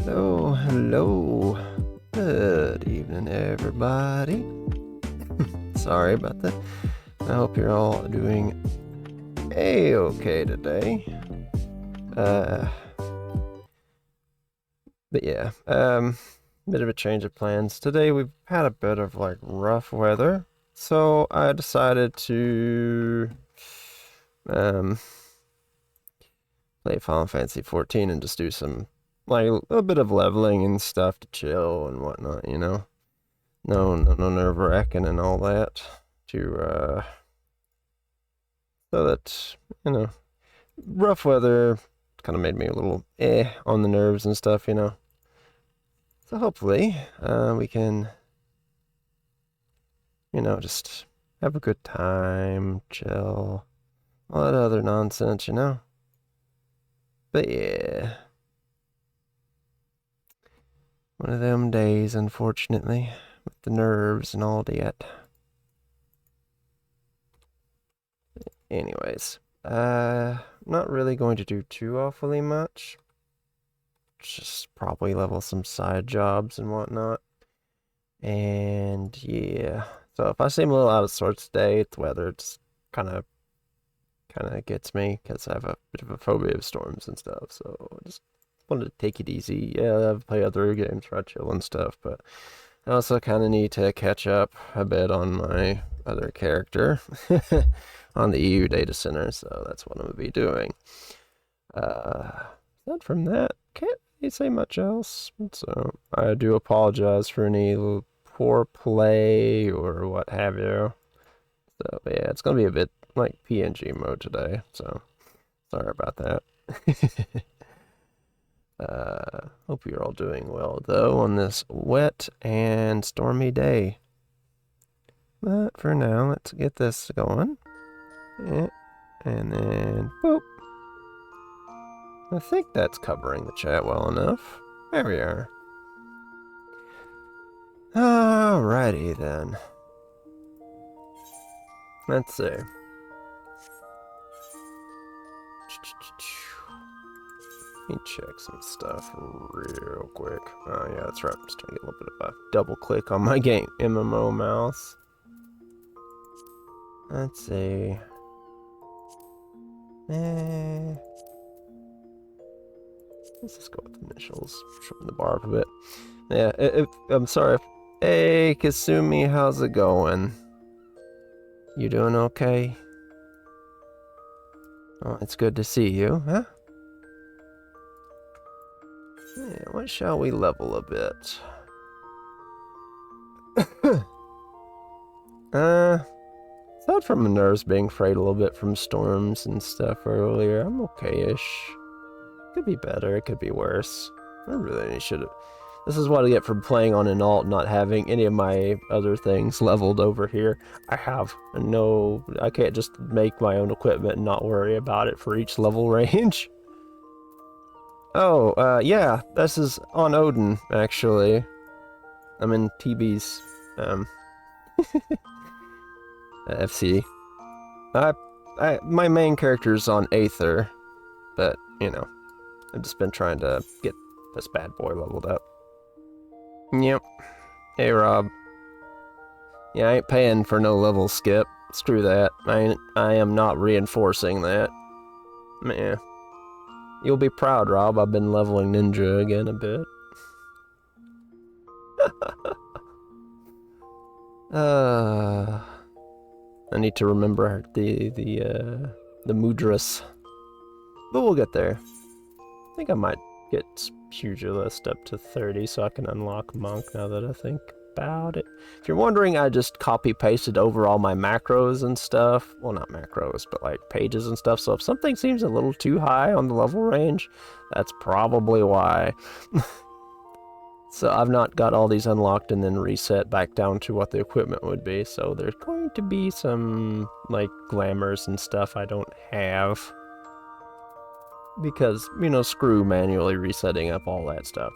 Hello, hello. Good evening, everybody. Sorry about that. I hope you're all doing a-okay today. But yeah, bit of a change of plans. Today we've had a bit of like rough weather, so I decided to play Final Fantasy 14 and just do some like a bit of leveling and stuff to chill and whatnot, you know. No nerve-wracking and all that. To so that rough weather kind of made me a little on the nerves and stuff, you know. So hopefully we can, just have a good time, chill, all that other nonsense, you know. But yeah, one of them days, unfortunately, with the nerves and all that. Anyways, not really going to do too awfully much. Just probably level some side jobs and whatnot. And yeah, so if I seem a little out of sorts today, the weather just kind of gets me because I have a bit of a phobia of storms and stuff. So I just wanted to take it easy. Yeah, I've played other games for chill and stuff, but I also kind of need to catch up a bit on my other character on the EU data center. So that's what I'm gonna be doing. Aside from that, can't really say much else. So I do apologize for any poor play or what have you. So yeah, it's gonna be a bit like PNG mode today. So sorry about that. Hope you're all doing well though on this wet and stormy day. But for now, let's get this going. Yeah. And then boop. I think that's covering the chat well enough. There we are. Alrighty then. Let's see. Let me check some stuff real quick. Oh yeah, that's right. I'm just trying to get a little bit of a double click on my game MMO mouse. Let's see. Let's just go with initials. Shorten the bar up a bit. Yeah, I'm sorry. Hey, Kasumi, how's it going? You doing okay? Oh, it's good to see you, huh? Yeah, what shall we level a bit? Aside from the nerves being frayed a little bit from storms and stuff earlier, I'm okay-ish. Could be better, it could be worse. I really should have. This is what I get from playing on an alt, not having any of my other things leveled over here. I can't just make my own equipment and not worry about it for each level range. Oh, yeah, this is on Odin, actually. I'm in TB's, FC. My main character's on Aether, but, I've just been trying to get this bad boy leveled up. Yep. Hey, Rob. Yeah, I ain't paying for no level skip. Screw that. I am not reinforcing that. Man. You'll be proud, Rob. I've been leveling Ninja again a bit. I need to remember the mudras. But we'll get there. I think I might get Pugilist up to 30 so I can unlock Monk now that I think about it. If you're wondering, I just copy-pasted over all my macros and stuff. Well, not macros, but like pages and stuff. So if something seems a little too high on the level range, that's probably why. So I've not got all these unlocked and then reset back down to what the equipment would be. So there's going to be some like glamours and stuff I don't have. Because, screw manually resetting up all that stuff,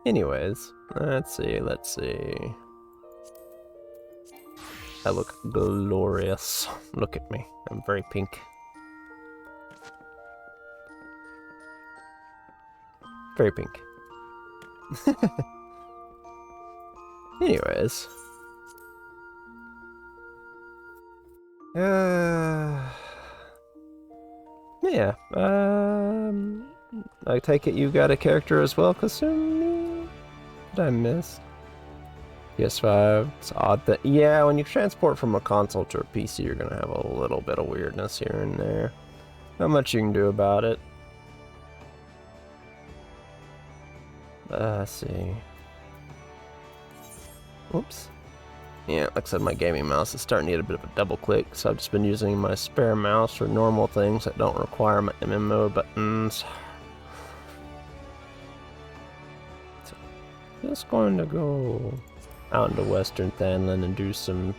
Anyways, let's see. I look glorious. Look at me. I'm very pink. Very pink. Anyways. Yeah. I take it you got a character as well, Kasumi? What did I miss? PS5. It's odd that... Yeah, when you transport from a console to a PC, you're gonna have a little bit of weirdness here and there. Not much you can do about it. Let's see. Oops. Yeah, like I said, my gaming mouse is starting to get a bit of a double click, so I've just been using my spare mouse for normal things that don't require my MMO buttons. So, just going to go out into Western Thanlin and do some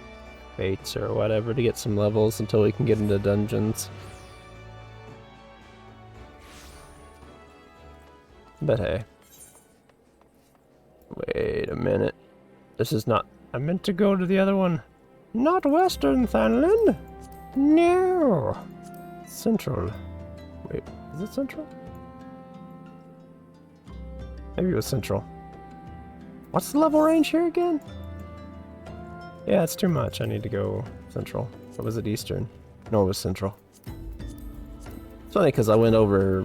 fates or whatever to get some levels until we can get into dungeons. But hey. Wait a minute. This is not... I meant to go to the other one. Not Western Thanlin. No. Central. Wait, is it Central? Maybe it was Central. What's the level range here again? Yeah, it's too much. I need to go Central. Or was it Eastern? No, it was Central. It's funny because I went over...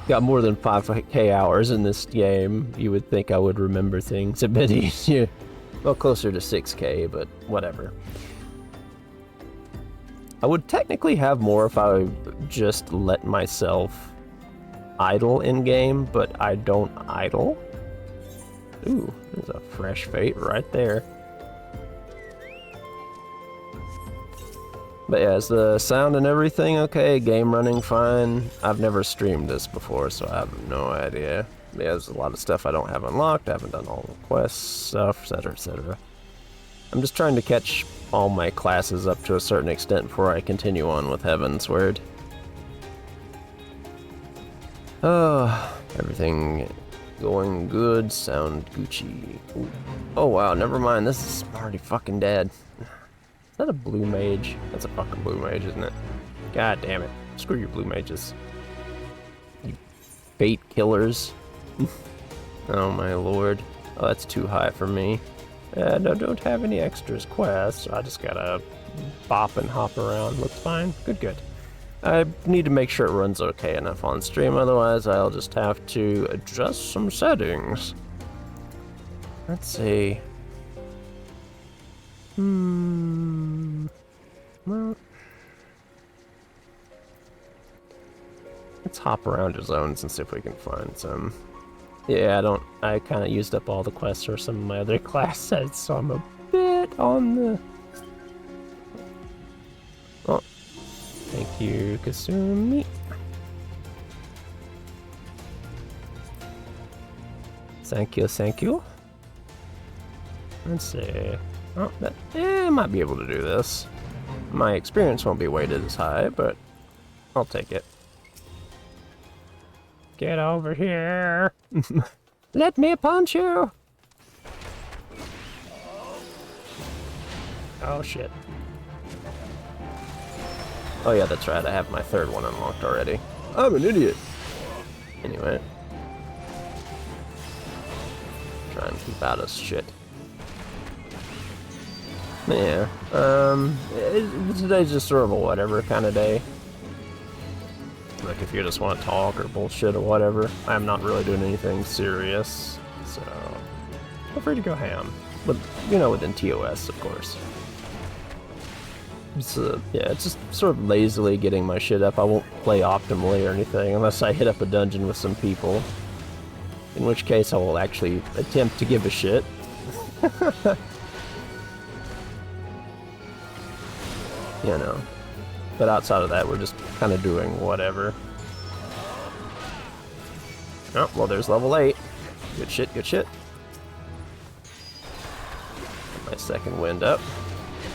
got more than 5k hours in this game. You would think I would remember things a bit easier. Well, closer to 6k, but whatever. I would technically have more if I just let myself idle in-game, but I don't idle. Ooh, there's a fresh fate right there. But yeah, is the sound and everything okay? Game running fine? I've never streamed this before, so I have no idea. Yeah, there's a lot of stuff I don't have unlocked. I haven't done all the quests, stuff, etc., etc. I'm just trying to catch all my classes up to a certain extent before I continue on with Heavensward. Oh, everything going good. Sound Gucci. Ooh. Oh wow, never mind. This is already fucking dead. Is that a blue mage? That's a fucking blue mage, isn't it? God damn it. Screw your blue mages. You bait killers. Oh my lord. Oh, that's too high for me. No, don't have any extras quests, so I just gotta bop and hop around. Looks fine. Good, good. I need to make sure it runs okay enough on stream, otherwise I'll just have to adjust some settings. Let's see. Well, let's hop around your zones and see if we can find some. Yeah, I kind of used up all the quests for some of my other classes, so I'm a bit on the... Oh, thank you, Kasumi. Thank you, thank you. Let's see. Oh, I might be able to do this. My experience won't be weighted as high, but I'll take it. Get over here. Let me punch you. Oh, shit. Oh, yeah, that's right. I have my third one unlocked already. I'm an idiot. Anyway. Try and keep out of shit. Yeah, today's just sort of a whatever kind of day. Like if you just want to talk or bullshit or whatever, I'm not really doing anything serious, so feel free to go ham. But, you know, within TOS, of course. It's, yeah, it's just sort of lazily getting my shit up. I won't play optimally or anything unless I hit up a dungeon with some people. In which case I will actually attempt to give a shit. You know, but outside of that, we're just kind of doing whatever. Oh, well, there's level 8. Good shit, good shit. Get my second wind up.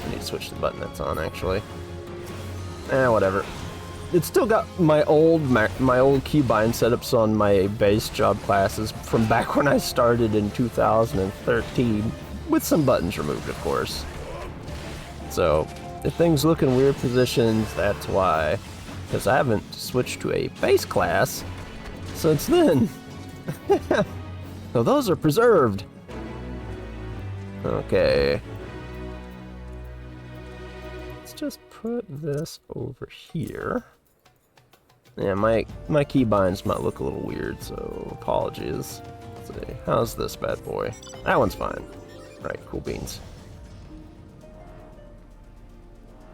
I need to switch the button that's on, actually. Whatever. It's still got my old keybind setups on my base job classes from back when I started in 2013, with some buttons removed, of course. So... if things look in weird positions, that's why. Because I haven't switched to a base class since then. So those are preserved. Okay. Let's just put this over here. Yeah, my keybinds might look a little weird, so apologies. Let's see. How's this bad boy? That one's fine. Right, cool beans.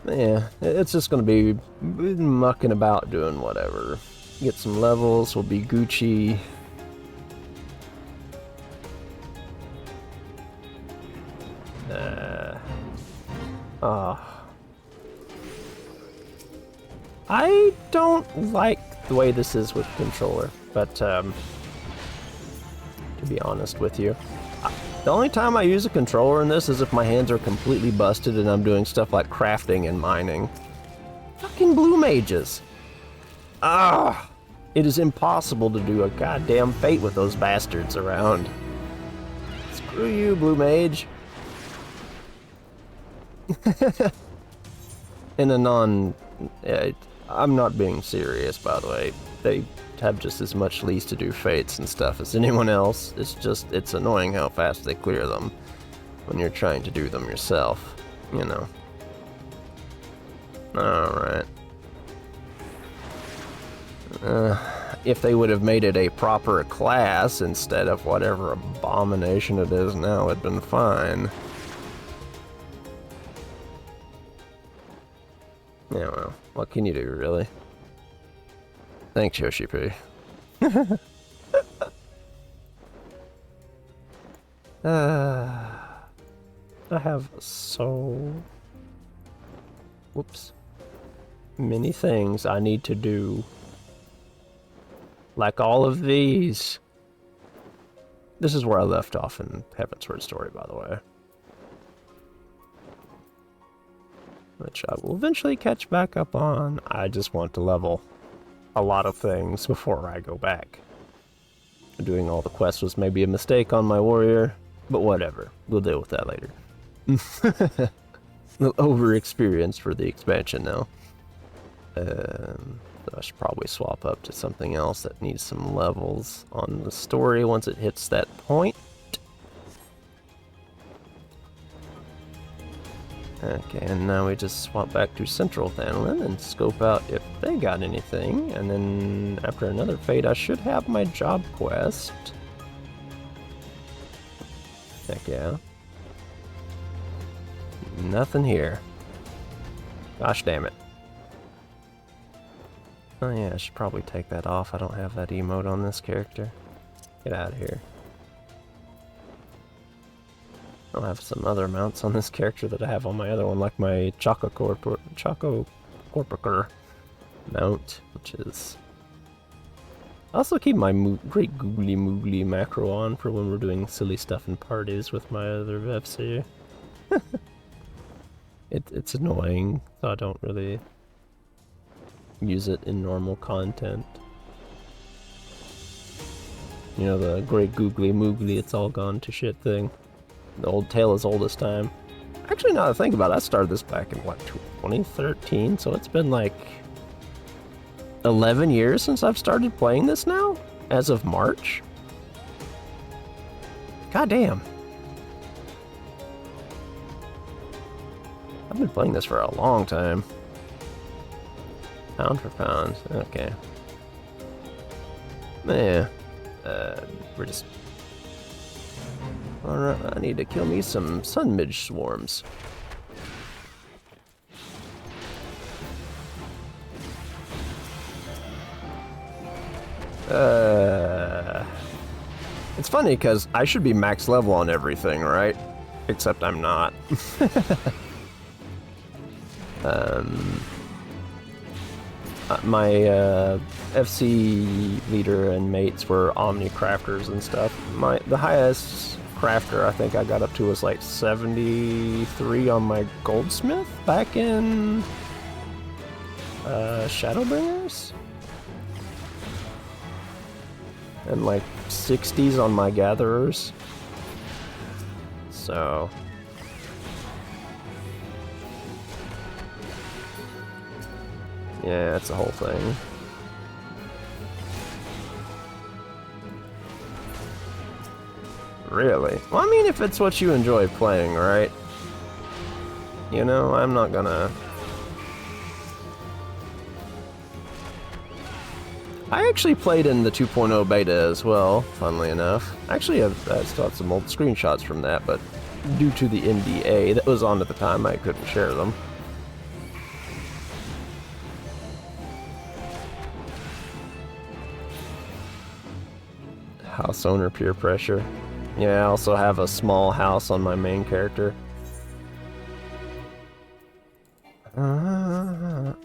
Yeah, it's just gonna be mucking about doing whatever. Get some levels, we'll be Gucci. I don't like the way this is with the controller, but to be honest with you, the only time I use a controller in this is if my hands are completely busted and I'm doing stuff like crafting and mining. Fucking blue mages. It is impossible to do a goddamn fate with those bastards around. Screw you, blue mage. In a I'm not being serious, by the way. They have just as much lease to do fates and stuff as anyone else. It's annoying how fast they clear them when you're trying to do them yourself, you know. Alright. If they would have made it a proper class instead of whatever abomination it is now, it'd been fine. Yeah, well, what can you do, really? Thanks, Yoshi P. I have so... Whoops. Many things I need to do. Like all of these. This is where I left off in Heavensward Story, by the way. Which I will eventually catch back up on. I just want to level a lot of things before I go back. Doing all the quests was maybe a mistake on my warrior, but whatever. We'll deal with that later. A little over-experienced for the expansion now. So I should probably swap up to something else that needs some levels on the story once it hits that point. Okay, and now we just swap back to Central Thanlin and scope out if they got anything, and then after another fate I should have my job quest. Heck yeah. Nothing here. Gosh damn it. Oh yeah, I should probably take that off. I don't have that emote on this character. Get out of here. I'll have some other mounts on this character that I have on my other one, like my Choco Corporker mount, which is... I also keep my Great Googly Moogly macro on for when we're doing silly stuff in parties with my other FC. It's annoying, so I don't really use it in normal content. You know, the Great Googly Moogly, it's all gone to shit thing. The old tale as old as time. Actually, now that I think about it, I started this back in, what, 2013? So it's been like 11 years since I've started playing this now? As of March? God damn. I've been playing this for a long time. Pound for pound. Okay. Yeah. We're just... Alright, I need to kill me some sun midge swarms. It's funny because I should be max level on everything, right? Except I'm not. My FC leader and mates were Omni crafters and stuff. The highest crafter I think I got up to was like 73 on my goldsmith back in Shadowbringers, and like 60s on my gatherers. So yeah, that's the whole thing. Really? Well, I mean, if it's what you enjoy playing, right? You know, I'm not gonna... I actually played in the 2.0 beta as well, funnily enough. Actually, I still have some old screenshots from that, but due to the NDA that was on at the time, I couldn't share them. House owner peer pressure. Yeah, I also have a small house on my main character. Oh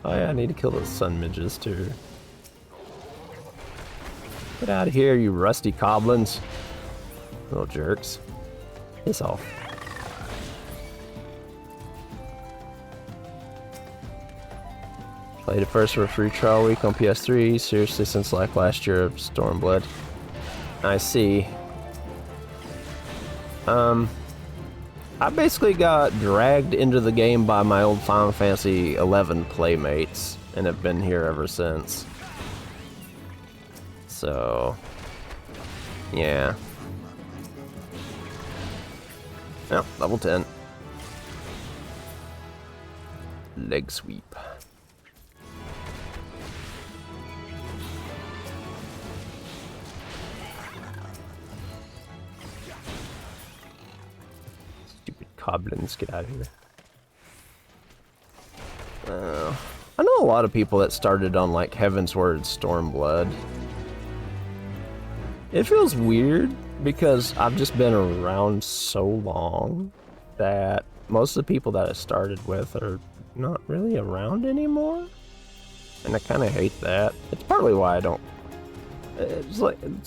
yeah, I need to kill those sun midges too. Get out of here, you rusty goblins. Little jerks. Piss off. Played it first for a free trial week on PS3, seriously since like last year of Stormblood. I see. I basically got dragged into the game by my old Final Fantasy XI playmates, and have been here ever since. So, yeah. Oh, level 10. Leg sweep. Goblins, get out of here. I know a lot of people that started on like Heaven's Word Stormblood. It feels weird because I've just been around so long that most of the people that I started with are not really around anymore. And I kind of hate that. It's partly why I don't... It's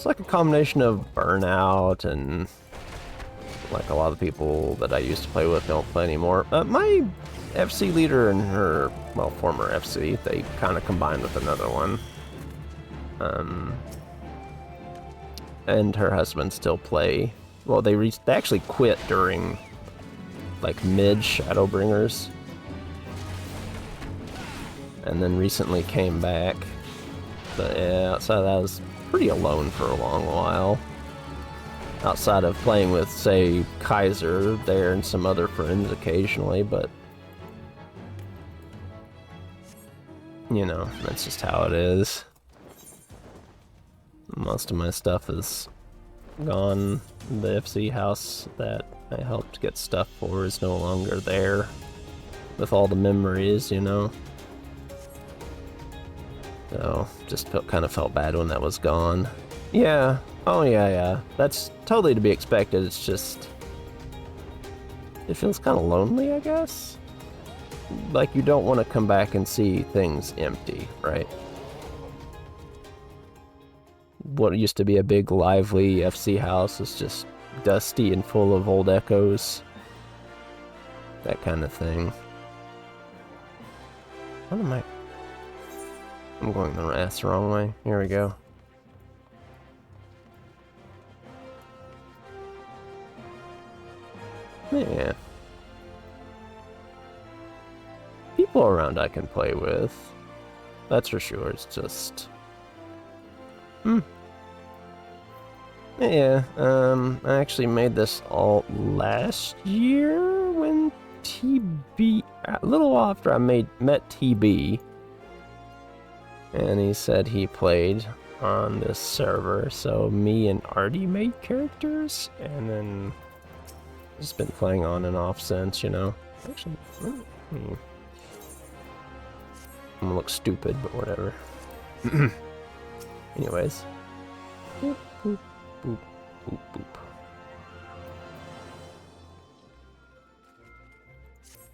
like a combination of burnout and... like a lot of people that I used to play with don't play anymore. My FC leader and her, well, former FC, they kind of combined with another one. And her husband still play. Well, they actually quit during like mid Shadowbringers, and then recently came back. But yeah, outside of that, I was pretty alone for a long while. Outside of playing with, say, Kaiser there and some other friends occasionally, but... you know, that's just how it is. Most of my stuff is gone. The FC house that I helped get stuff for is no longer there. With all the memories, you know? So, just kind of felt bad when that was gone. Yeah. Oh, yeah. That's totally to be expected. It's just... it feels kind of lonely, I guess? Like, you don't want to come back and see things empty, right? What used to be a big, lively FC house is just dusty and full of old echoes. That kind of thing. What am I... I'm going the wrong way. Here we go. Yeah. People around I can play with. That's for sure. It's just... Yeah, I actually made this all last year when TB... a little after I met TB. And he said he played on this server, so me and Artie made characters, and then just been playing on and off since, you know. Actually, I'm gonna look stupid, but whatever. Anyways. Boop, boop, boop, boop,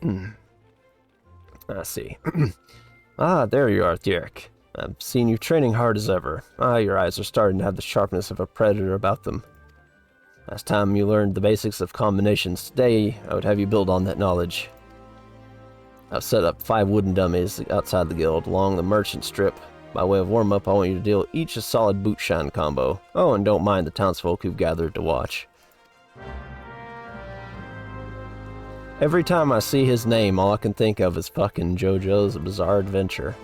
boop. I see. Ah, there you are, Derek. I've seen you training hard as ever. Ah, your eyes are starting to have the sharpness of a predator about them. Last time you learned the basics of combinations. Today, I would have you build on that knowledge. I've set up 5 wooden dummies outside the guild along the merchant strip. By way of warm-up, I want you to deal each a solid boot shine combo. Oh, and don't mind the townsfolk who've gathered to watch. Every time I see his name, all I can think of is fucking JoJo's Bizarre Adventure.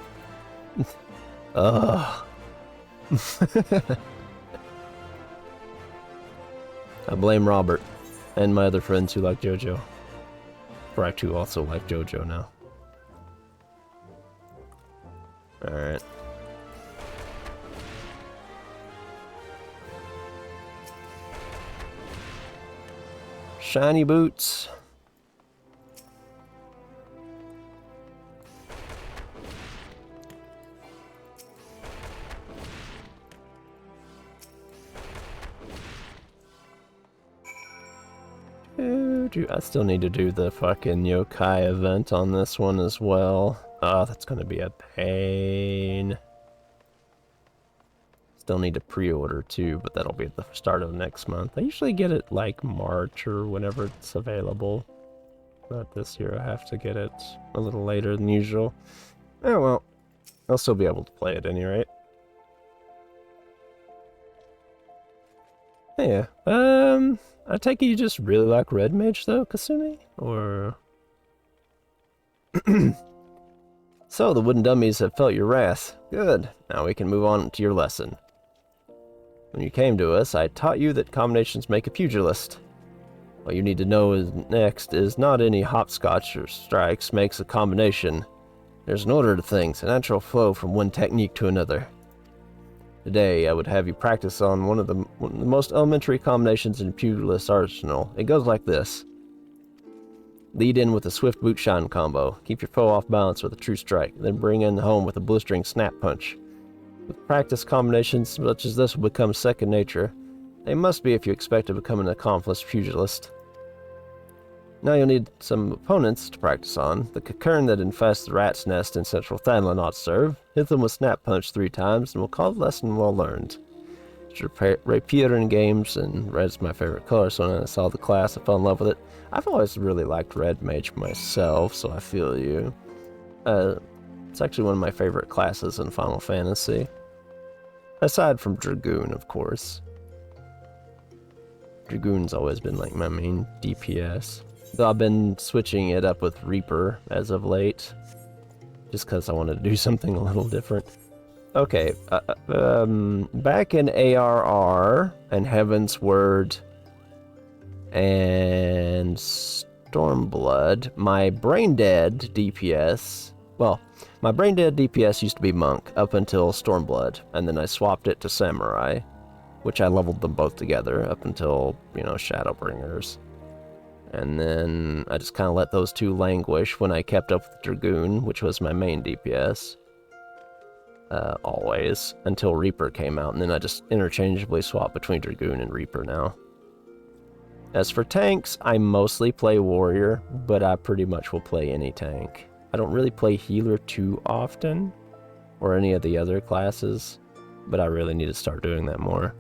Ugh. I blame Robert and my other friends who like JoJo. For I too also like JoJo now. Alright. Shiny boots. I still need to do the fucking yokai event on this one as well. Oh, that's gonna be a pain. Still need to pre-order too, but that'll be at the start of next month. I usually get it like March or whenever it's available. But this year I have to get it a little later than usual. Oh well, I'll still be able to play it any rate. Yeah, I take it you just really like Red Mage though, Kasumi? Or... So, the wooden dummies have felt your wrath. Good, now we can move on to your lesson. When you came to us, I taught you that combinations make a pugilist. What you need to know next is not any hopscotch or strikes makes a combination. There's an order to things, a natural flow from one technique to another. Today, I would have you practice on one of the most elementary combinations in Pugilist's arsenal. It goes like this. Lead in with a swift boot shine combo. Keep your foe off balance with a true strike. Then bring in home with a blistering snap punch. With practice, combinations such as this will become second nature. They must be if you expect to become an accomplished pugilist. Now you'll need some opponents to practice on. The cocoon that infests the rat's nest in central Thanla not serve. Hit them with snap punch 3 times and we'll call the lesson well learned. It's rapier in games, and red's my favorite color, so when I saw the class I fell in love with it. I've always really liked Red Mage myself, so I feel you. It's actually one of my favorite classes in Final Fantasy. Aside from Dragoon, of course. Dragoon's always been like my main DPS. Though I've been switching it up with Reaper as of late. Just because I wanted to do something a little different. Okay, back in ARR and Heaven's Word and Stormblood, my brain-dead DPS, well, my brain-dead DPS used to be Monk up until Stormblood, and then I swapped it to Samurai, which I leveled them both together up until, you know, Shadowbringers. And then I just kind of let those two languish when I kept up with Dragoon, which was my main DPS. Always, until Reaper came out, and then I just interchangeably swap between Dragoon and Reaper now. As for tanks, I mostly play Warrior, but I pretty much will play any tank. I don't really play Healer too often, or any of the other classes, but I really need to start doing that more.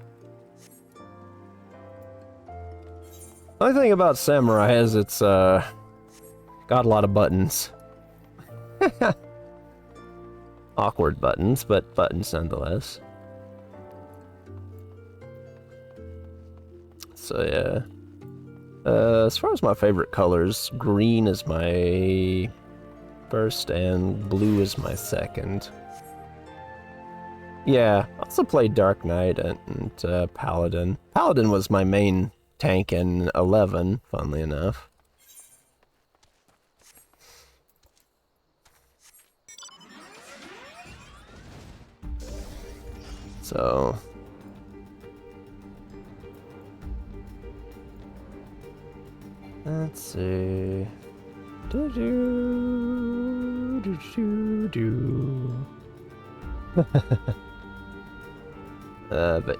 The only thing about Samurai is it's, got a lot of buttons. Awkward buttons, but buttons nonetheless. So yeah. As far as my favorite colors, green is my first and blue is my second. Yeah, I also played Dark Knight and Paladin. Paladin was my main tank in 11, funnily enough. So let's see. But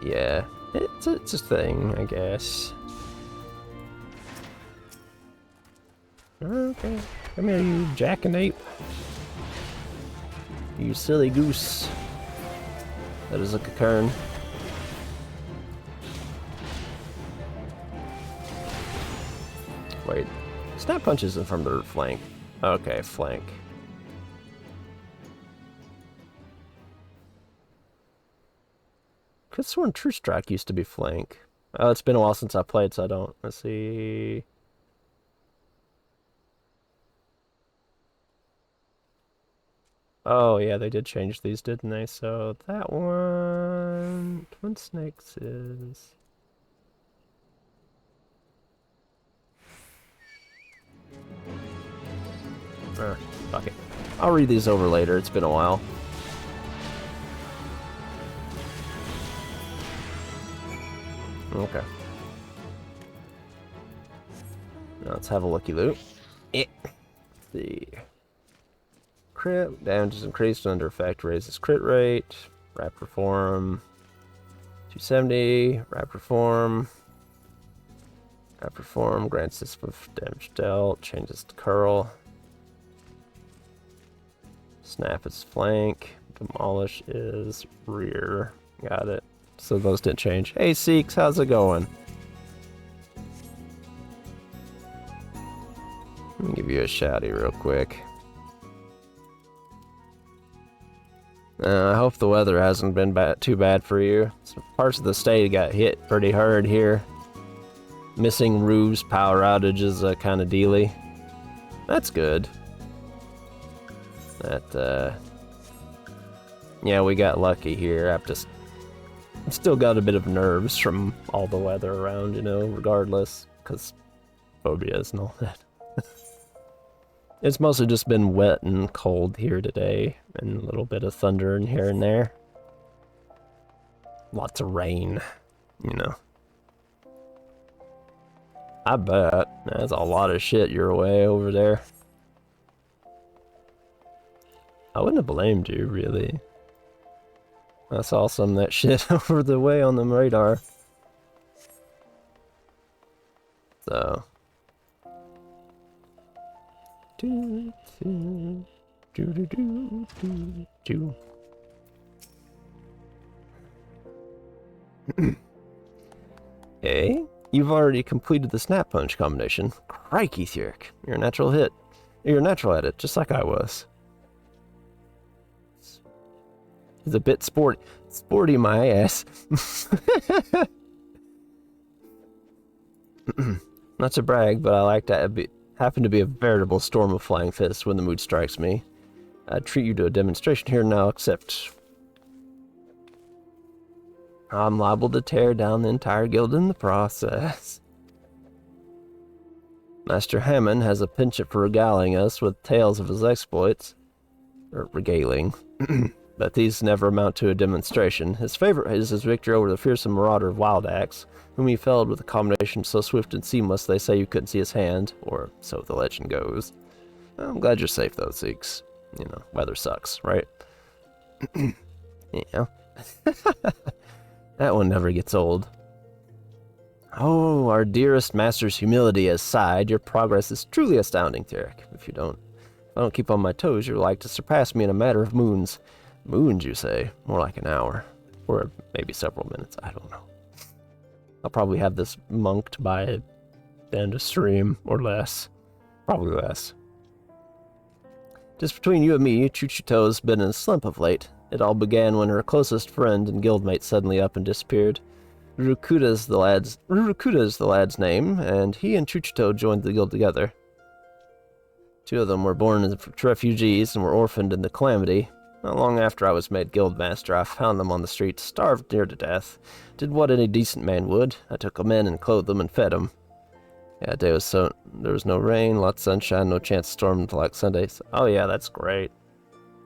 yeah, it's a thing, I guess. Okay, come here, you jackanape. You silly goose. That is a cocoon. Wait, snap punch isn't from the flank. Okay, flank. Could've sworn True Strike used to be flank. Oh, it's been a while since I played, so I don't. Let's see. Oh, yeah, they did change these, didn't they? So that one... Twin Snakes is... Fuck it. I'll read these over later. It's been a while. Okay. Now let's have a looky-loo. Let's see. Crit damage is increased under effect, raises crit rate. Raptor form 270. Raptor form grants this with damage dealt. Changes to curl. Snap is flank. Demolish is rear. Got it. So those didn't change. Hey Seeks, how's it going? Let me give you a shouty real quick. I hope the weather hasn't been too bad for you. Some parts of the state got hit pretty hard here. Missing roofs, power outages, kind of dealy. That's good. Yeah, we got lucky here. I've still got a bit of nerves from all the weather around, you know, regardless, because phobias and all that. It's mostly just been wet and cold here today, and a little bit of thunder in here and there. Lots of rain, you know. I bet. That's a lot of shit your way over there. I wouldn't have blamed you, really. I saw some of that shit over the way on the radar. So... Hey, you've already completed the snap punch combination. Crikey, Thuric. You're a natural hit. You're natural at it, just like I was. He's a bit sporty my ass. Not to brag, but I like to happen to be a veritable storm of flying fists when the mood strikes me. I'd treat you to a demonstration here now, except I'm liable to tear down the entire guild in the process. Master Hammond has a penchant for regaling us with tales of his exploits. Or regaling. But these never amount to a demonstration. His favorite is his victory over the fearsome marauder of Wild Axe, whom he felled with a combination so swift and seamless they say you couldn't see his hand, or so the legend goes. I'm glad you're safe though, Seeks. You know, weather sucks, right? Yeah. That one never gets old. Oh, our dearest master's humility aside, your progress is truly astounding, Thuric. If I don't keep on my toes, you're like to surpass me in a matter of moons. Moons, you say? More like an hour. Or maybe several minutes, I don't know. I'll probably have this monked by the end of stream, or less. Probably less. Just between you and me, Chuchito's been in a slump of late. It all began when her closest friend and guildmate suddenly up and disappeared. Rurukuta is the lad's name, and he and Chuchito joined the guild together. Two of them were born as refugees and were orphaned in the calamity. Not long after I was made guildmaster, I found them on the street, starved near to death. Did what any decent man would. I took them in and clothed them and fed them. Yeah, there was no rain, lots of sunshine, no chance of storm until like Sundays. Oh yeah, that's great.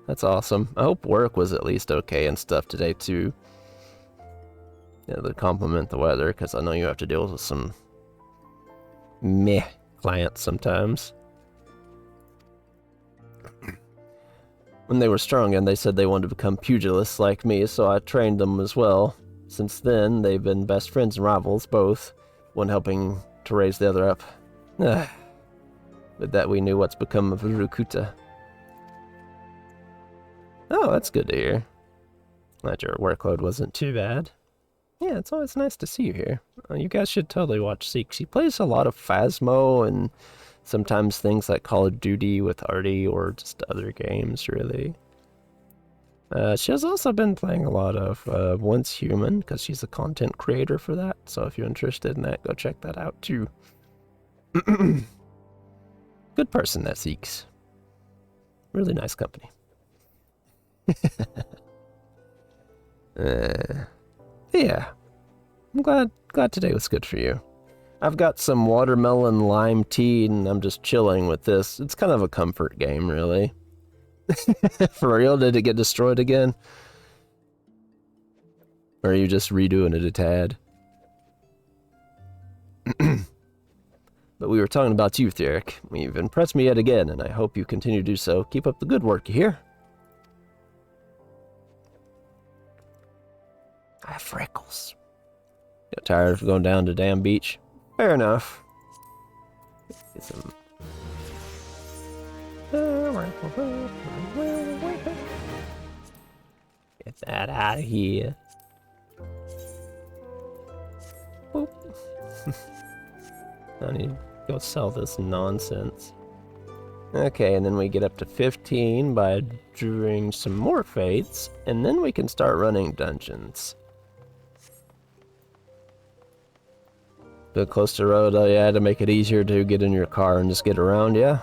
That's awesome. I hope work was at least okay and stuff today too. Yeah, to compliment the weather, because I know you have to deal with some meh clients sometimes. When they were strong and they said they wanted to become pugilists like me, so I trained them as well. Since then, they've been best friends and rivals, both, one helping to raise the other up. But that we knew what's become of Rurukuta. Oh, that's good to hear. Glad your workload wasn't too bad. Yeah, it's always nice to see you here. You guys should totally watch Seeks. He plays a lot of Phasmo and sometimes things like Call of Duty with Artie or just other games, really. She has also been playing a lot of Once Human, because she's a content creator for that. So if you're interested in that, go check that out too. Good person, that Seeks. Really nice company. Yeah, I'm glad today was good for you. I've got some watermelon lime tea, and I'm just chilling with this. It's kind of a comfort game, really. For real, did it get destroyed again? Or are you just redoing it a tad? But we were talking about you, Theric. You've impressed me yet again, and I hope you continue to do so. Keep up the good work, you hear? I have freckles. Got tired of going down to damn beach? Fair enough. Get some... Get that out of here. Boop. I need to go sell this nonsense. Okay, and then we get up to 15 by doing some more fates, and then we can start running dungeons. Bit close to the road, oh yeah, to make it easier to get in your car and just get around, yeah?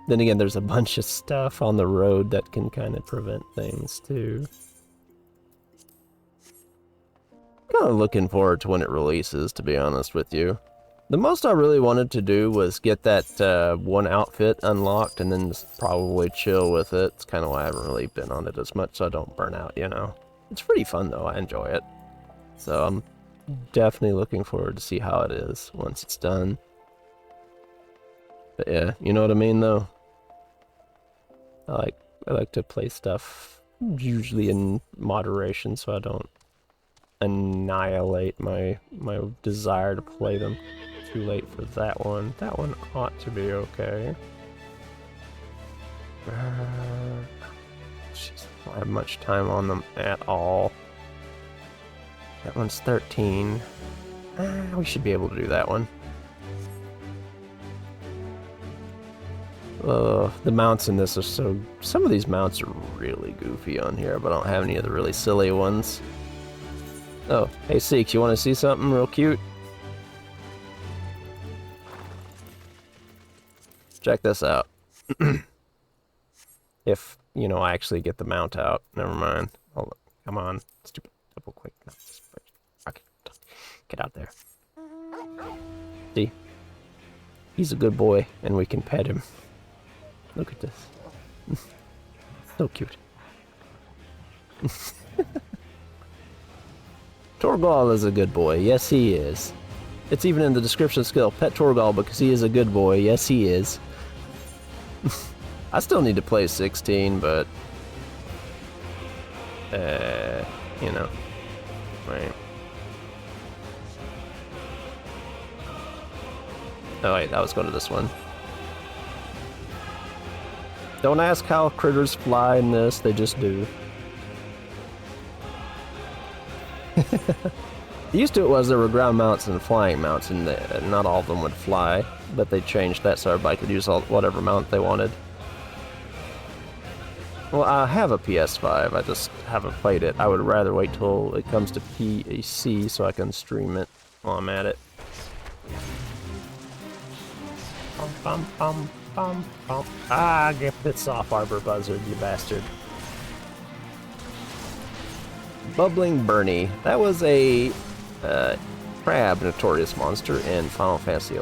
Then again, there's a bunch of stuff on the road that can kind of prevent things, too. Kind of looking forward to when it releases, to be honest with you. The most I really wanted to do was get that one outfit unlocked and then just probably chill with it. It's kind of why I haven't really been on it as much, so I don't burn out, you know? It's pretty fun, though. I enjoy it. So I'm definitely looking forward to see how it is once it's done. But yeah, you know what I mean, though? I like to play stuff usually in moderation so I don't annihilate my desire to play them. Too late for that one. That one ought to be okay. Jeez, I don't have much time on them at all. That one's 13. We should be able to do that one. The mounts in this are so... Some of these mounts are really goofy on here, but I don't have any of the really silly ones. Oh, hey Seeks, you want to see something real cute? Check this out. If, you know, I actually get the mount out. Never mind. Hold on. Come on. Stupid. Double click. No, okay. Get out there. See? He's a good boy, and we can pet him. Look at this. So cute. Torgal is a good boy. Yes, he is. It's even in the description skill. Pet Torgal because he is a good boy. Yes, he is. I still need to play 16, but... you know. Right. Oh wait, that was going to this one. Don't ask how critters fly in this, they just do. Used to it was there were ground mounts and flying mounts, and not all of them would fly, but they changed that so everybody could use whatever mount they wanted. Well, I have a PS5, I just haven't played it. I would rather wait till it comes to PC so I can stream it while I'm at it. Bum, bum, bum, bum. Ah, get this off, Arbor Buzzard, you bastard. Bubbling Bernie. That was a crab notorious monster in Final Fantasy XI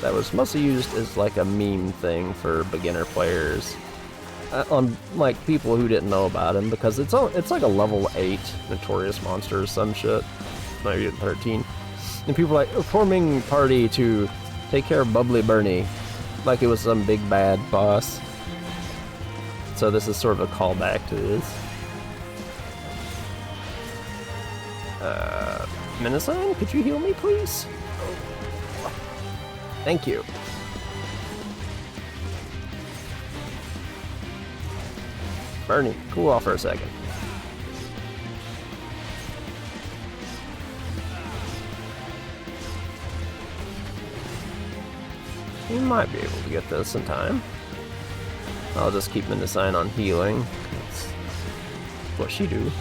that was mostly used as like a meme thing for beginner players. On like people who didn't know about him, because it's like a level 8 notorious monster or some shit. Maybe even 13. And people are like, forming party to take care of Bubbly Bernie. Like it was some big bad boss. So this is sort of a callback to this. Minasan, could you heal me, please? Oh. Thank you. Bernie, cool off for a second. We might be able to get this in time. I'll just keep Minasan on healing. That's what she do.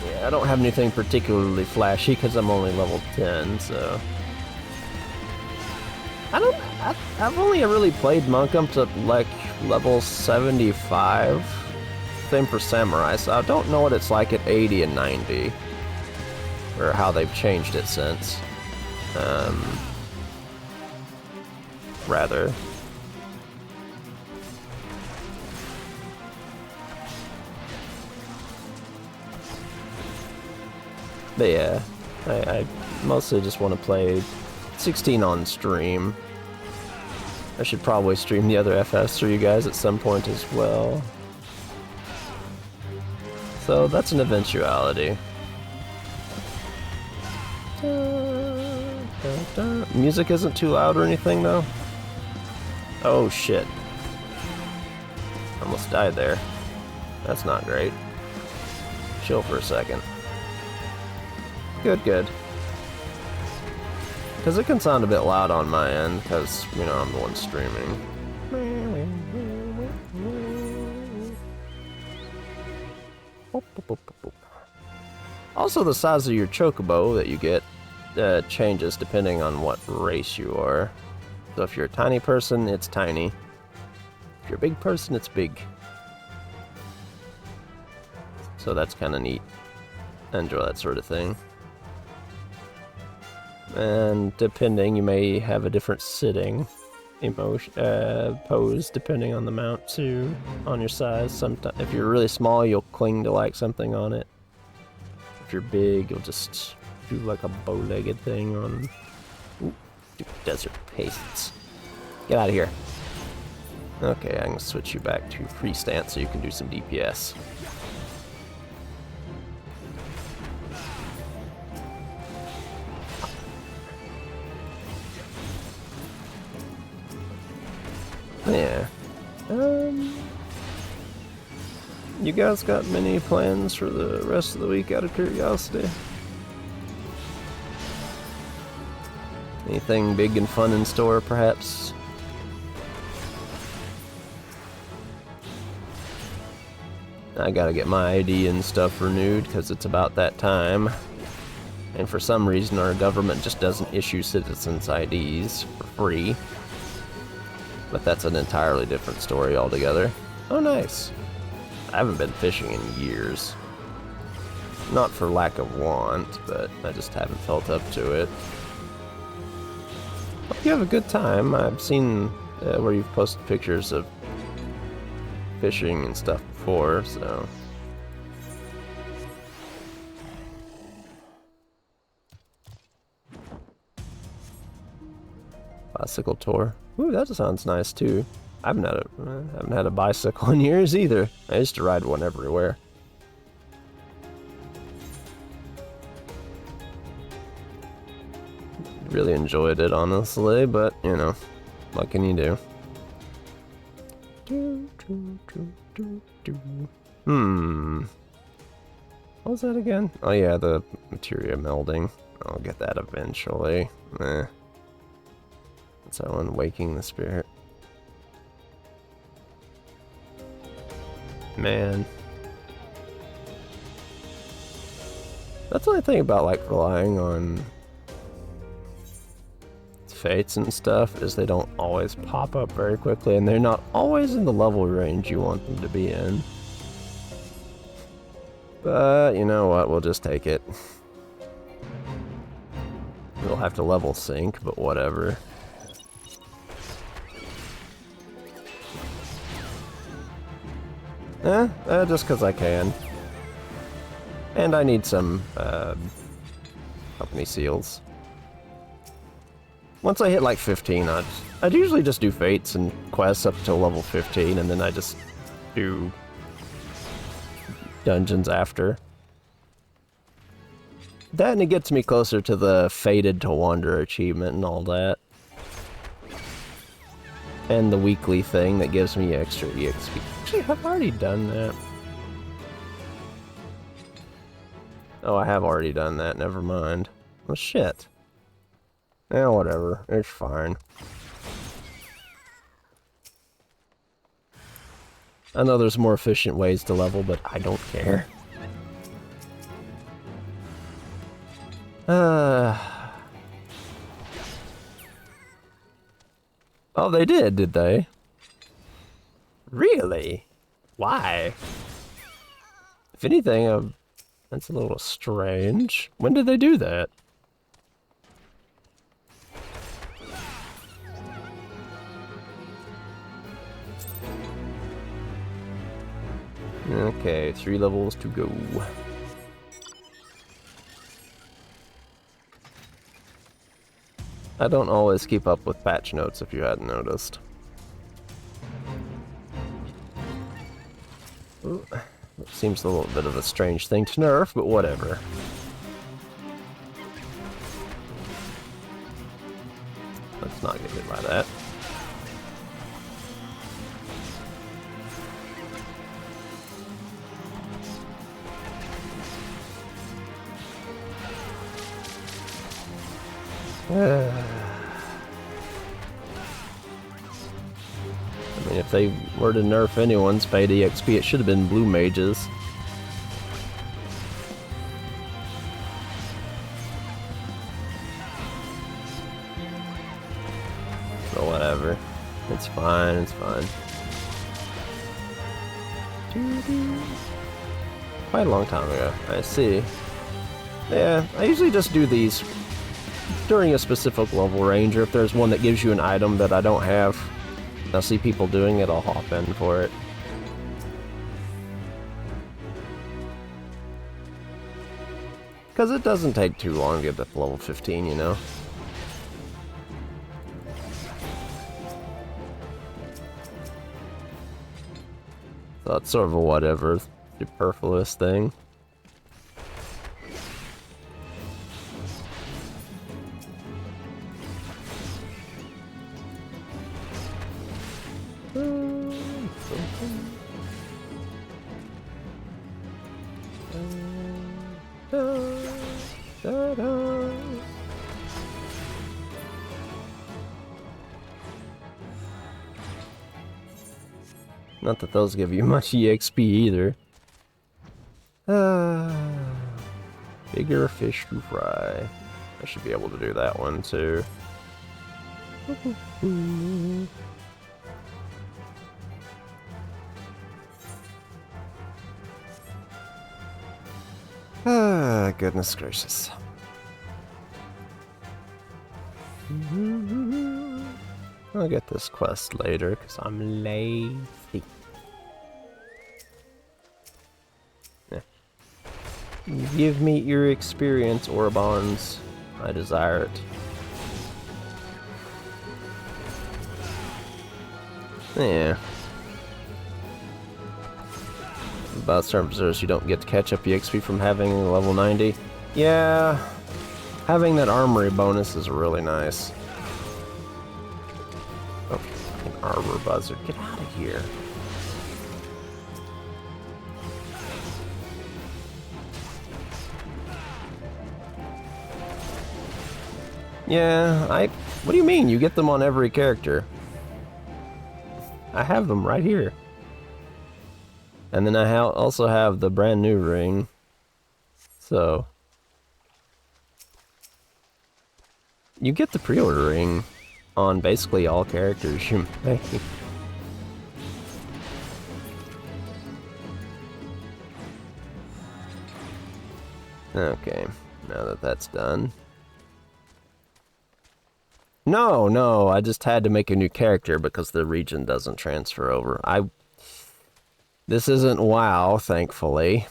Yeah, I don't have anything particularly flashy because I'm only level 10, so... I've only really played Monk up to like level 75. Same for Samurai, so I don't know what it's like at 80 and 90. Or how they've changed it since. Rather. But yeah, I mostly just want to play 16 on stream. I should probably stream the other FS for you guys at some point as well. So that's an eventuality. Music isn't too loud or anything though. Oh shit. Almost died there. That's not great. Chill for a second. Good, good. Because it can sound a bit loud on my end, because, you know, I'm the one streaming. Also, the size of your chocobo that you get changes depending on what race you are. So if you're a tiny person, it's tiny. If you're a big person, it's big. So that's kind of neat. I enjoy that sort of thing. And depending, you may have a different sitting pose depending on the mount too, on your size. Sometimes, if you're really small, you'll cling to like something on it. If you're big, you'll just do like a bow-legged thing on. Ooh, desert pastes. Get out of here. Okay, I'm gonna switch you back to free stance so you can do some DPS. Yeah. You guys got many plans for the rest of the week out of curiosity? Anything big and fun in store, perhaps? I gotta get my ID and stuff renewed because it's about that time. And for some reason, our government just doesn't issue citizens' IDs for free. But that's an entirely different story altogether. Oh, nice. I haven't been fishing in years. Not for lack of want, but I just haven't felt up to it. Hope you have a good time. I've seen where you've posted pictures of fishing and stuff before, so... Bicycle tour. Ooh, that sounds nice too. I haven't had a bicycle in years either. I used to ride one everywhere. Really enjoyed it, honestly, but you know, what can you do? What was that again? Oh yeah, the materia melding. I'll get that eventually. That's that one, waking the spirit. Man. That's the only thing about like relying on fates and stuff is they don't always pop up very quickly and they're not always in the level range you want them to be in. But you know what, we'll just take it. We'll have to level sync, but whatever. Just because I can. And I need some, company seals. Once I hit like 15, I'd usually just do fates and quests up to level 15, and then I just do dungeons after. That and it gets me closer to the Fated to Wander achievement and all that. And the weekly thing that gives me extra EXP. Actually, I've already done that. Oh, I have already done that, never mind. Well, shit. Eh, whatever, it's fine. I know there's more efficient ways to level, but I don't care. Oh, they did they? Really? Why? If anything, that's a little strange. When did they do that? Okay, 3 levels to go. I don't always keep up with patch notes if you hadn't noticed. Ooh, it seems a little bit of a strange thing to nerf, but whatever. Let's not get hit by that. I mean, if they were to nerf anyone's paid EXP, it should have been blue mages. So whatever. It's fine, it's fine. Quite a long time ago. I see. Yeah, I usually just do these during a specific level range, or if there's one that gives you an item that I don't have. I'll see people doing it, I'll hop in for it. Because it doesn't take too long to get to level 15, you know? So it's sort of a whatever, superfluous thing. Not that those give you much EXP either. Bigger fish to fry. I should be able to do that one too. Goodness gracious. I'll get this quest later because I'm lazy. Yeah. Give me your experience, Orbons. I desire it. Yeah. About certain reserves, you don't get to catch up EXP from having level 90. Yeah. Having that armory bonus is really nice. Oh, fucking arbor buzzard. Get out of here. Yeah, what do you mean? You get them on every character. I have them right here. And then I also have the brand new ring. So you get the pre-order ring on basically all characters you make. Okay, now that that's done. No, I just had to make a new character because the region doesn't transfer over. This isn't WoW, thankfully.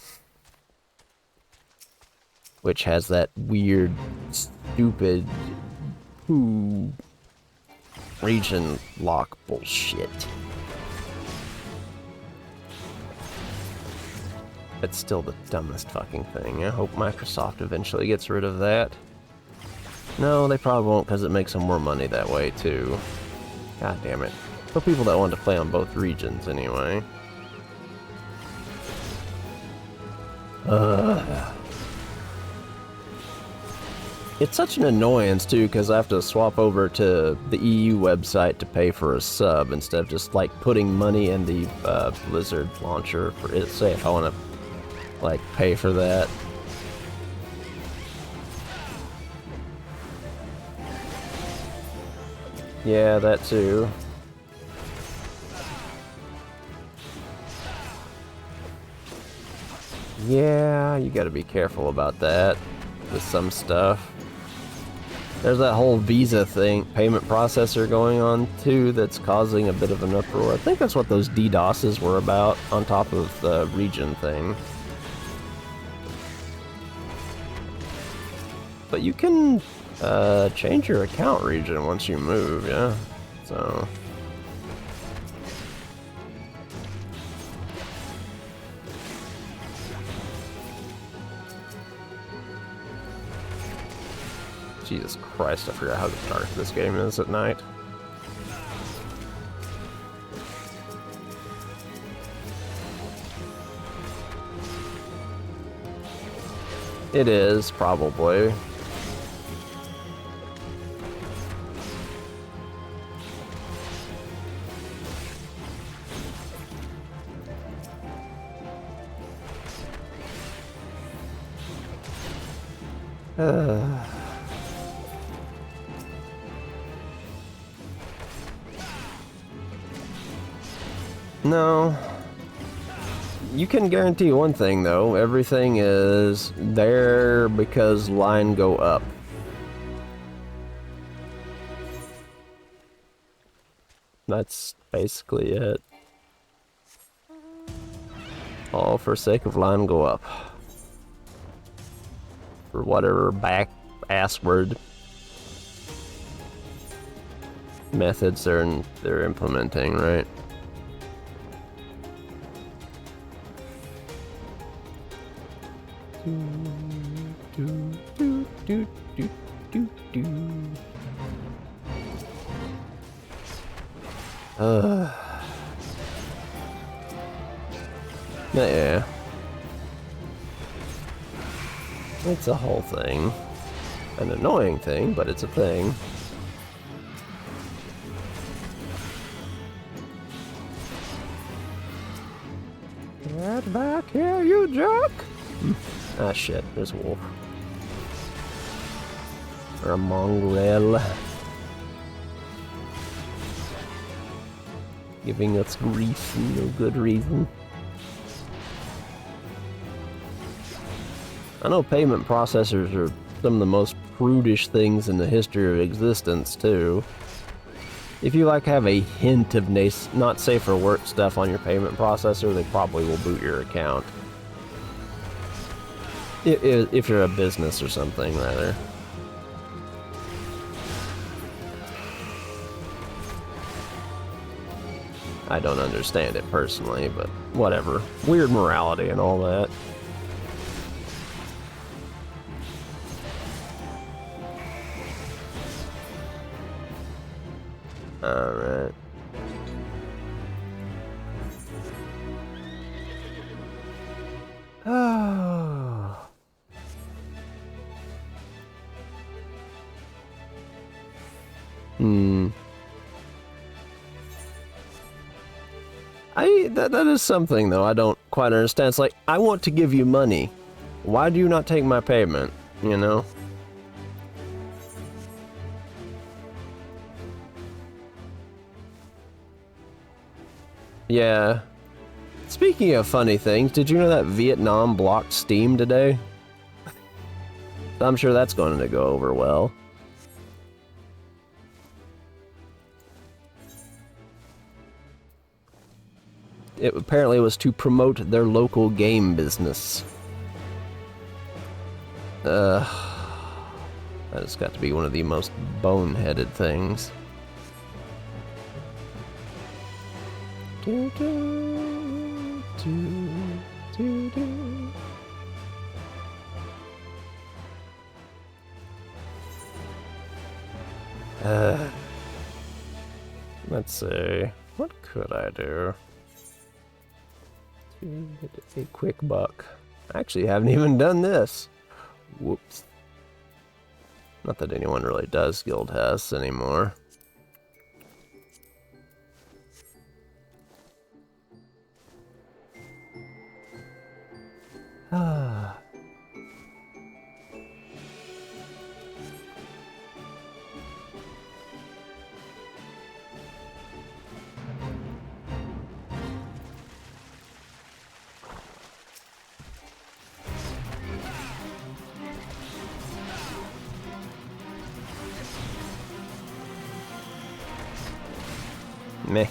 Which has that weird, stupid, region lock bullshit. It's still the dumbest fucking thing. I hope Microsoft eventually gets rid of that. No, they probably won't because it makes them more money that way too. God damn it. For people that want to play on both regions anyway. It's such an annoyance too because I have to swap over to the EU website to pay for a sub instead of just like putting money in the Blizzard launcher for it. Say if I want to like pay for that. Yeah, that too. Yeah, you gotta be careful about that with some stuff. There's that whole Visa thing, payment processor going on too, that's causing a bit of an uproar. I think that's what those DDoSes were about, on top of the region thing. But you can change your account region once you move, yeah? So... Jesus Christ, I forgot how dark this game is at night. It is, probably. No. You can guarantee one thing, though. Everything is there because line go up. That's basically it. All for sake of line go up. For whatever back ass word methods they're implementing, right? Yeah. It's a whole thing. An annoying thing, but it's a thing. Get back here, you jerk! Ah, shit, there's a wolf. Or a mongrel. Giving us grief for no good reason. I know payment processors are some of the most prudish things in the history of existence, too. If you, like, have a hint of not safe for work stuff on your payment processor, they probably will boot your account. If you're a business or something, rather. I don't understand it personally, but whatever. Weird morality and all that. Alright. Oh. That is something, though, I don't quite understand. It's like, I want to give you money. Why do you not take my payment? You know? Yeah. Speaking of funny things, did you know that Vietnam blocked Steam today? I'm sure that's going to go over well. It apparently was to promote their local game business. That has got to be one of the most boneheaded things. Let's see. What could I do? A quick buck. I actually haven't even done this. Whoops. Not that anyone really does guild tests anymore. Ah. Meh.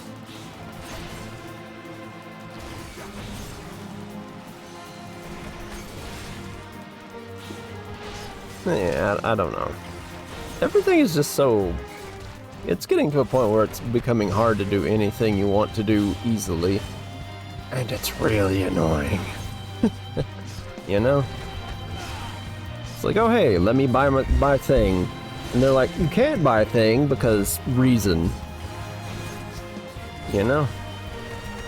Yeah, I don't know. Everything is just so... It's getting to a point where it's becoming hard to do anything you want to do easily. And it's really annoying. You know? It's like, oh hey, let me buy a thing. And they're like, you can't buy a thing because reason. You know?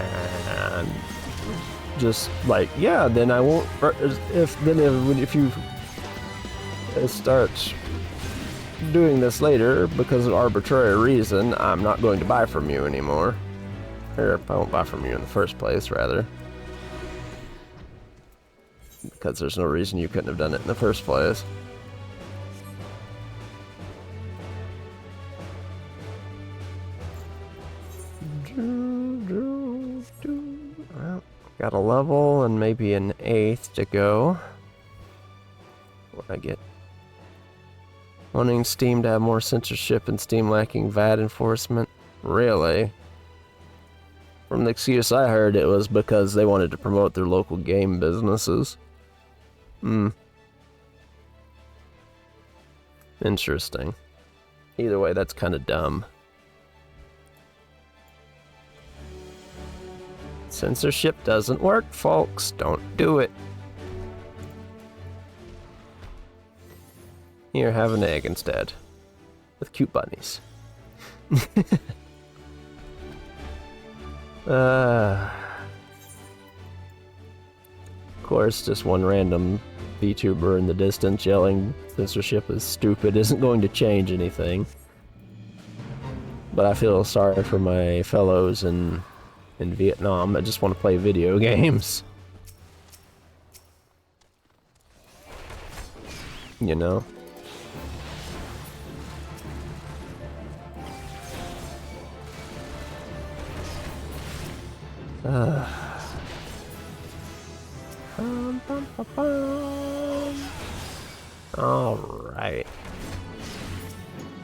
And just like, yeah, then I won't... If you start doing this later because of arbitrary reason, I'm not going to buy from you anymore. Or I won't buy from you in the first place, rather. Because there's no reason you couldn't have done it in the first place. Well, got a level and maybe an 8th to go. What I get? Wanting Steam to have more censorship and Steam lacking VAT enforcement? Really? From the excuse I heard, it was because they wanted to promote their local game businesses. Interesting. Either way, that's kind of dumb. Censorship doesn't work, folks. Don't do it. Here, have an egg instead. With cute bunnies. Of course, just one random VTuber in the distance yelling censorship is stupid isn't going to change anything. But I feel sorry for my fellows in Vietnam that just want to play video games. You know? Alright.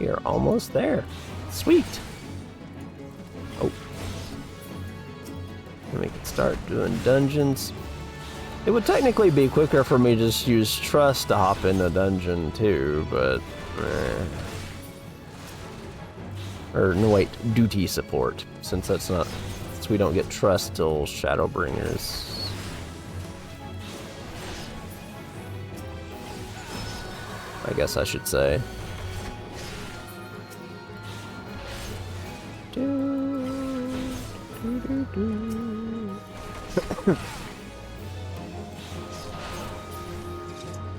You're almost there. Sweet. Oh. And we can start doing dungeons. It would technically be quicker for me to just use trust to hop in a dungeon too, but... Or, no wait, duty support, since that's not... Since we don't get trust till Shadowbringers. I guess I should say.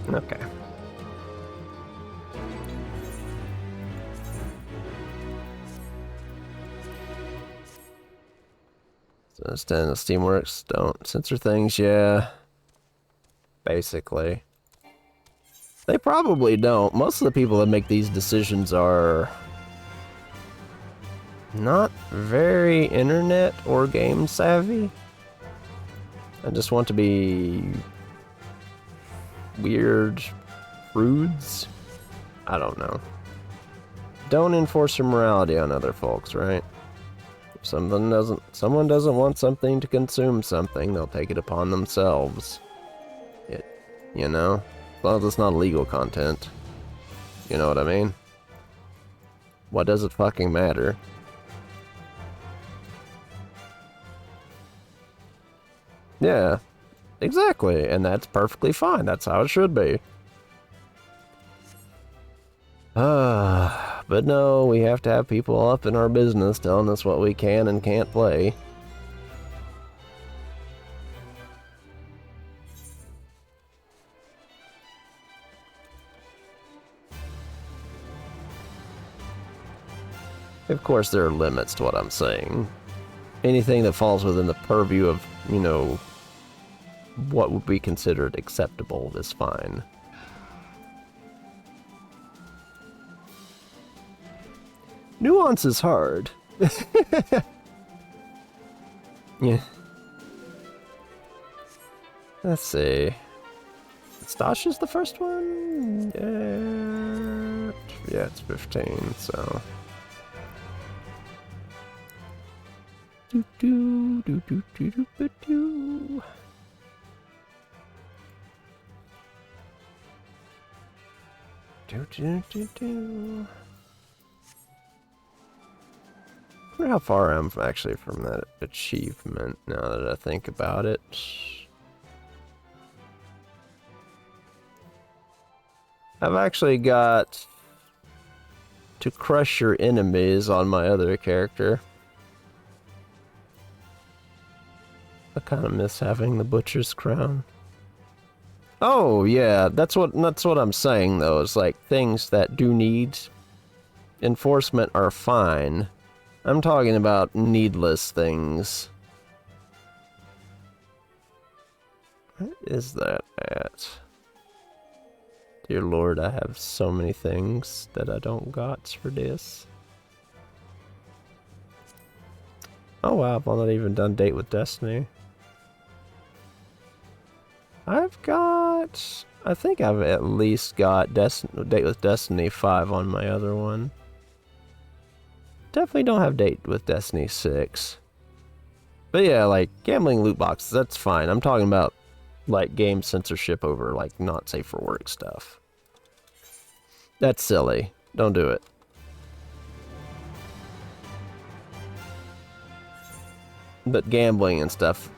Okay. So stand the Steamworks don't censor things, yeah. Basically. They probably don't. Most of the people that make these decisions are not very internet or game savvy. I just want to be weird prudes. I don't know. Don't enforce your morality on other folks, right? If someone doesn't want something to consume something, they'll take it upon themselves. You know? As long as it's not illegal content. You know what I mean? What does it fucking matter? Yeah, exactly, and that's perfectly fine. That's how it should be. But no, we have to have people up in our business telling us what we can and can't play. Of course, there are limits to what I'm saying. Anything that falls within the purview of, you know, what would be considered acceptable is fine. Nuance is hard. Yeah. Let's see. Stash is the first one? Yeah, it's 15, so... I wonder how far I am actually from that achievement now that I think about it. I've actually got to crush your enemies on my other character. I kind of miss having the Butcher's Crown. Oh yeah, that's what I'm saying though. It's like things that do need enforcement are fine. I'm talking about needless things. What is that at? Dear Lord, I have so many things that I don't got for this. Oh wow, I've not even done Date with Destiny. I've got... I think I've at least got Date with Destiny 5 on my other one. Definitely don't have Date with Destiny 6. But yeah, like, gambling loot boxes, that's fine. I'm talking about, like, game censorship over, like, not safe for work stuff. That's silly. Don't do it. But gambling and stuff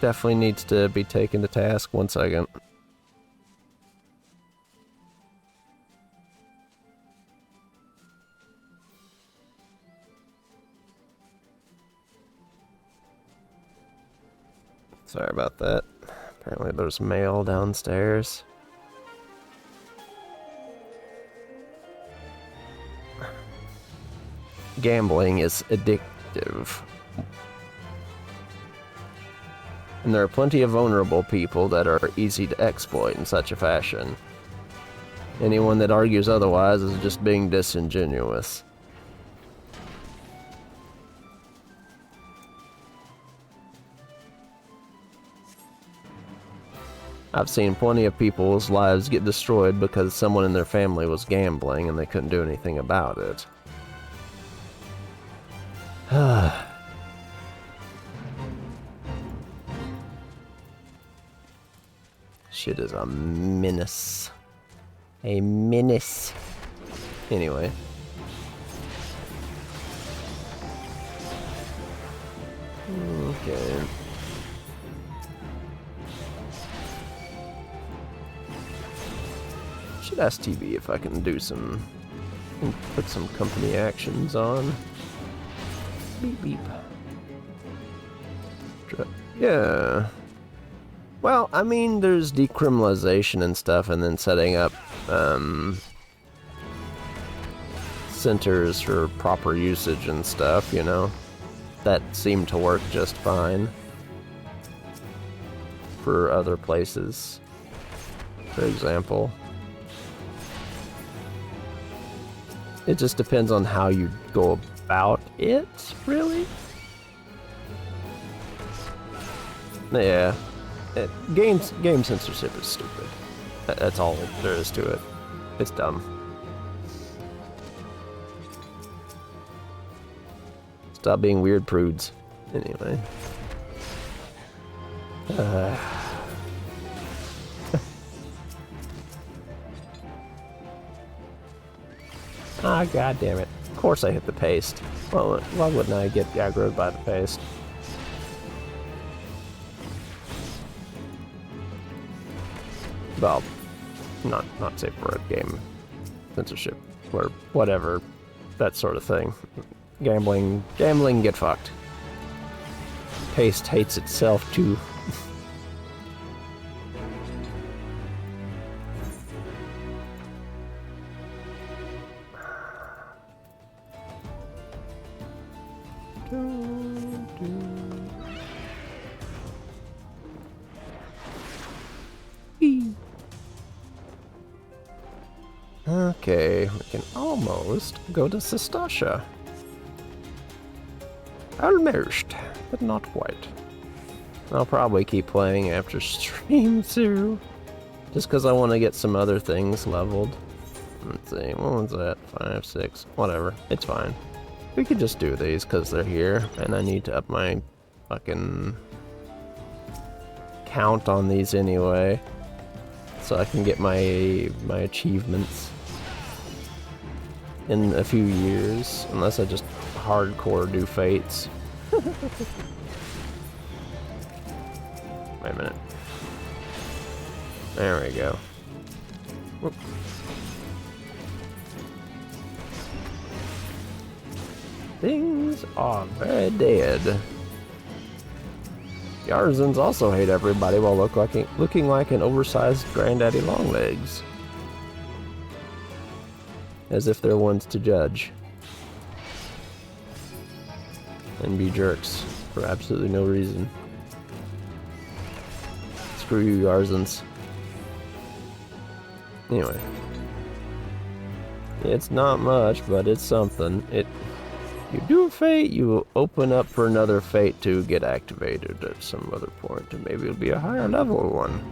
definitely needs to be taken to task. 1 second. Sorry about that. Apparently there's mail downstairs. Gambling is addictive. And there are plenty of vulnerable people that are easy to exploit in such a fashion. Anyone that argues otherwise is just being disingenuous. I've seen plenty of people's lives get destroyed because someone in their family was gambling and they couldn't do anything about it. Shit is a menace. A menace. Anyway. Okay. Should ask TV if I can do some... put some company actions on. Beep beep. Yeah. Well, I mean, there's decriminalization and stuff, and then setting up, centers for proper usage and stuff, you know? That seemed to work just fine. For other places, for example. It just depends on how you go about it, really? Yeah. Game censorship is stupid. That's all there is to it. It's dumb. Stop being weird prudes. Anyway. Ah, god damn it. Of course I hit the paste. Well, why wouldn't I get aggroed by the paste? Well, not safe for a game censorship or whatever, that sort of thing. Gambling, get fucked. Paste hates itself too. Okay, we can almost go to Sestasha. Almost, but not quite. I'll probably keep playing after stream too, just because I want to get some other things leveled. Let's see, what was that? 5, 6, whatever. It's fine. We could just do these because they're here, and I need to up my fucking count on these anyway, so I can get my achievements in a few years, unless I just hardcore do fates. Wait a minute. There we go. Whoop. Things are very dead. The artisans also hate everybody while looking like an oversized Granddaddy Longlegs. As if they're ones to judge. And be jerks for absolutely no reason. Screw you, artisans. Anyway. It's not much, but it's something. You do a fate, you open up for another fate to get activated at some other point, and maybe it'll be a higher level one.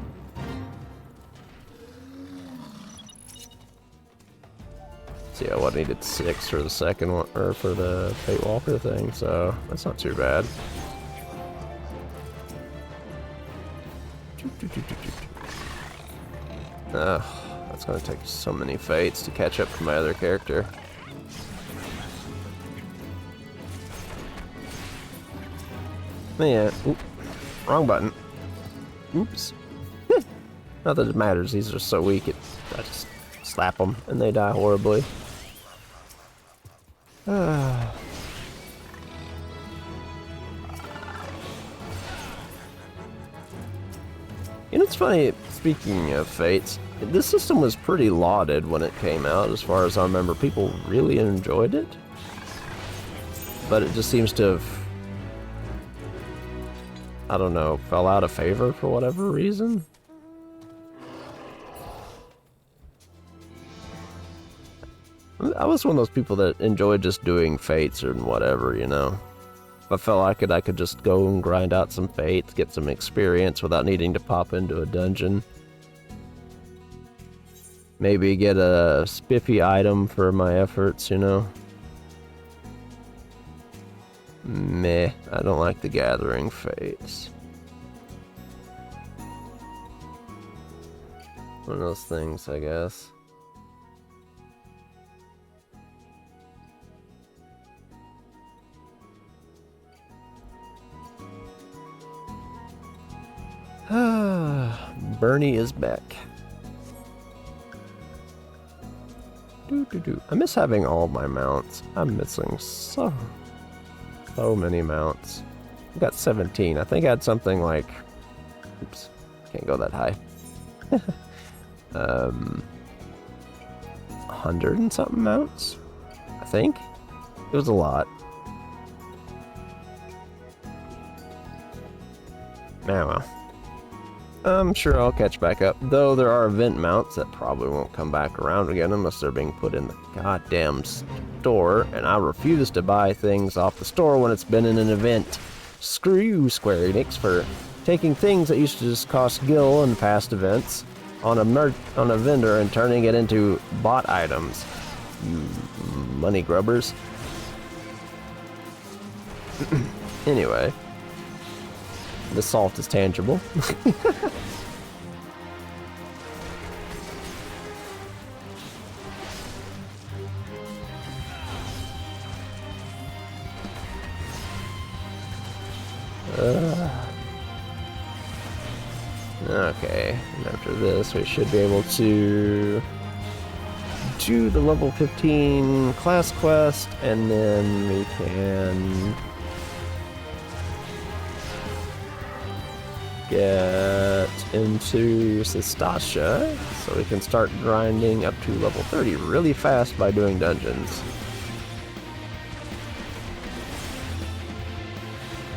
See, I needed 6 for the second one, or for the Fate Walker thing, so that's not too bad. That's gonna take so many fates to catch up to my other character. Yeah, oop, wrong button. Oops. Not that it matters, these are so weak, I just slap them and they die horribly. You know, it's funny, speaking of fates, this system was pretty lauded when it came out, as far as I remember. People really enjoyed it. But it just seems to have, I don't know, fell out of favor for whatever reason. I was one of those people that enjoyed just doing fates and whatever, you know. If I felt like it, I could just go and grind out some fates, get some experience without needing to pop into a dungeon. Maybe get a spiffy item for my efforts, you know. Meh, I don't like the gathering fates. One of those things, I guess. Bernie is back. I miss having all my mounts. I'm missing so many mounts. I got 17. I think I had something like, oops, can't go that high. 100 and something mounts, I think. It was a lot. Now, well, I'm sure I'll catch back up, though there are event mounts that probably won't come back around again unless they're being put in the goddamn store, and I refuse to buy things off the store when it's been in an event. Screw you, Square Enix, for taking things that used to just cost gil in past events on a vendor and turning it into bot items. You money grubbers. Anyway. The salt is tangible. Okay, and after this we should be able to do the level 15 class quest, and then we can get into Sistasha, so we can start grinding up to level 30 really fast by doing dungeons.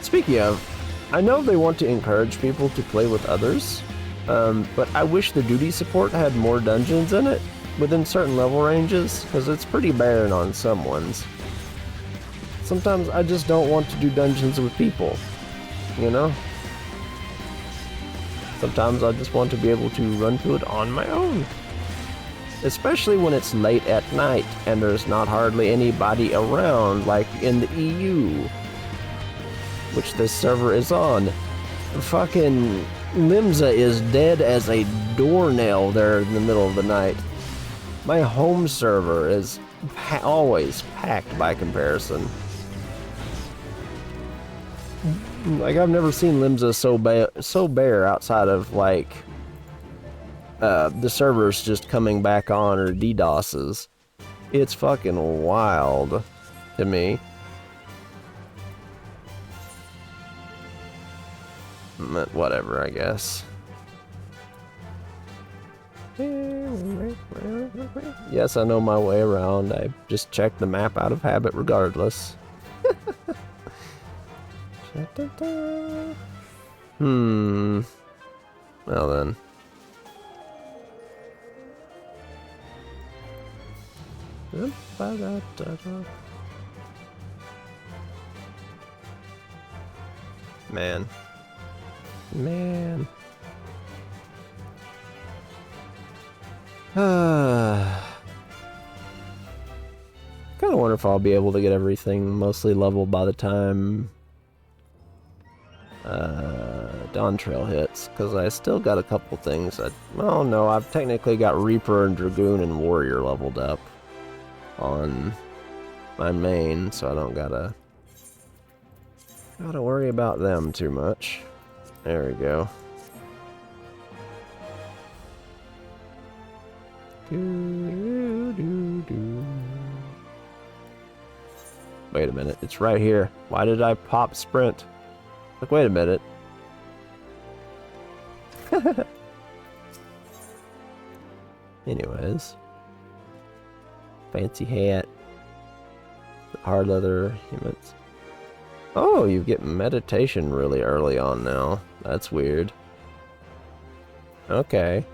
Speaking of, I know they want to encourage people to play with others, but I wish the duty support had more dungeons in it within certain level ranges, because it's pretty barren on some ones. Sometimes I just don't want to do dungeons with people, you know? Sometimes I just want to be able to run through it on my own. especially when it's late at night and there's not hardly anybody around like in the EU, which this server is on. Fucking Limsa is dead as a doornail there in the middle of the night. My home server is always packed by comparison. Like, I've never seen Limsa so bare outside of, like, the servers just coming back on or DDoSes. It's fucking wild to me. But whatever, I guess. Yes, I know my way around. I just check the map out of habit regardless. Well then. Man. Kind of wonder if I'll be able to get everything mostly leveled by the time Dawn Trail hits, because I still got a couple things that, well, no, I've technically got Reaper and Dragoon and Warrior leveled up on my main, so I don't gotta worry about them too much. There we go. Wait a minute, it's right here. Why did I pop sprint? Like, wait a minute. Anyways. Fancy hat. Hard leather helmets. Oh, you get meditation really early on now. That's weird. Okay.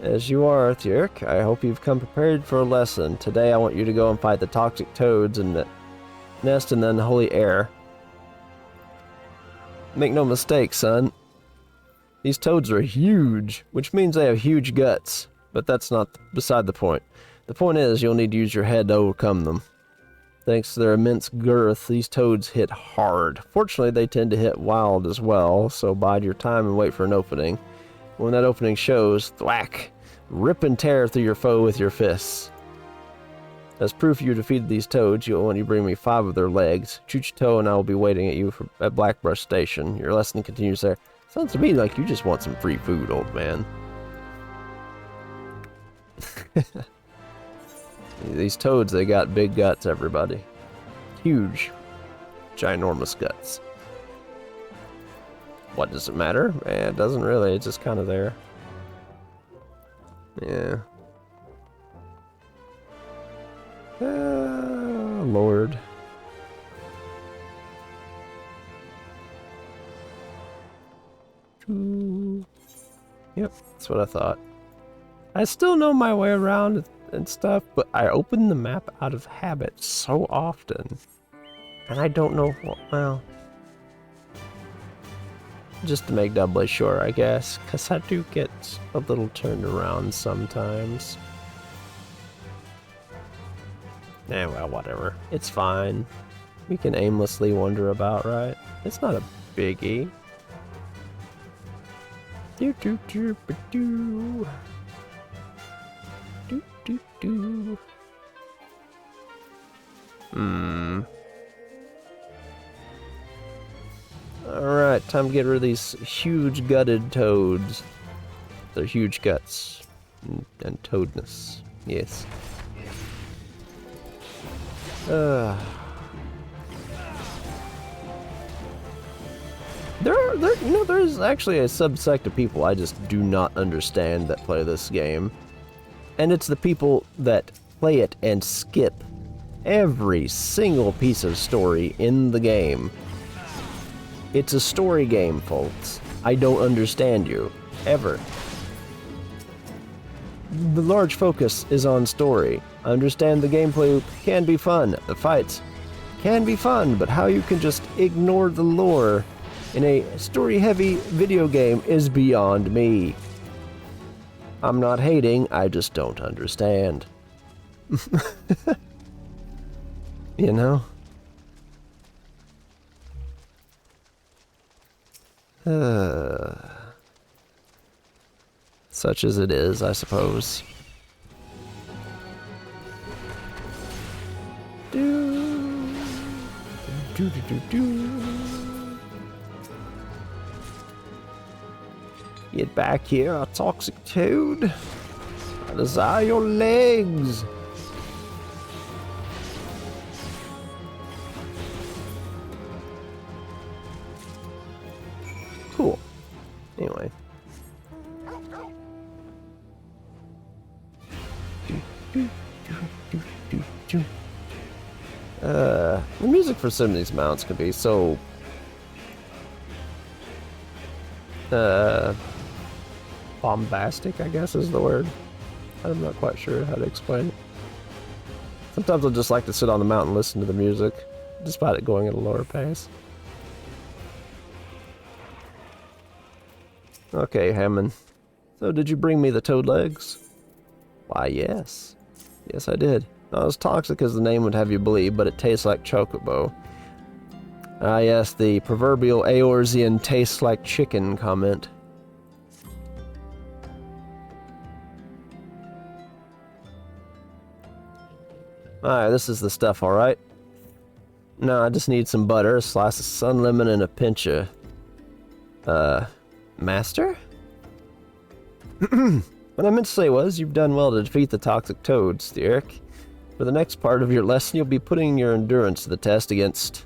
As you are, Thierk, I hope you've come prepared for a lesson. Today I want you to go and fight the toxic toads in the nest in the unholy air. Make no mistake, son. These toads are huge, which means they have huge guts. But that's not beside the point. The point is, you'll need to use your head to overcome them. Thanks to their immense girth, these toads hit hard. Fortunately, they tend to hit wild as well, so bide your time and wait for an opening. When that opening shows, thwack! Rip and tear through your foe with your fists. As proof you defeated these toads, you'll only bring me 5 of their legs. Chuchito and I will be waiting at you at Blackbrush Station. Your lesson continues there. Sounds to me like you just want some free food, old man. These toads, they got big guts, everybody. Huge, ginormous guts. What does it matter? It doesn't really, it's just kind of there. Yeah. Lord. Yep, that's what I thought. I still know my way around and stuff, but I open the map out of habit so often. And I don't know what, well... Just to make doubly sure, I guess, because I do get a little turned around sometimes. Well, whatever. It's fine. We can aimlessly wander about, right? It's not a biggie. Do do do ba do. Do do do. Alright, time to get rid of these huge gutted toads. They're huge guts. And toadness. Yes. There's actually a subsect of people I just do not understand that play this game. And it's the people that play it and skip every single piece of story in the game. It's a story game, folks. I don't understand you. Ever. The large focus is on story. I understand the gameplay loop can be fun. The fights can be fun, but how you can just ignore the lore in a story-heavy video game is beyond me. I'm not hating, I just don't understand. You know? Such as it is, I suppose. Get back here, a toxic toad. I desire your legs. Cool. Anyway. The music for some of these mounts can be so bombastic, I guess is the word. I'm not quite sure how to explain it. Sometimes I'll just like to sit on the mountain and listen to the music, despite it going at a lower pace. Okay, Hammond. So did you bring me the toad legs? Why, yes. Yes, I did. Not as toxic as the name would have you believe, but it tastes like chocobo. Ah, yes, the proverbial Eorzean tastes like chicken comment. Alright, this is the stuff, alright? No, I just need some butter, a slice of sun lemon, and a pinch of... Master? What I meant to say was, you've done well to defeat the toxic toads, Theric. For the next part of your lesson, you'll be putting your endurance to the test against...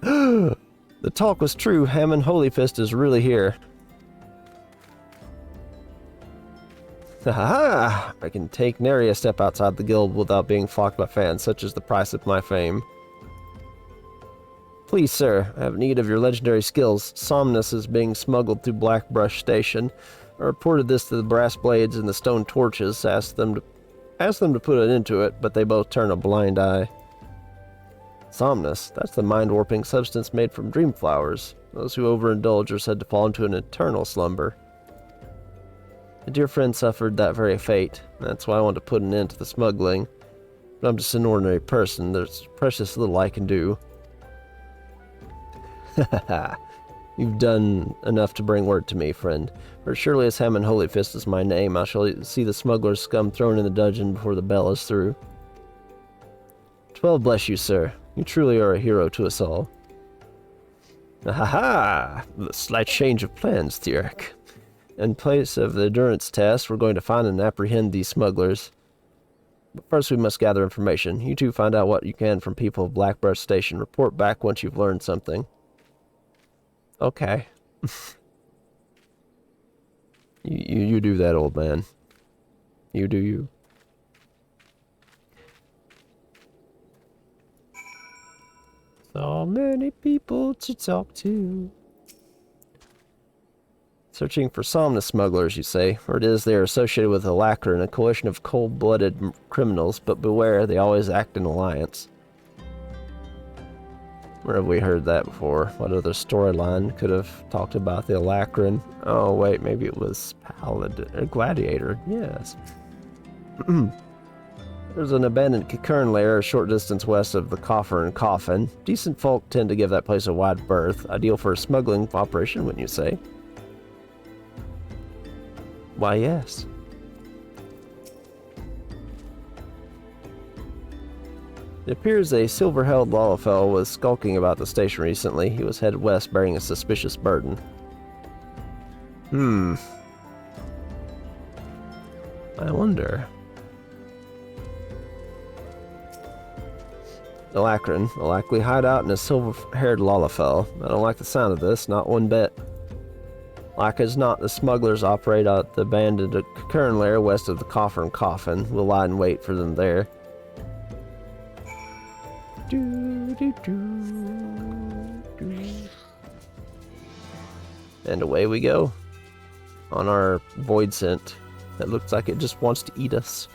The talk was true, Hammond Holyfist is really here. Ha! I can take nary a step outside the guild without being flocked by fans, such as the price of my fame. Please, sir, I have need of your legendary skills. Somnus is being smuggled through Blackbrush Station. I reported this to the brass blades and the stone torches, asked them to put an end to it, but they both turn a blind eye. Somnus, that's the mind-warping substance made from dream flowers. Those who overindulge are said to fall into an eternal slumber. A dear friend suffered that very fate. That's why I want to put an end to the smuggling. But I'm just an ordinary person. There's precious little I can do. You've done enough to bring word to me, friend. For surely as Hammond Holyfist is my name, I shall see the smuggler's scum thrown in the dungeon before the bell is through. 12 bless you, sir. You truly are a hero to us all. Ha! The slight change of plans, Theric. In place of the endurance test, we're going to find and apprehend these smugglers. But first we must gather information. You two find out what you can from people of Blackbrush Station. Report back once you've learned something. Okay. You do that, old man. You do you. So many people to talk to. Searching for Somnus smugglers, you say. Or it is they are associated with Alacrin, a coalition of cold-blooded criminals, but beware, they always act in alliance. Where have we heard that before? What other storyline could have talked about the Alacrin? Oh, wait, maybe it was Gladiator. Yes. There's an abandoned Kikern lair a short distance west of the Coffer and Coffin. Decent folk tend to give that place a wide berth. Ideal for a smuggling operation, wouldn't you say? Why, yes. It appears a silver-held Lalafell was skulking about the station recently. He was headed west bearing a suspicious burden. I wonder. Alacrin, a likely hideout in a silver-haired Lalafell. I don't like the sound of this, not one bit. Like as not, the smugglers operate out the abandoned Kern lair west of the Coffer and Coffin. We'll lie in wait for them there. And away we go. On our void scent. That looks like it just wants to eat us.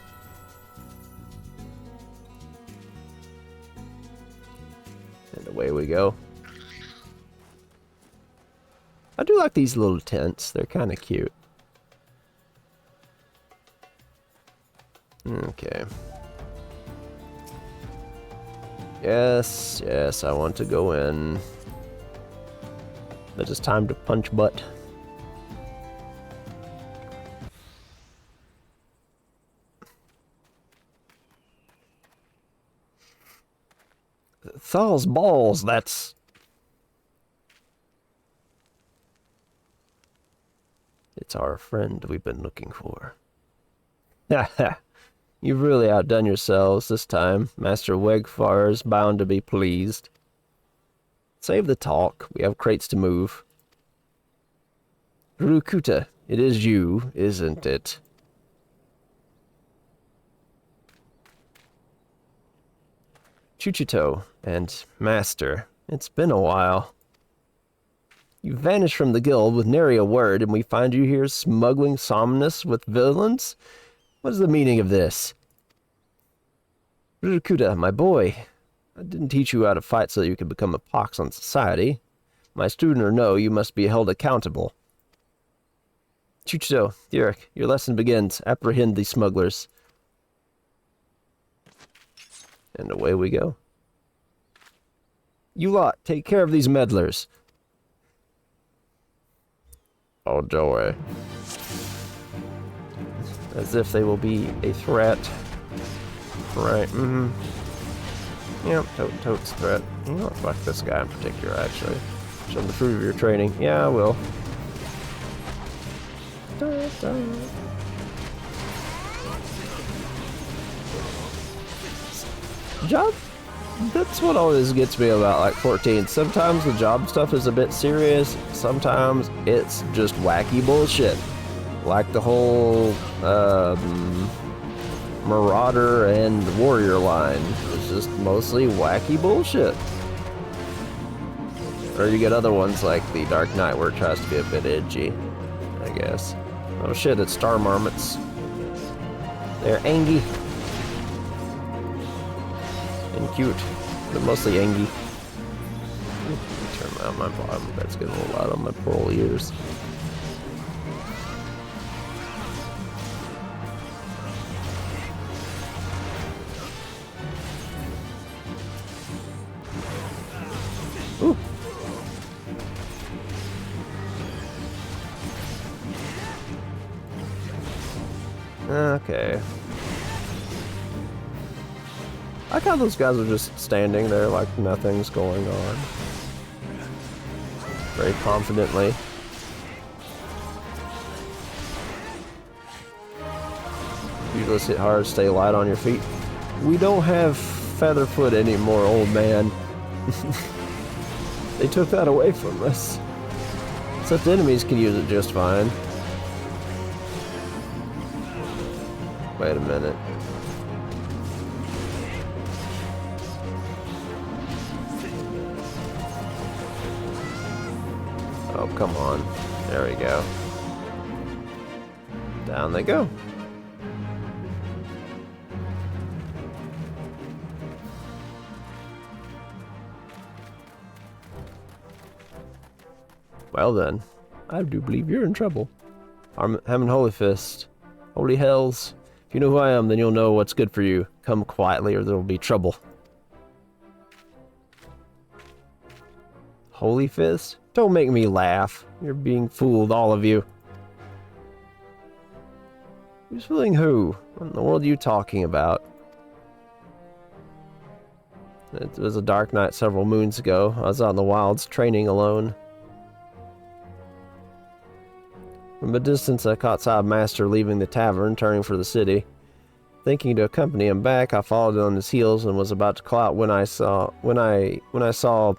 And away we go. I do like these little tents. They're kind of cute. Okay. Yes, yes, I want to go in. It is time to punch butt. Thal's balls, that's... It's our friend we've been looking for. Haha, you've really outdone yourselves this time. Master Wegfar is bound to be pleased. Save the talk, we have crates to move. Rukuta, it is you, isn't it? Chuchito and Master, it's been a while. You vanished from the guild with nary a word, and we find you here smuggling somnus with villains? What is the meaning of this? Rukuta, my boy, I didn't teach you how to fight so that you could become a pox on society. My student or no, you must be held accountable. Chuchito, Derek, your lesson begins. Apprehend these smugglers. And away we go. You lot, take care of these meddlers. Oh, joy. As if they will be a threat. Right, Yep, totes threat. You know what, fuck this guy in particular, actually. Show them the fruit of your training. Yeah, I will. Job? That's what always gets me about like 14. Sometimes the job stuff is a bit serious. Sometimes it's just wacky bullshit. Like the whole Marauder and Warrior line. It's just mostly wacky bullshit. Or you get other ones like the Dark Knight where it tries to be a bit edgy, I guess. Oh shit, it's star marmots. They're angy. And cute. But mostly angy. Turn out my bottom. That's getting a little loud on my poor old ears. Ooh. Okay. I like how those guys are just standing there like nothing's going on. Very confidently. You just hit hard, stay light on your feet. We don't have Featherfoot anymore, old man. They took that away from us. Except enemies can use it just fine. Wait a minute. Oh, come on. There we go. Down they go. Well then, I do believe you're in trouble. Hammond Holy Fist. Holy hells. If you know who I am, then you'll know what's good for you. Come quietly or there will be trouble. Holy Fist? Don't make me laugh. You're being fooled, all of you. Who's fooling who? What in the world are you talking about? It was a dark night several moons ago. I was out in the wilds training alone. From a distance, I caught sight of Master leaving the tavern, turning for the city. Thinking to accompany him back, I followed on his heels and was about to call out when I saw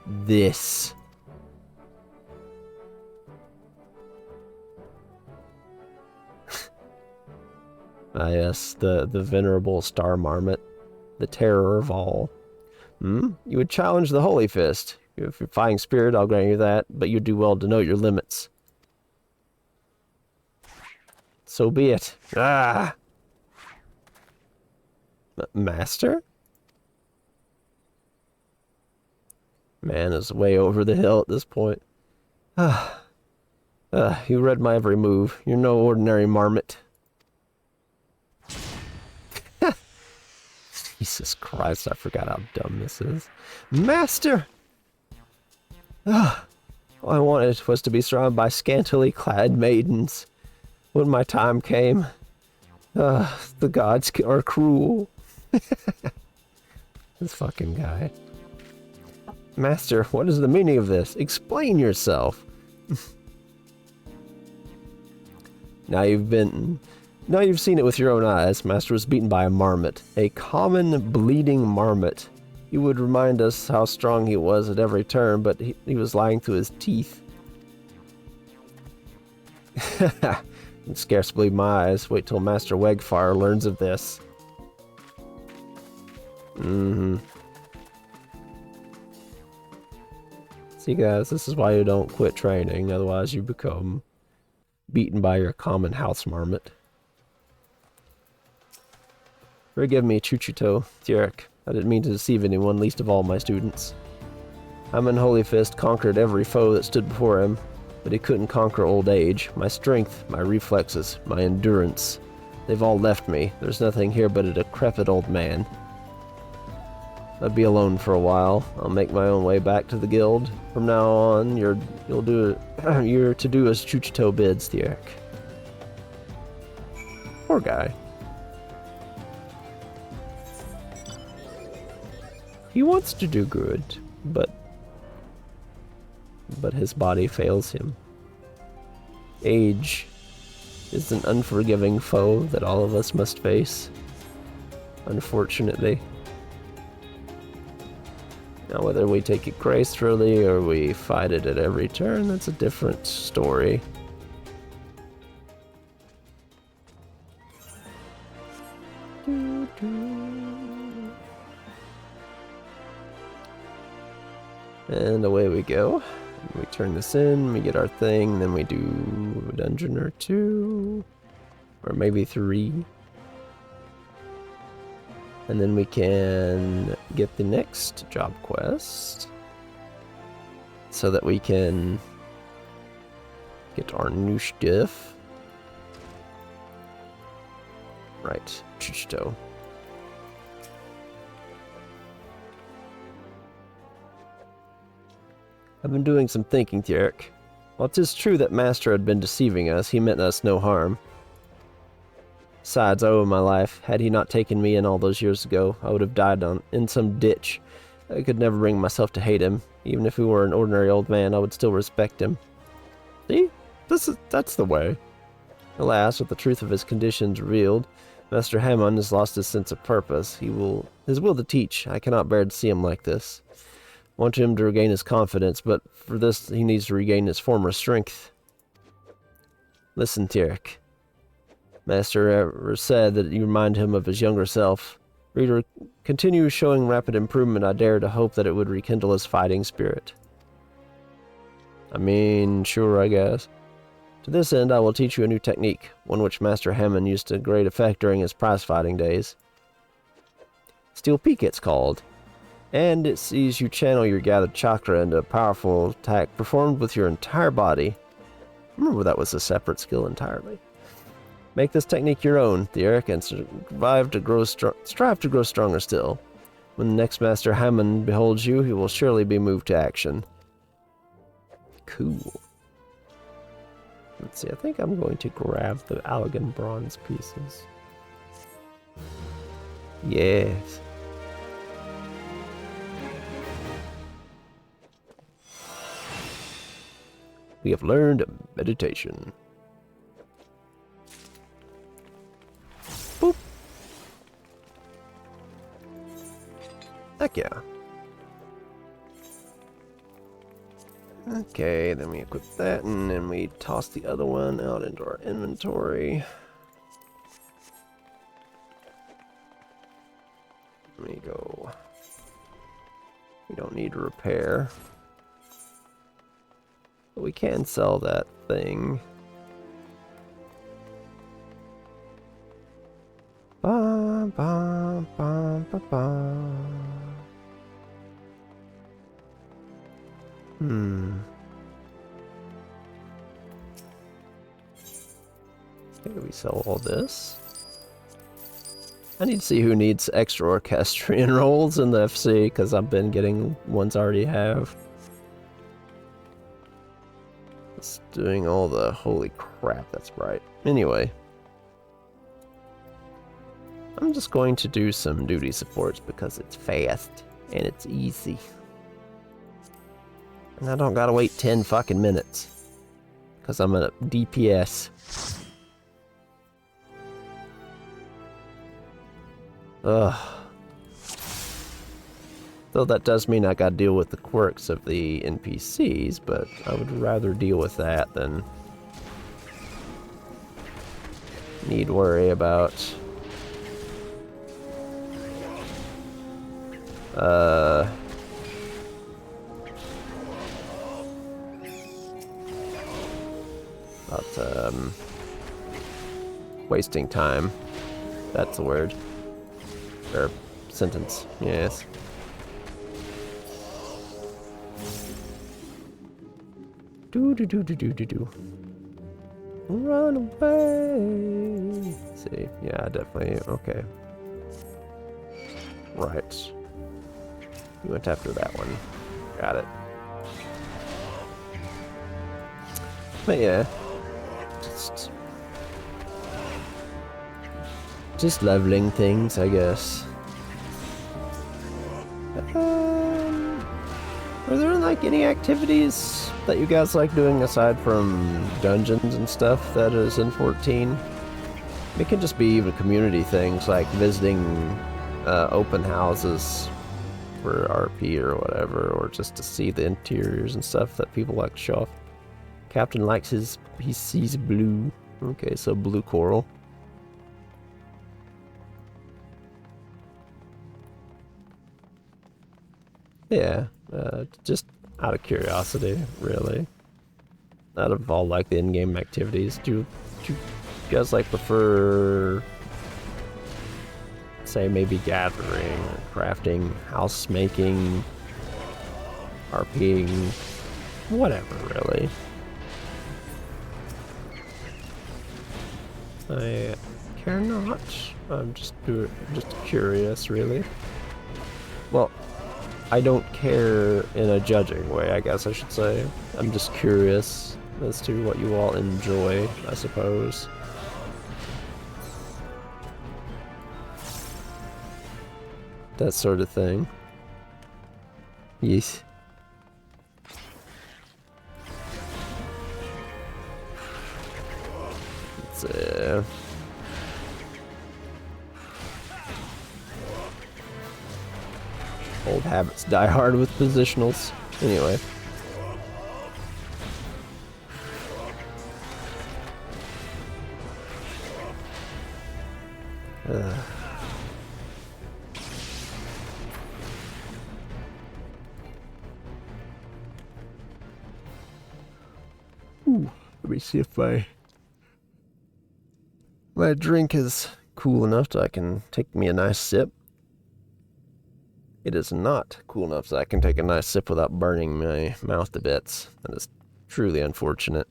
this. Ah yes, the venerable star marmot, the terror of all. You would challenge the Holy Fist. If you're fighting spirit, I'll grant you that, but you do well to know your limits. So be it. Ah! Master? Man is way over the hill at this point. You read my every move. You're no ordinary marmot. Jesus Christ, I forgot how dumb this is. Master! All I wanted was to be surrounded by scantily clad maidens. When my time came, the gods are cruel. This fucking guy. Master, what is the meaning of this? Explain yourself. Now you've seen it with your own eyes. Master was beaten by a marmot. A common bleeding marmot. He would remind us how strong he was at every turn, but he was lying through his teeth. I can scarce believe my eyes. Wait till Master Wegfire learns of this. See guys, this is why you don't quit training, otherwise you become beaten by your common house marmot. Forgive me, Chuchito, Thierk. I didn't mean to deceive anyone, least of all my students. Hamon Holy Fist conquered every foe that stood before him, but he couldn't conquer old age. My strength, my reflexes, my endurance. They've all left me. There's nothing here but a decrepit old man. I'll be alone for a while. I'll make my own way back to the guild. From now on, you're to do as Chuchito bids, Thierk. Poor guy. He wants to do good, but his body fails him. Age is an unforgiving foe that all of us must face, unfortunately. Now, whether we take it gracefully or we fight it at every turn, that's a different story. And away we go. We turn this in, we get our thing, then we do a dungeon or two, or maybe 3. And then we can get the next job quest so that we can get our new stuff. Right, Chuchito. I've been doing some thinking, Thierk. While 'tis true that Master had been deceiving us, he meant us no harm. Besides, I owe him my life. Had he not taken me in all those years ago, I would have died in some ditch. I could never bring myself to hate him. Even if he were an ordinary old man, I would still respect him. See? That's the way. Alas, with the truth of his conditions revealed, Master Hamon has lost his sense of purpose. His will to teach. I cannot bear to see him like this. I want him to regain his confidence, but for this he needs to regain his former strength. Listen, Thierk. Master ever said that you remind him of his younger self. Reader, continue showing rapid improvement. I dare to hope that it would rekindle his fighting spirit. I mean, sure, I guess. To this end, I will teach you a new technique, one which Master Hamon used to great effect during his prize fighting days. Steel Peak it's called, and it sees you channel your gathered chakra into a powerful attack performed with your entire body. Remember, that was a separate skill entirely. Make this technique your own, Thierk, and strive to grow stronger still. When the next Master Hamon beholds you, he will surely be moved to action. Cool. Let's see, I think I'm going to grab the Allegan bronze pieces. Yes. We have learned meditation. Boop. Heck yeah. Okay, then we equip that, and then we toss the other one out into our inventory. There we go. We don't need to repair. But we can sell that thing. Ba, ba, ba, ba, ba. Okay, we sell all this. I need to see who needs extra orchestrion roles in the FC, because I've been getting ones I already have. It's doing all the... Holy crap, that's bright. Anyway. I'm just going to do some duty supports because it's fast and it's easy. And I don't gotta wait 10 fucking minutes. Because I'm at DPS. Ugh. Though that does mean I gotta deal with the quirks of the NPCs, but I would rather deal with that than need worry about wasting time. That's the word. Or sentence, yes. Do do do do do do do. Run away. Let's see, yeah, definitely. Okay. Right. You went after that one. Got it. But yeah, just leveling things, I guess. Are there like any activities that you guys like doing aside from dungeons and stuff that is in 14? It can just be even community things like visiting open houses for RP or whatever, or just to see the interiors and stuff that people like to show off. Captain likes he sees blue. Okay, so blue coral. Yeah, just out of curiosity, really. Out of all like the in-game activities, do you guys like prefer, say, maybe gathering, or crafting, house making, RPing, whatever, really? I care not. I'm just curious, really. Well, I don't care in a judging way, I guess I should say. I'm just curious as to what you all enjoy, I suppose. That sort of thing. Yes. It's old habits die hard with positionals. Anyway. Ooh, let me see if my drink is cool enough so I can take me a nice sip. It is not cool enough so I can take a nice sip without burning my mouth to bits. That is truly unfortunate.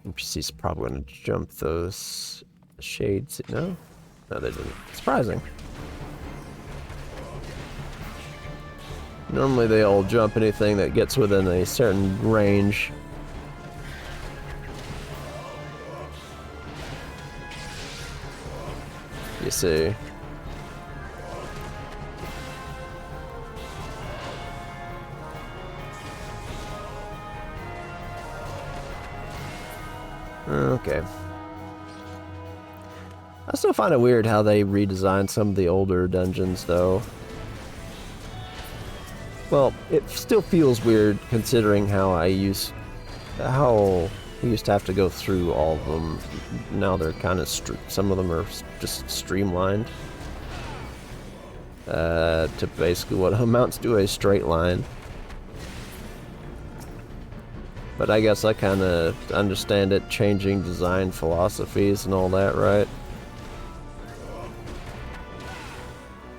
NPC's probably going to jump those shades. No? No, they didn't. Surprising. Normally they all jump anything that gets within a certain range. You see. Okay. I still find it weird how they redesigned some of the older dungeons, though. Well, it still feels weird considering how we used to have to go through all of them. Now they're kind of some of them are just streamlined to basically what amounts to a straight line. But I guess I kind of understand it changing design philosophies and all that, right?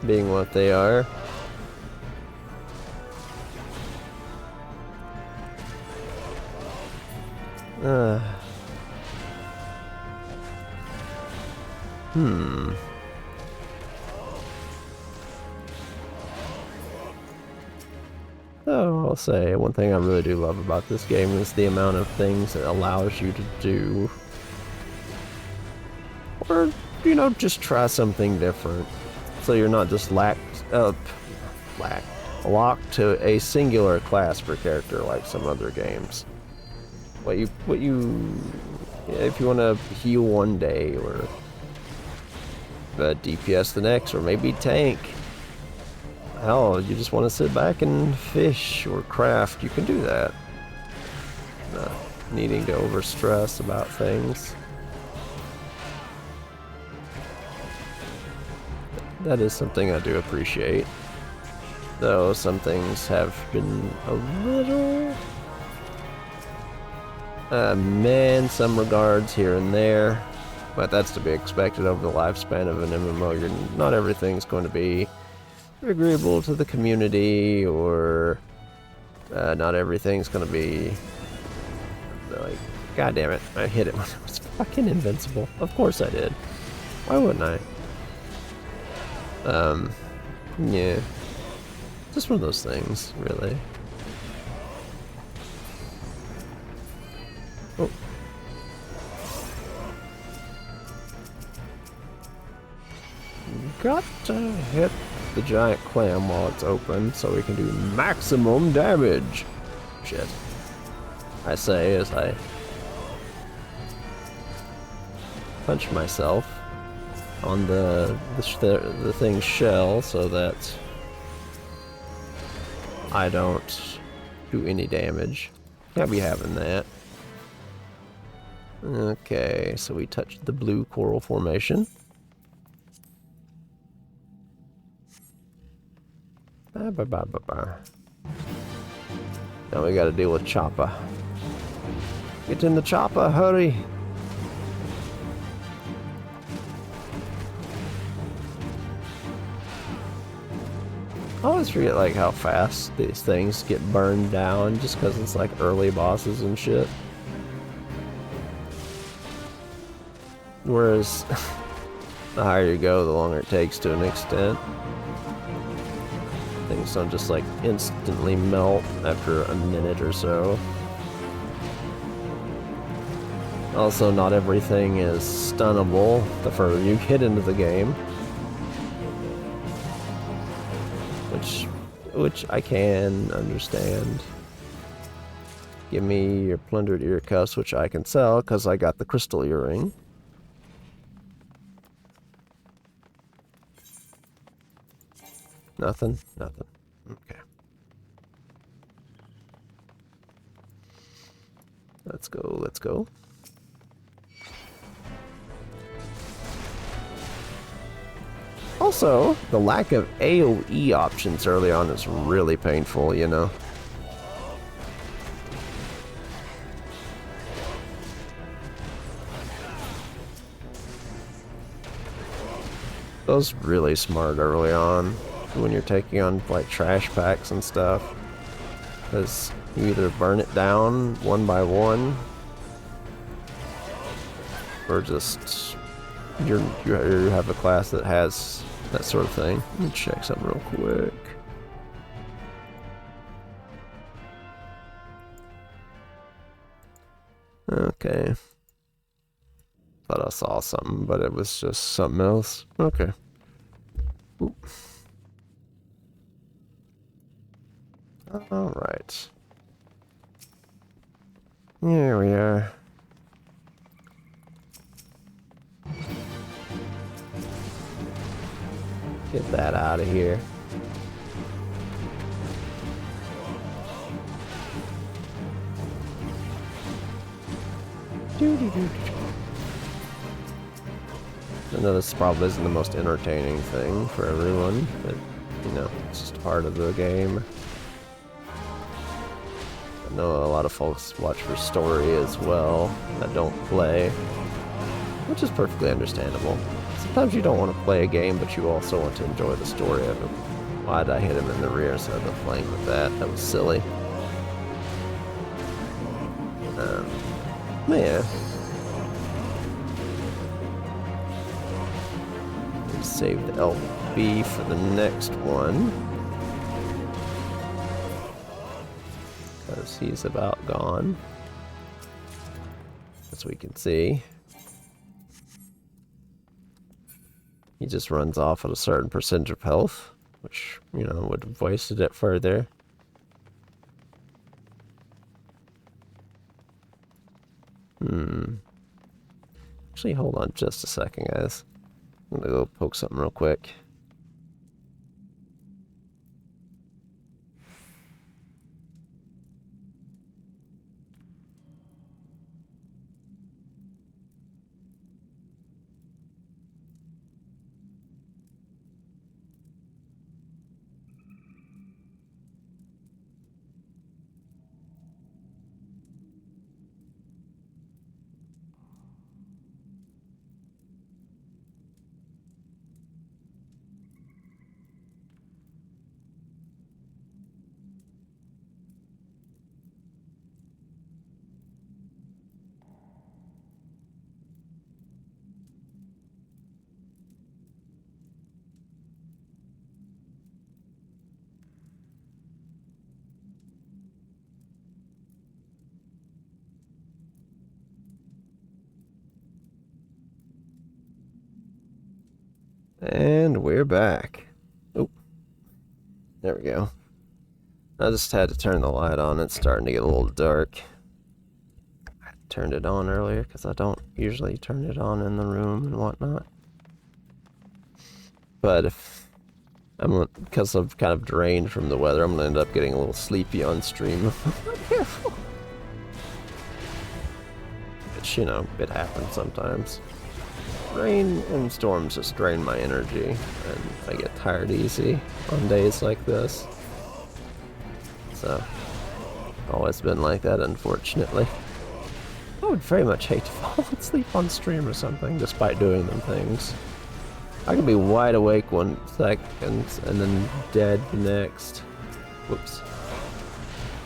Being what they are. Hmm. Oh, I'll say one thing I really do love about this game is the amount of things it allows you to do. Or, you know, just try something different. So you're not just locked to a singular class per character like some other games. If you want to heal one day, or DPS the next, or maybe tank. Hell, you just want to sit back and fish or craft, you can do that. Not needing to overstress about things. That is something I do appreciate. Though some things have been a little meh in some regards here and there. But that's to be expected over the lifespan of an MMO. Not everything's going to be agreeable to the community, or not everything's going to be like, god damn it, I hit it when it was fucking invincible. Of course I did. Why wouldn't I? Yeah. Just one of those things, really. Oh. Got to hit the giant clam while it's open so we can do maximum damage. Shit. I say as I punch myself on the thing's shell so that I don't do any damage. Can't be having that. Okay, so we touched the blue coral formation. Now we gotta deal with Choppa. Get in the chopper, hurry! I always forget like how fast these things get burned down just because it's like early bosses and shit. Whereas the higher you go, the longer it takes to an extent. Things don't just like instantly melt after a minute or so. Also, not everything is stunnable the further you get into the game. Which I can understand. Give me your plundered ear cuffs, which I can sell because I got the crystal earring. Nothing? Nothing. Okay. Let's go, let's go. Also, the lack of AoE options early on is really painful, you know. That was really smart early on when you're taking on like trash packs and stuff, because you either burn it down one by one, or just you have a class that has that sort of thing. Let me check something real quick. Okay. Thought I saw something, but it was just something else. Okay. Oop. Alright. Here we are. Get that out of here. I know this probably isn't the most entertaining thing for everyone, but, you know, it's just part of the game. I know a lot of folks watch for story as well that don't play, which is perfectly understandable. Sometimes you don't want to play a game, but you also want to enjoy the story of it. Why'd I hit him in the rear instead of the flank with that? That was silly. Yeah. save the LB for the next one. Because he's about gone. As we can see. He just runs off at a certain percentage of health, which, you know, would have wasted it further. Actually, hold on just a second, guys. I'm gonna go poke something real quick. And we're back. Oh, there we go. I just had to turn the light on. It's starting to get a little dark. I turned it on earlier because I don't usually turn it on in the room and whatnot. But if because I'm kind of drained from the weather, I'm gonna end up getting a little sleepy on stream. Careful. Which, you know, it happens sometimes. Rain and storms just drain my energy, and I get tired easy on days like this. So, always been like that, unfortunately. I would very much hate to fall asleep on stream or something, despite doing them things. I can be wide awake 1 second, and then dead the next. Whoops.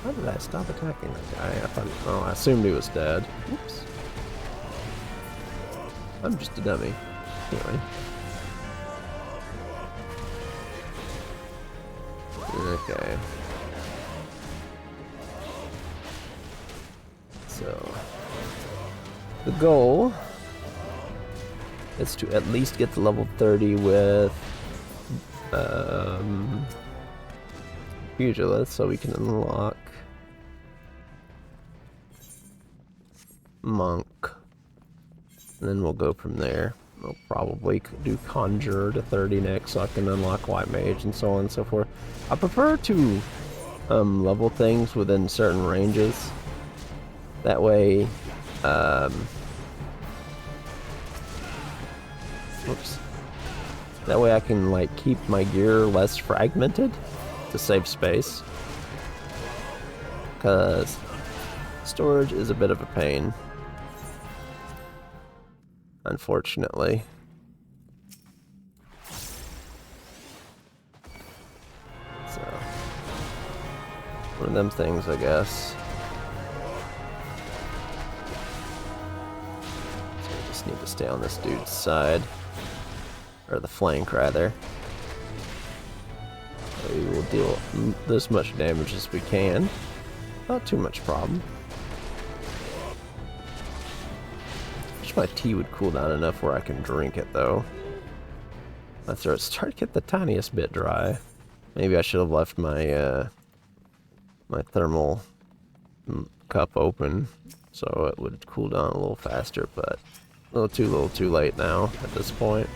How did I stop attacking that guy? I thought, oh, I assumed he was dead. Whoops. I'm just a dummy. Anyway. Okay. So, the goal is to at least get to level 30 with Pugilist, so we can unlock Monk. And then we'll go from there. We'll probably do Conjurer to 30 next, so I can unlock White Mage and so on and so forth. I prefer to level things within certain ranges. That way, oops. That way I can, like, keep my gear less fragmented to save space. Because storage is a bit of a pain. Unfortunately. So, one of them things, I guess. So we just need to stay on this dude's side. Or the flank, rather. We will deal this much damage as we can. Not too much problem. My tea would cool down enough where I can drink it, though. My throat's starting to get the tiniest bit dry. Maybe I should have left my my thermal cup open so it would cool down a little faster, but a little too late now at this point.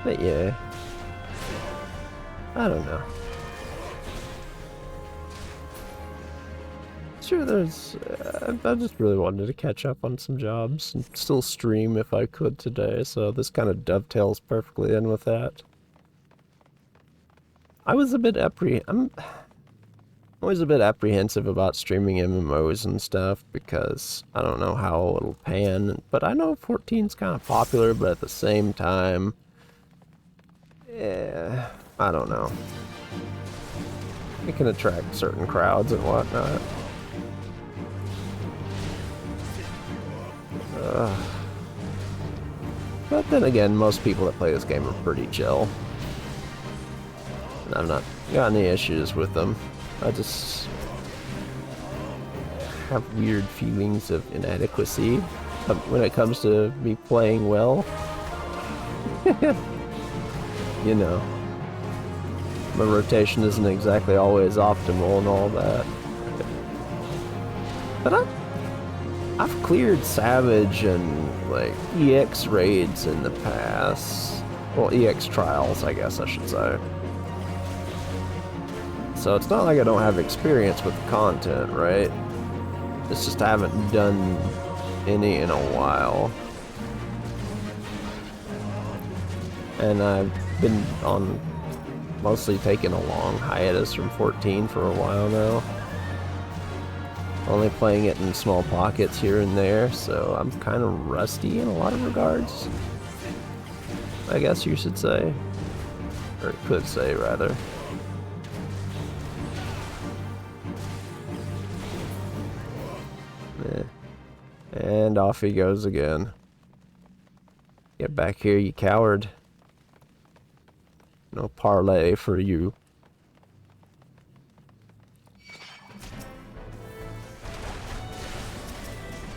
But yeah, I don't know. Sure, there's. I just really wanted to catch up on some jobs and still stream if I could today, so this kind of dovetails perfectly in with that. I was a bit always a bit apprehensive about streaming MMOs and stuff because I don't know how it'll pan. But I know 14's kind of popular, but at the same time, yeah, I don't know. It can attract certain crowds and whatnot. But then again, most people that play this game are pretty chill. And I've not got any issues with them. I just have weird feelings of inadequacy when it comes to me playing well. You know, my rotation isn't exactly always optimal and all that. But I've cleared Savage and like EX raids in the past. Well, EX trials, I guess I should say. So it's not like I don't have experience with the content, right? It's just I haven't done any in a while. And I've been on mostly taking a long hiatus from 14 for a while now. Only playing it in small pockets here and there, so I'm kind of rusty in a lot of regards. I guess you should say. Or could say, rather. And off he goes again. Get back here, you coward. No parlay for you.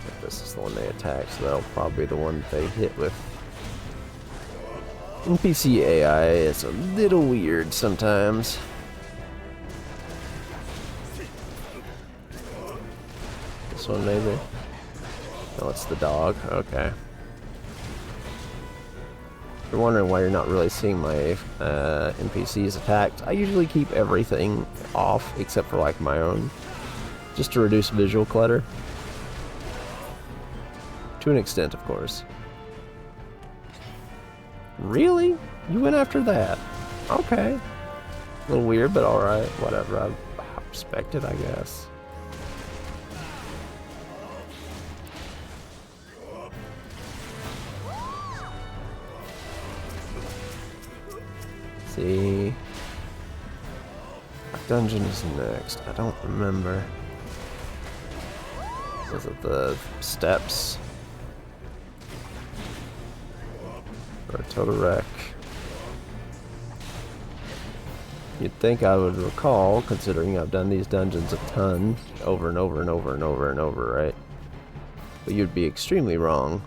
If this is the one they attack, so that'll probably be the one they hit with. NPC AI is a little weird sometimes. This one maybe? No, it's the dog. Okay. If you're wondering why you're not really seeing my NPCs attacked, I usually keep everything off except for like my own, just to reduce visual clutter. To an extent, of course. Really? You went after that? Okay. A little weird, but alright. Whatever. I respect it, I guess. See, what dungeon is next? I don't remember. Was it the steps? Or a total wreck? You'd think I would recall, considering I've done these dungeons a ton, over and over and over and over and over, right? But you'd be extremely wrong.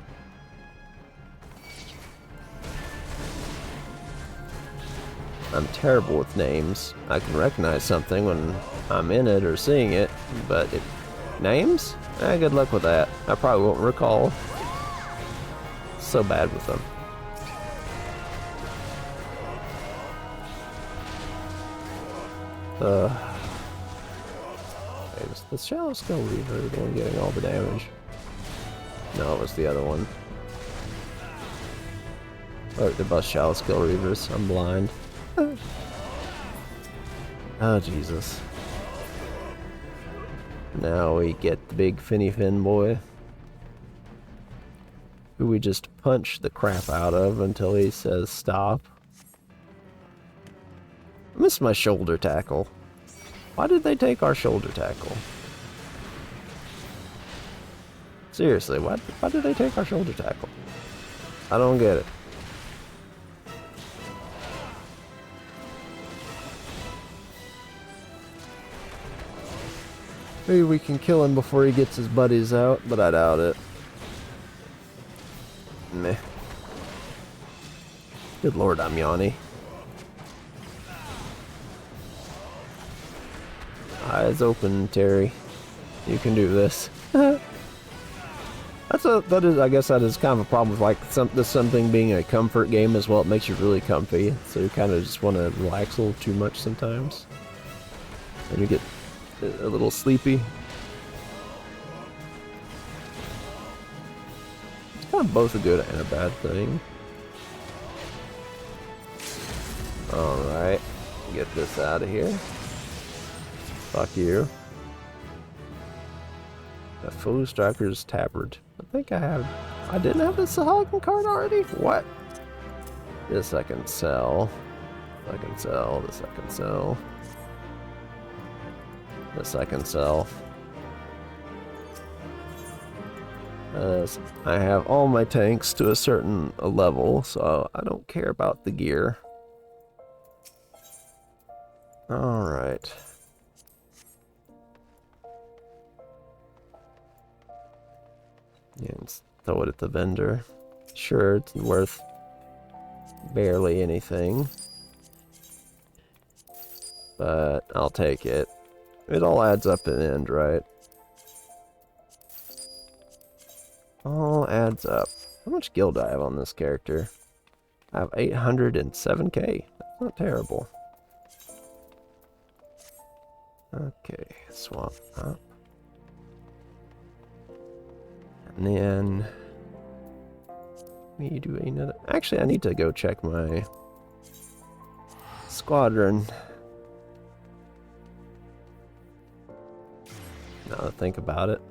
I'm terrible with names. I can recognize something when I'm in it or seeing it, but names? Good luck with that. I probably won't recall. So bad with them. Is the Shallow Skull Reaver the one getting all the damage? No, it was the other one. Oh, they're both Shallow Skull Reavers. I'm blind. Oh, Jesus. Now we get the big Finny Fin boy, who we just punch the crap out of until he says stop. I missed my shoulder tackle. Why did they take our shoulder tackle? Seriously, why did they take our shoulder tackle? I don't get it. Maybe we can kill him before he gets his buddies out, but I doubt it. Meh. Good lord, I'm yawny. Eyes open, Terry. You can do this. I guess that is kind of a problem with like something being a comfort game as well. It makes you really comfy, so you kind of just want to relax a little too much sometimes, and you get a little sleepy. It's kind of both a good and a bad thing. Alright, get this out of here. Fuck you. The Fool Striker's Tabard. I think I didn't have the Sahagin card already? What? This I can sell. I can sell. This I can sell. This I can sell. I have all my tanks to a certain level, so I don't care about the gear. Alright. Yeah, let's throw it at the vendor. Sure, it's worth barely anything. But I'll take it. It all adds up in the end, right? All adds up. How much gil do I have on this character? I have 807k. That's not terrible. Okay, swap up. And then we do another. Actually, I need to go check my squadron. Now that I think about it.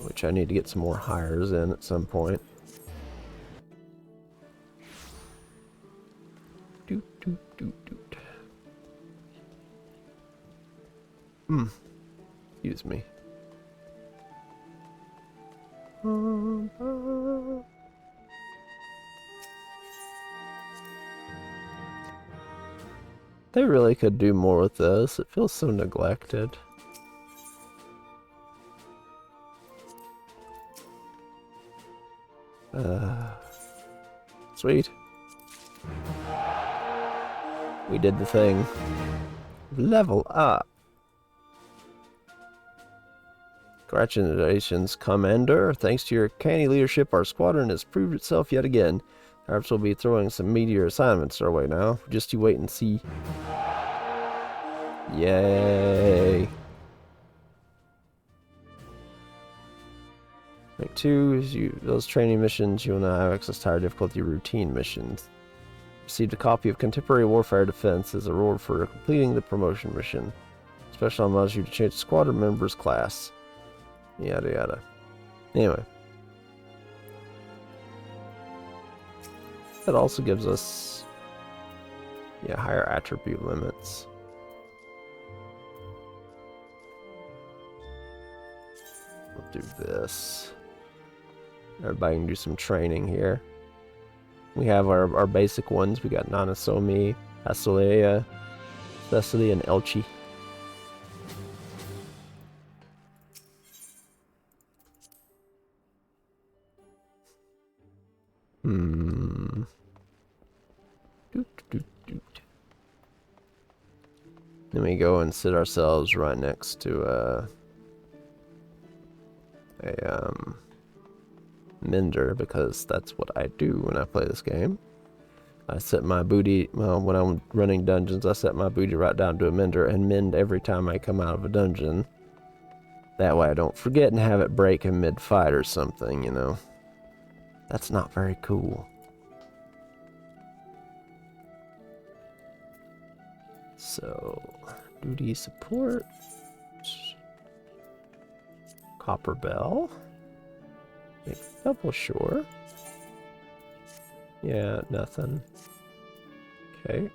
Which I need to get some more hires in at some point. Excuse me. They really could do more with this. It feels so neglected. Sweet. We did the thing. Level up. Congratulations, Commander. Thanks to your canny leadership, our squadron has proved itself yet again. Perhaps we'll be throwing some meteor assignments our way now. Just you wait and see. Yay. Rank 2 is those training missions. You will now have access to higher difficulty routine missions. Received a copy of Contemporary Warfare Defense as a reward for completing the promotion mission. Special allows you to change the squadron member's class. Yada yada. Anyway. That also gives us higher attribute limits. We'll do this. Everybody can do some training here. We have our basic ones. We got Nanasomi, Asolea, Thessaly, and Elchi. Then we go and sit ourselves right next to a Mender, because that's what I do when I play this game. I set my booty, well, when I'm running dungeons, I set my booty right down to a Mender and mend every time I come out of a dungeon. That way I don't forget and have it break in mid-fight or something, you know. That's not very cool. So, duty support. Copper Bell. Double sure. Yeah, nothing. Okay.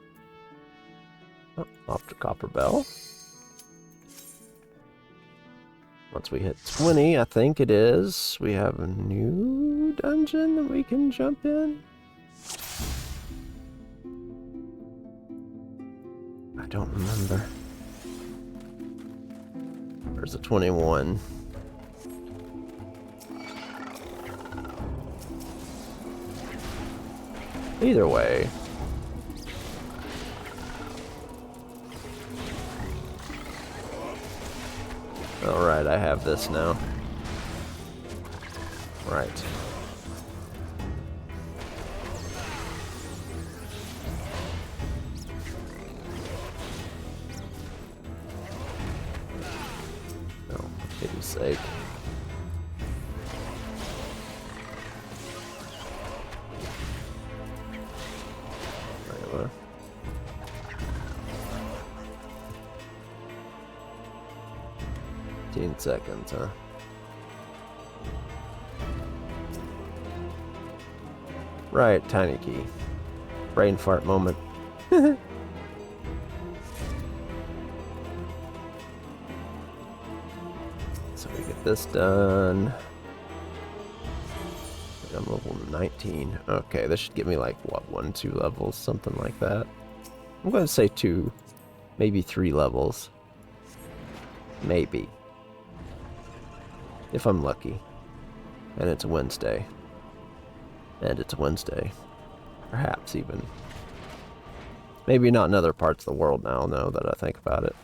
Oh, off to Copper Bell. Once we hit 20, I think it is, we have a new dungeon that we can jump in. I don't remember. There's a 21. Either way. Alright, I have this now. Right. Oh, for pity's sake. 15 seconds, huh? Right, tiny key. Brain fart moment. So we get this done. I'm level 19. Okay, this should give me like, what, 1, 2 levels? Something like that. I'm going to say 2. Maybe 3 levels. Maybe. If I'm lucky. And it's a Wednesday. And it's a Wednesday. Perhaps even. Maybe not in other parts of the world now, that I think about it.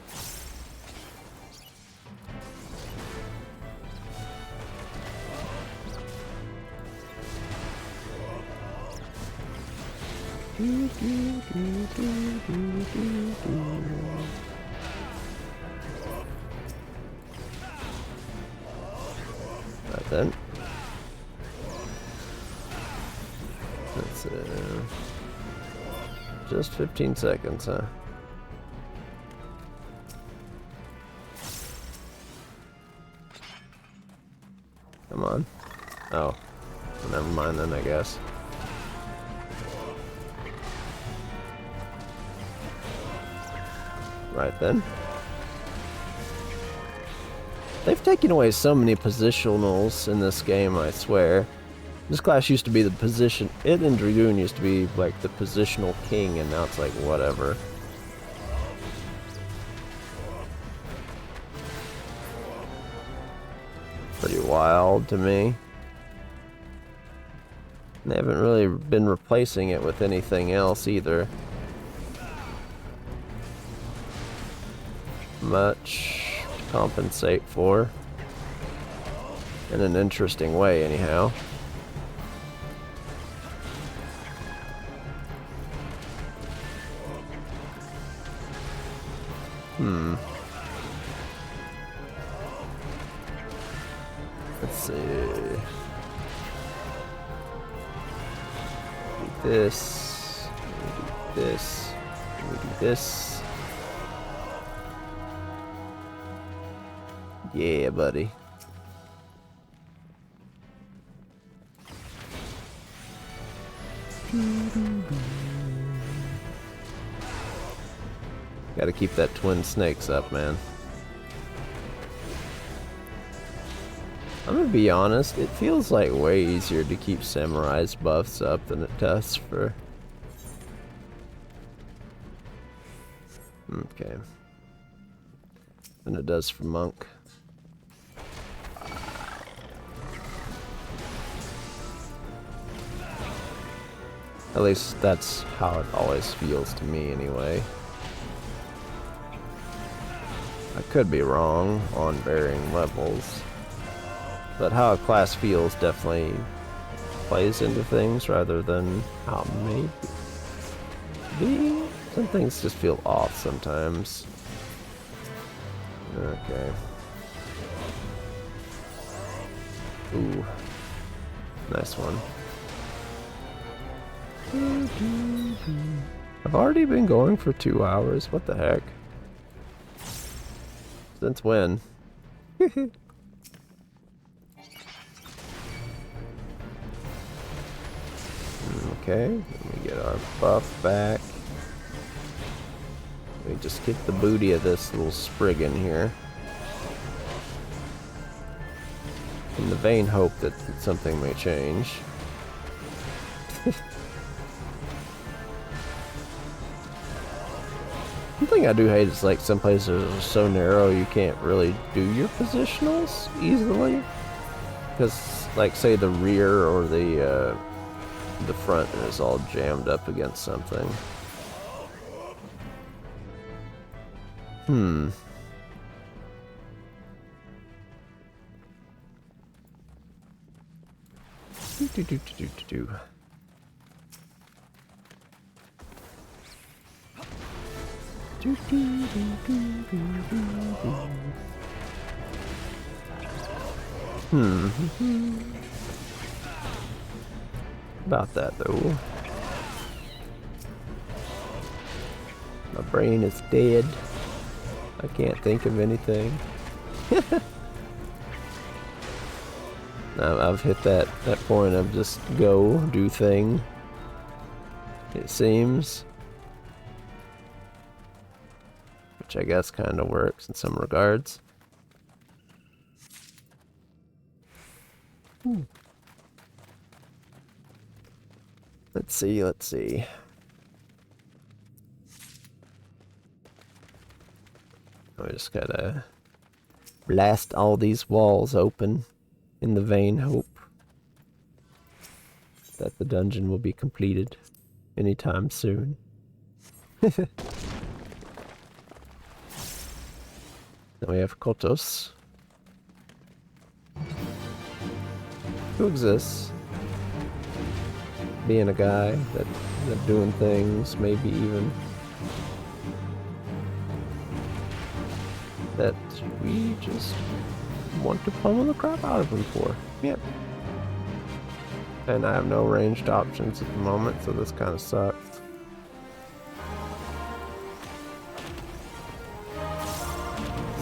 Right then. That's just 15 seconds, huh? Come on. Oh. Never mind then, I guess. Right then. They've taken away so many positionals in this game, I swear. This class used to be the position... It and Dragoon used to be, like, the positional king, and now it's like, whatever. Pretty wild to me. They haven't really been replacing it with anything else, either. Much to compensate for. In an interesting way, anyhow. Let's see. Do this. Do this. We do this. Yeah, buddy. Gotta keep that twin snakes up, man. I'm gonna be honest, it feels like way easier to keep Samurai's buffs up than it does for... Okay. Than it does for Monk. At least that's how it always feels to me, anyway. I could be wrong on varying levels. But how a class feels definitely plays into things rather than how maybe. Some things just feel off sometimes. Okay. Ooh. Nice one. I've already been going for 2 hours. What the heck? Since when? Okay, let me get our buff back. Let me just kick the booty of this little Spriggan here. In the vain hope that something may change. One thing I do hate is like some places are so narrow you can't really do your positionals easily. Because like say the rear or the front is all jammed up against something. About that though. My brain is dead. I can't think of anything. I've hit that point of just go, do thing. It seems. Which I guess kind of works in some regards. Let's see. I just gotta blast all these walls open in the vain hope that the dungeon will be completed anytime soon. Then we have Kotos, who exists, being a guy that doing things, maybe even that we just want to pummel the crap out of him for. Yep. And I have no ranged options at the moment, so this kind of sucks.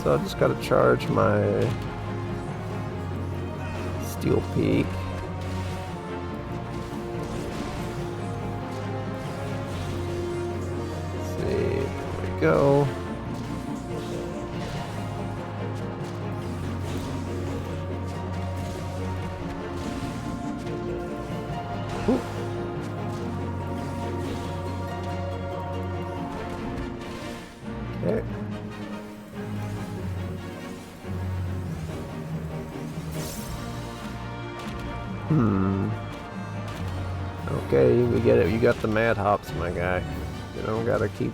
So I just gotta charge my Steel Peak. Let's see, there we go. Ooh. Okay. Okay, we get it. You got the mad hops, my guy. You don't gotta keep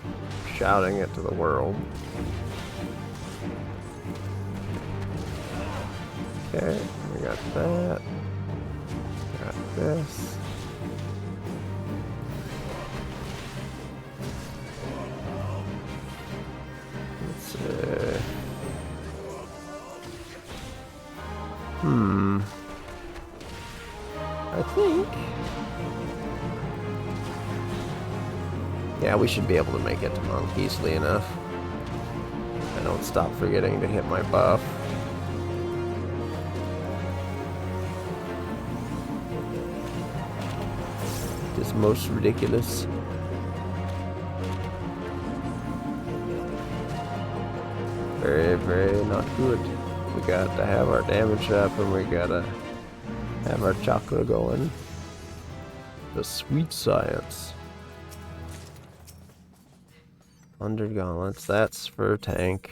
shouting it to the world. Okay, we got that. Got this. Let's see. I think... yeah, we should be able to make it to Monk easily enough. I don't stop forgetting to hit my buff. It is most ridiculous. Very, very not good. We got to have our damage up and we gotta have our chakra going. The sweet science. 100 gauntlets, that's for tank.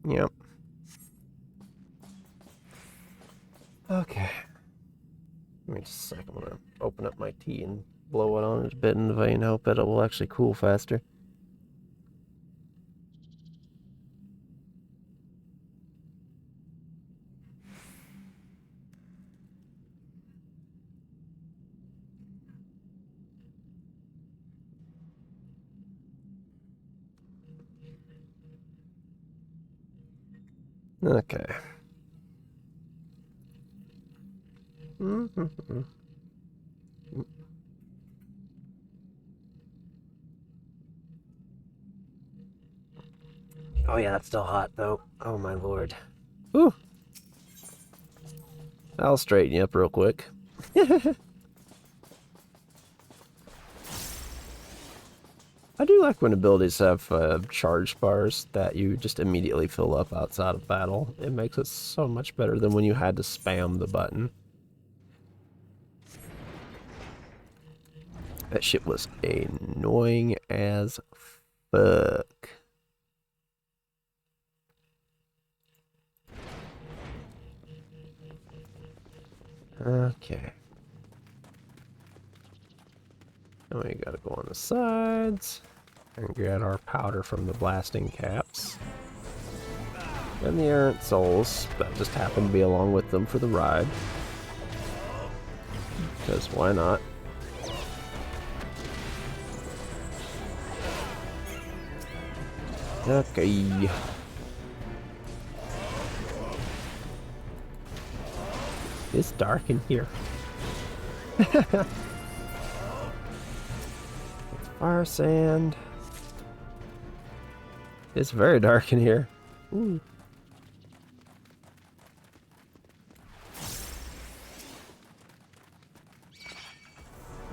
Yep. Okay. Give me just a second. I'm gonna open up my tea and blow it on it a bit in the vein. Hope that it will actually cool faster. Okay. Oh yeah, that's still hot though. Oh my lord. Whew. I'll straighten you up real quick. I do like when abilities have charge bars that you just immediately fill up outside of battle. It makes it so much better than when you had to spam the button. That shit was annoying as fuck. Okay. Now we gotta go on the sides and get our powder from the blasting caps. And the errant souls that just happen to be along with them for the ride. Because why not? Okay. It's dark in here. Fire sand. It's very dark in here. Ooh.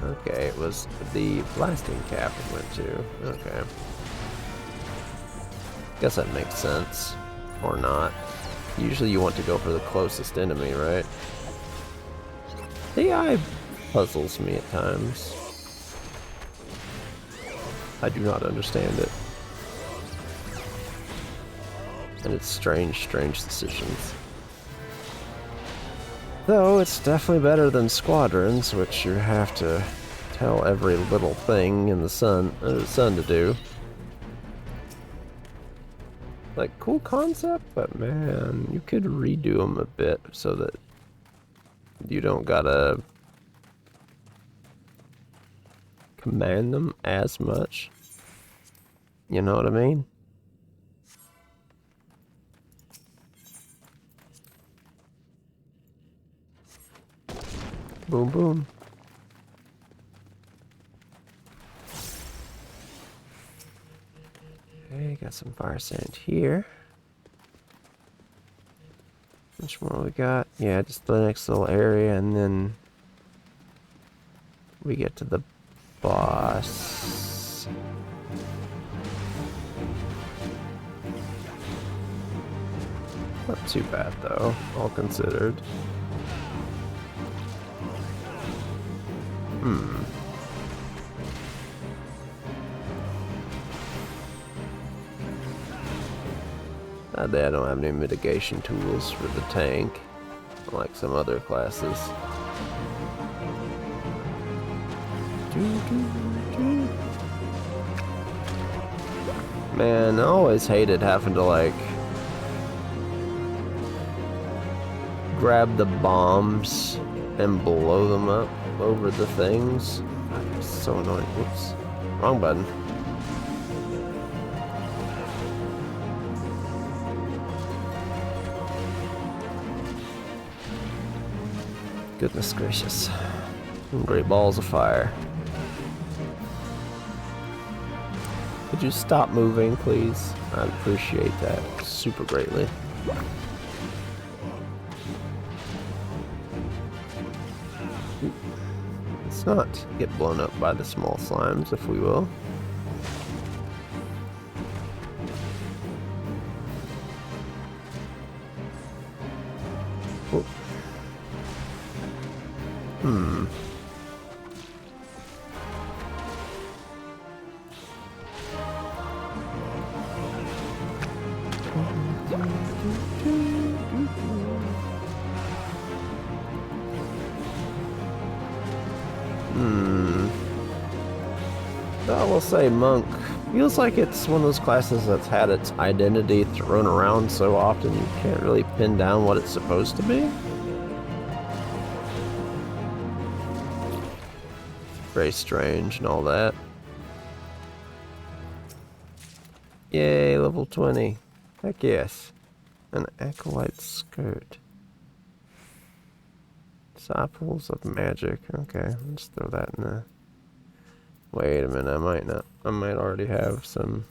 Okay, it was the blasting cap it went to. Okay. Guess that makes sense. Or not. Usually you want to go for the closest enemy, right? The AI puzzles me at times. I do not understand it. And it's strange decisions. Though it's definitely better than squadrons, which you have to tell every little thing in the sun to do. Like, cool concept, but man, you could redo them a bit so that you don't gotta command them as much. You know what I mean? Boom, boom. Okay, got some fire sand here. How much more we got? Yeah, just the next little area, and then we get to the boss. Not too bad, though, all considered. I don't have any mitigation tools for the tank, like some other classes. Man, I always hated having to, like, grab the bombs and blow them up over the things. God, it's so annoying. Whoops. Wrong button. Goodness gracious. Great balls of fire. Could you stop moving, please? I'd appreciate that super greatly. Let's not get blown up by the small slimes, if we will. Oh. I will say Monk feels like it's one of those classes that's had its identity thrown around so often you can't really pin down what it's supposed to be. Very strange and all that. Yay, level 20. Heck yes. An acolyte skirt. Disciples of magic. Okay, let's throw that in there. Wait a minute, I might not. I might already have some.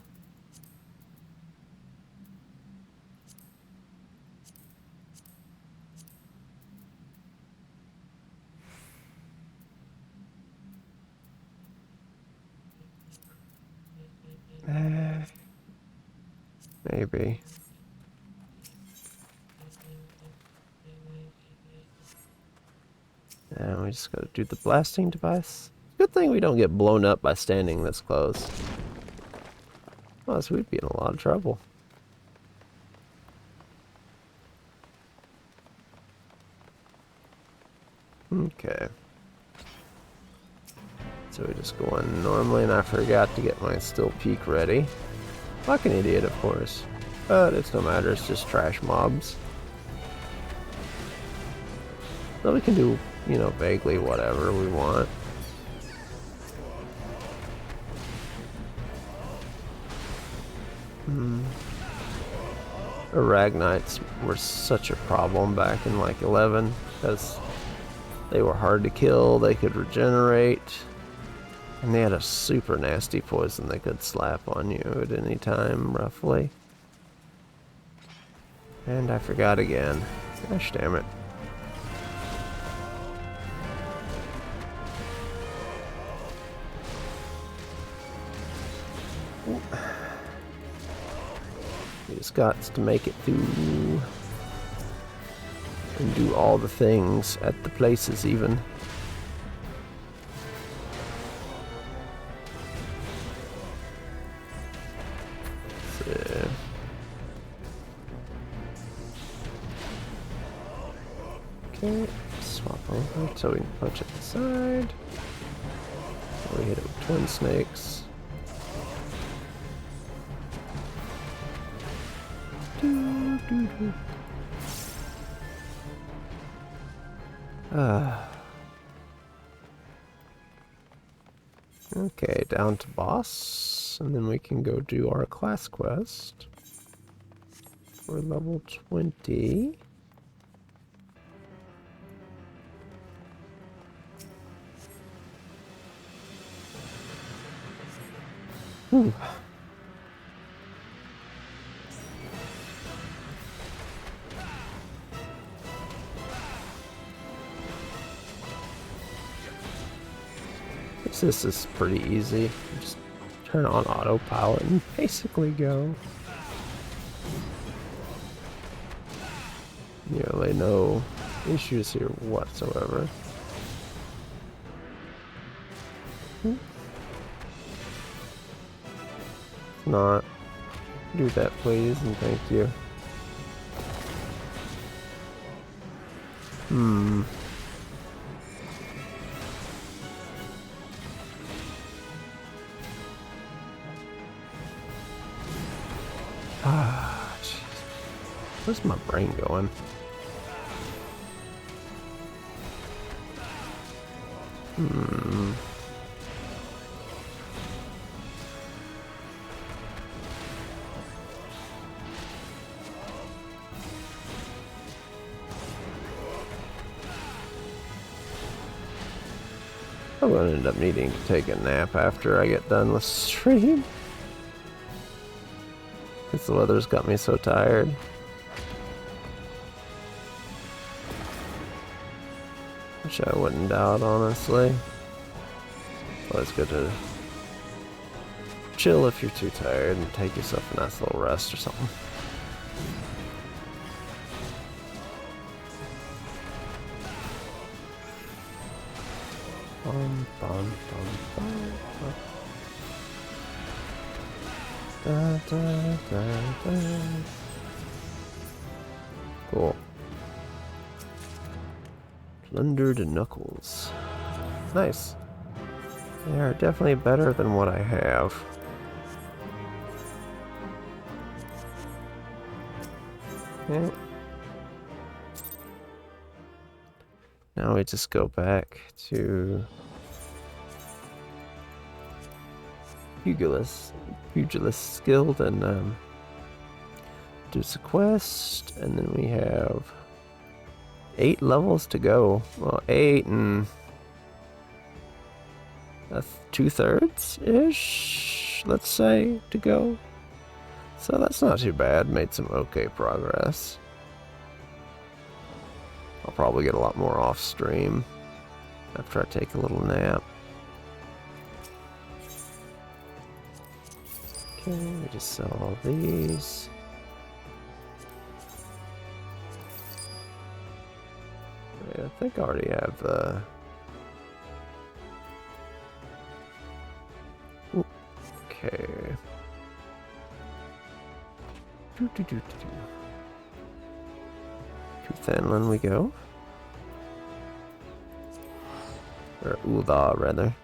Maybe. And we just gotta do the blasting device. Good thing we don't get blown up by standing this close. Otherwise we'd be in a lot of trouble. Okay. So we just go in normally, and I forgot to get my still peak ready. Like an idiot, of course. But it's no matter, it's just trash mobs. So we can do, you know, vaguely whatever we want. Arachnites were such a problem back in like 11 because they were hard to kill, they could regenerate, and they had a super nasty poison they could slap on you at any time, roughly. And I forgot again. Gosh damn it. just got to make it through and do all the things at the places even. So. Okay, swap over so we can punch at the side. We hit it with twin snakes. Okay, down to boss, and then we can go do our class quest. We're level 20. Ooh. This is pretty easy. Just turn on autopilot and basically go. Nearly no issues here whatsoever. Not. Do that, please, and thank you. Ah, jeez. Where's my brain going? I'm gonna end up needing to take a nap after I get done with stream. Because the weather's got me so tired. Which I wouldn't doubt, honestly. Always good to chill if you're too tired and take yourself a nice little rest or something. Bum, bum, bum, bum, bum. Da, da, da, da. Cool. Plundered knuckles. Nice. They are definitely better than what I have. Okay. Now we just go back to Pugilist Guild and do the quest, and then we have 8 levels to go. Well, 8 and 2/3-ish, let's say, to go. So that's not too bad. Made some okay progress. I'll probably get a lot more off stream after I take a little nap. Okay, we just sell all these. I think I already have okay. To Thanlin we go. Or Ulda, rather.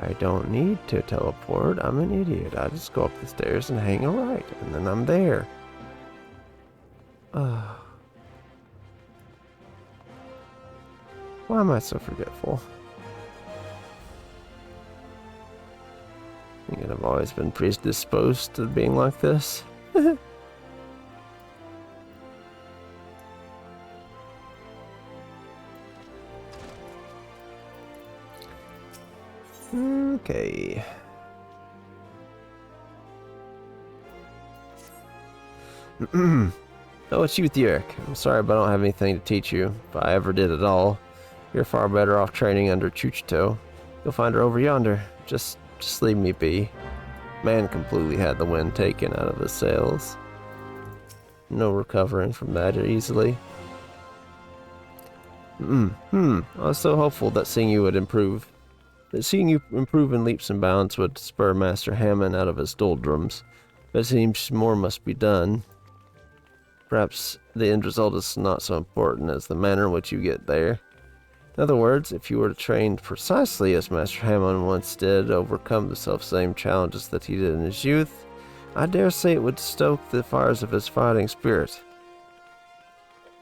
I don't need to teleport. I'm an idiot. I just go up the stairs and hang a right, and then I'm there. Why am I so forgetful? I think I've always been predisposed to being like this. Okay. Oh, it's you, Thierk. I'm sorry, but I don't have anything to teach you. If I ever did at all, you're far better off training under Chuchito. You'll find her over yonder. Just leave me be. Man completely had the wind taken out of his sails. No recovering from that easily. I was so hopeful that seeing you would improve. That seeing you improve in leaps and bounds would spur Master Hammond out of his doldrums. But it seems more must be done. Perhaps the end result is not so important as the manner in which you get there. In other words, if you were trained precisely as Master Hammond once did, overcome the self-same challenges that he did in his youth, I dare say it would stoke the fires of his fighting spirit.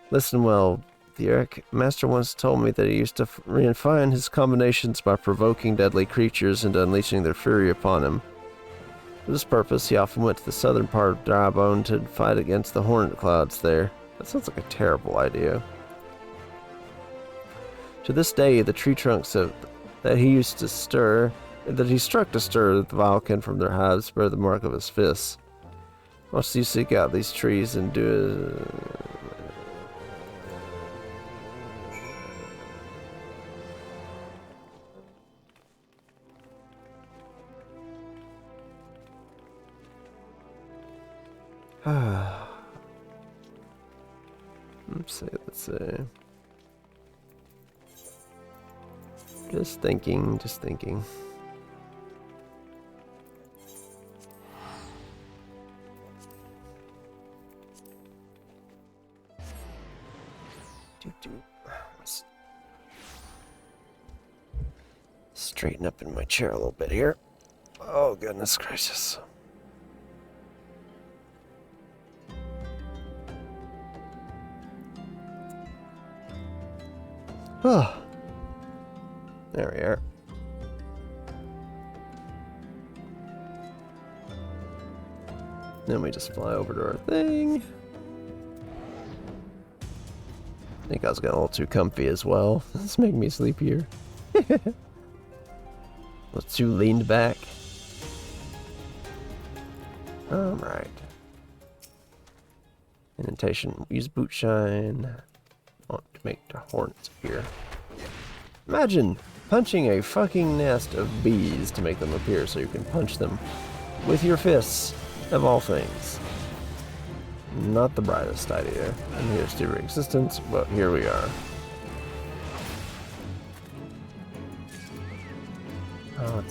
Listen well, Thierk. Master once told me that he used to refine his combinations by provoking deadly creatures and unleashing their fury upon him. For this purpose, he often went to the southern part of Drybone to fight against the hornet clouds there. That sounds like a terrible idea. To this day, the tree trunks that he struck to stir the Valken from their hives bear the mark of his fists. Must you seek out these trees and do let's see. Just thinking. Straighten up in my chair a little bit here. Oh, goodness gracious. Oh. There we are. Then we just fly over to our thing. I think I was getting a little too comfy as well. This making me sleepier. Was too leaned back. Alright. Indentation. Use boot shine. Want to make the hornets appear. Imagine punching a fucking nest of bees to make them appear so you can punch them with your fists, of all things. Not the brightest idea. And here's to existence, but here we are. Oh,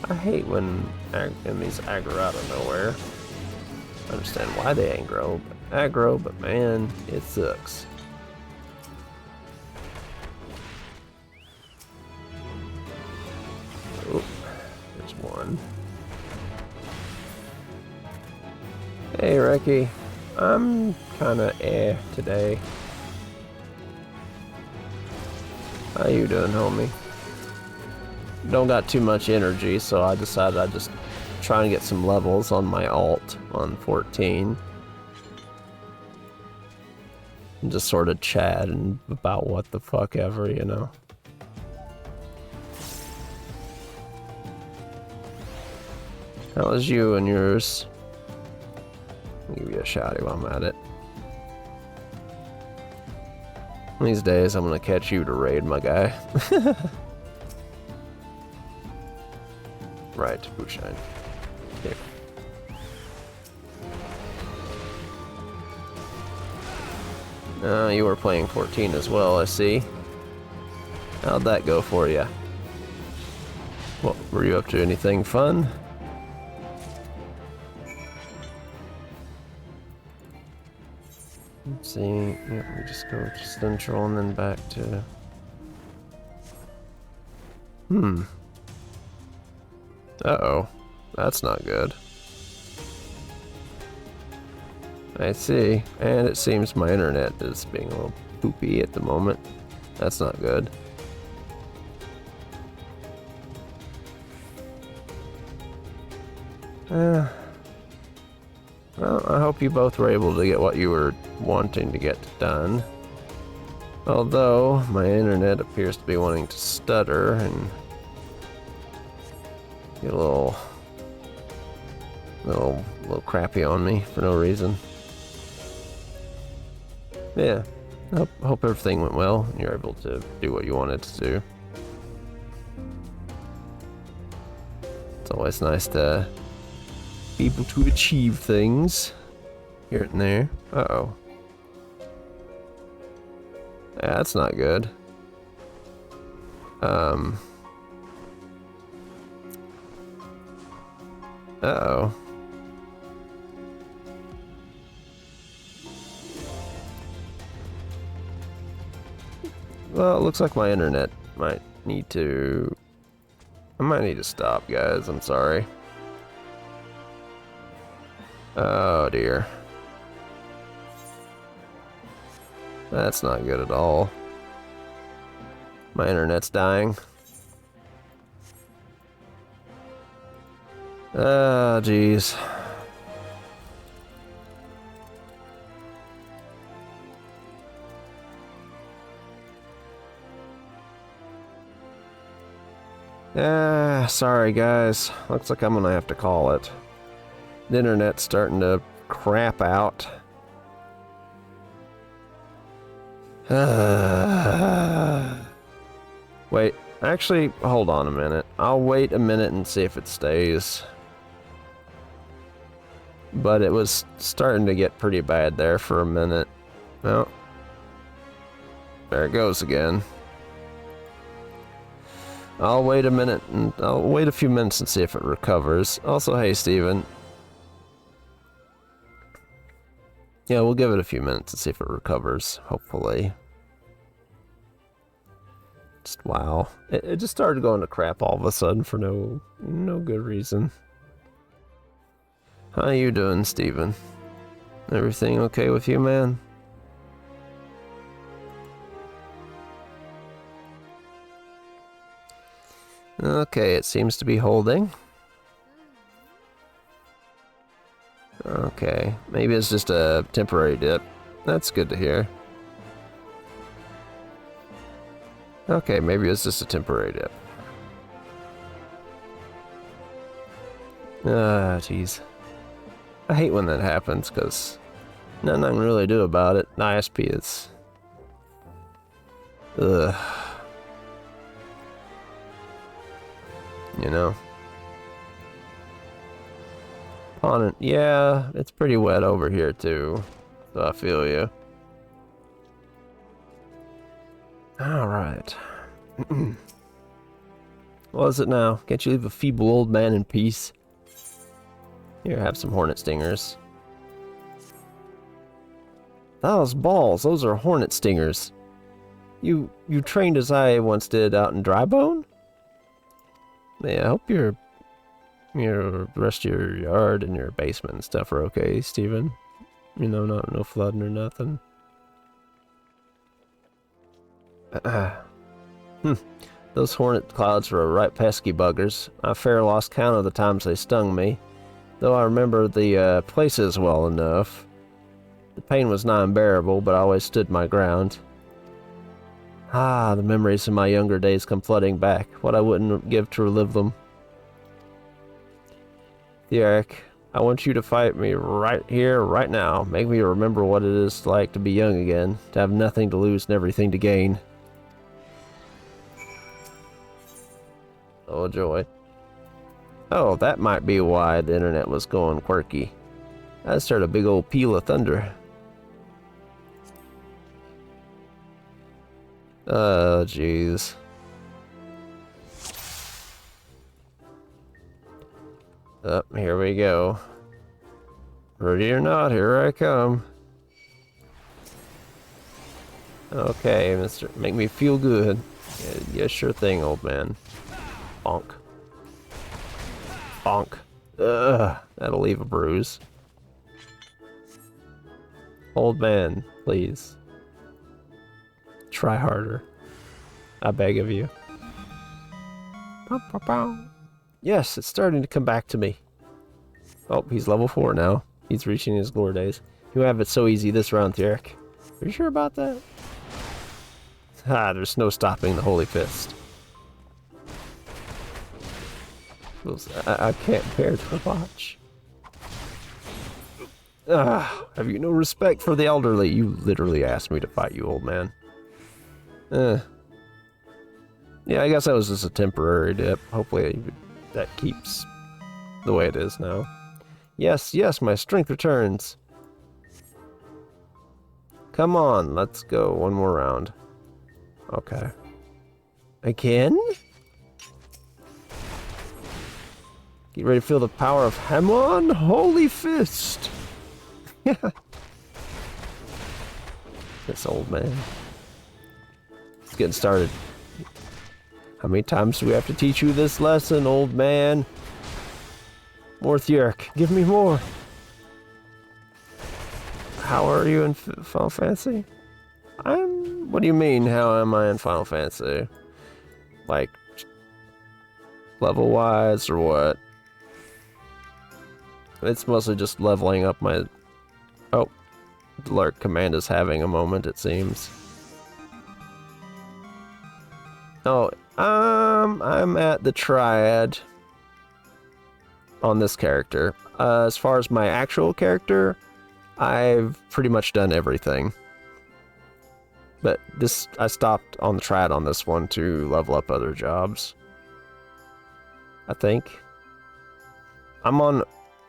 I hate when enemies aggro out of nowhere. I understand why they aggro, but man, it sucks. Oh, there's one. Hey, Reki. I'm kinda today. How you doing, homie? Don't got too much energy, so I decided I'd just try and get some levels on my alt on 14. And just sort of chat and about what the fuck ever, you know. How was you and yours? I'll give you a shouty while I'm at it. These days I'm gonna catch you to raid, my guy. Right, bootshine. Okay. You were playing 14 as well, I see. How'd that go for you? What, were you up to anything fun? Let's see, yeah, we just go to Central and then back to... Uh-oh. That's not good. I see. And it seems my internet is being a little poopy at the moment. That's not good. Well, I hope you both were able to get what you were wanting to get done. Although, my internet appears to be wanting to stutter and get a little crappy on me for no reason. Yeah. Hope everything went well and you're able to do what you wanted to do. It's always nice to be able to achieve things here and there. Uh-oh. Yeah, that's not good. Uh-oh. Well, it looks like my internet might need to... I might need to stop, guys. I'm sorry. Oh, dear. That's not good at all. My internet's dying. Ah, jeez. Sorry guys. Looks like I'm gonna have to call it. The internet's starting to crap out. Wait, actually, hold on a minute. I'll wait a minute and see if it stays. But it was starting to get pretty bad there for a minute. Oh. There it goes again. I'll wait a minute, and I'll wait a few minutes and see if it recovers. Also, hey, Steven. Yeah, we'll give it a few minutes and see if it recovers, hopefully. Just, wow. It just started going to crap all of a sudden for no good reason. How you doing, Steven? Everything okay with you, man? Okay, it seems to be holding. Okay, maybe it's just a temporary dip. That's good to hear. Okay, maybe it's just a temporary dip. Ah, jeez. I hate when that happens, because nothing I can really do about it. The ISP is... Ugh. You know? On it. Yeah, it's pretty wet over here, too. So I feel you. Alright. What is it now? Can't you leave a feeble old man in peace? Here, have some hornet stingers. Those balls, those are hornet stingers. You trained as I once did out in Drybone? Yeah, I hope your rest of your yard and your basement and stuff are okay, Steven. You know, no flooding or nothing. Those hornet clouds were right pesky buggers. I fair lost count of the times they stung me, though I remember the places well enough. The pain was nigh unbearable, but I always stood my ground. Ah, the memories of my younger days come flooding back. What I wouldn't give to relive them. Eric, I want you to fight me right here, right now. Make me remember what it is like to be young again, to have nothing to lose and everything to gain. Oh, joy. Oh, that might be why the internet was going quirky. I just heard a big old peal of thunder. Oh, jeez. Up, here we go. Ready or not, here I come. Okay, mister, make me feel good. Yeah, sure thing, old man. Bonk. Bonk. Ugh, that'll leave a bruise. Old man, please. Try harder. I beg of you. Yes, it's starting to come back to me. Oh, he's level 4 now. He's reaching his glory days. You have it so easy this round, Theric. Are you sure about that? Ah, there's no stopping the Holy Fist. I can't bear to watch. Have you no respect for the elderly? You literally asked me to fight you, old man. Yeah, I guess that was just a temporary dip. Hopefully that keeps the way it is now. Yes, yes, my strength returns. Come on, let's go. One more round. Okay. Again? Get ready to feel the power of Hamon? Holy fist! Yeah. This old man. It's getting started. How many times do we have to teach you this lesson, old man? More Thierk. Give me more. How are you in Final Fantasy? What do you mean, how am I in Final Fantasy? Like, level-wise, or what? It's mostly just leveling up my... Oh. The Lark command is having a moment, it seems. Oh, I'm at the Triad on this character. As far as my actual character, I've pretty much done everything. But I stopped on the Triad on this one to level up other jobs. I think. I'm on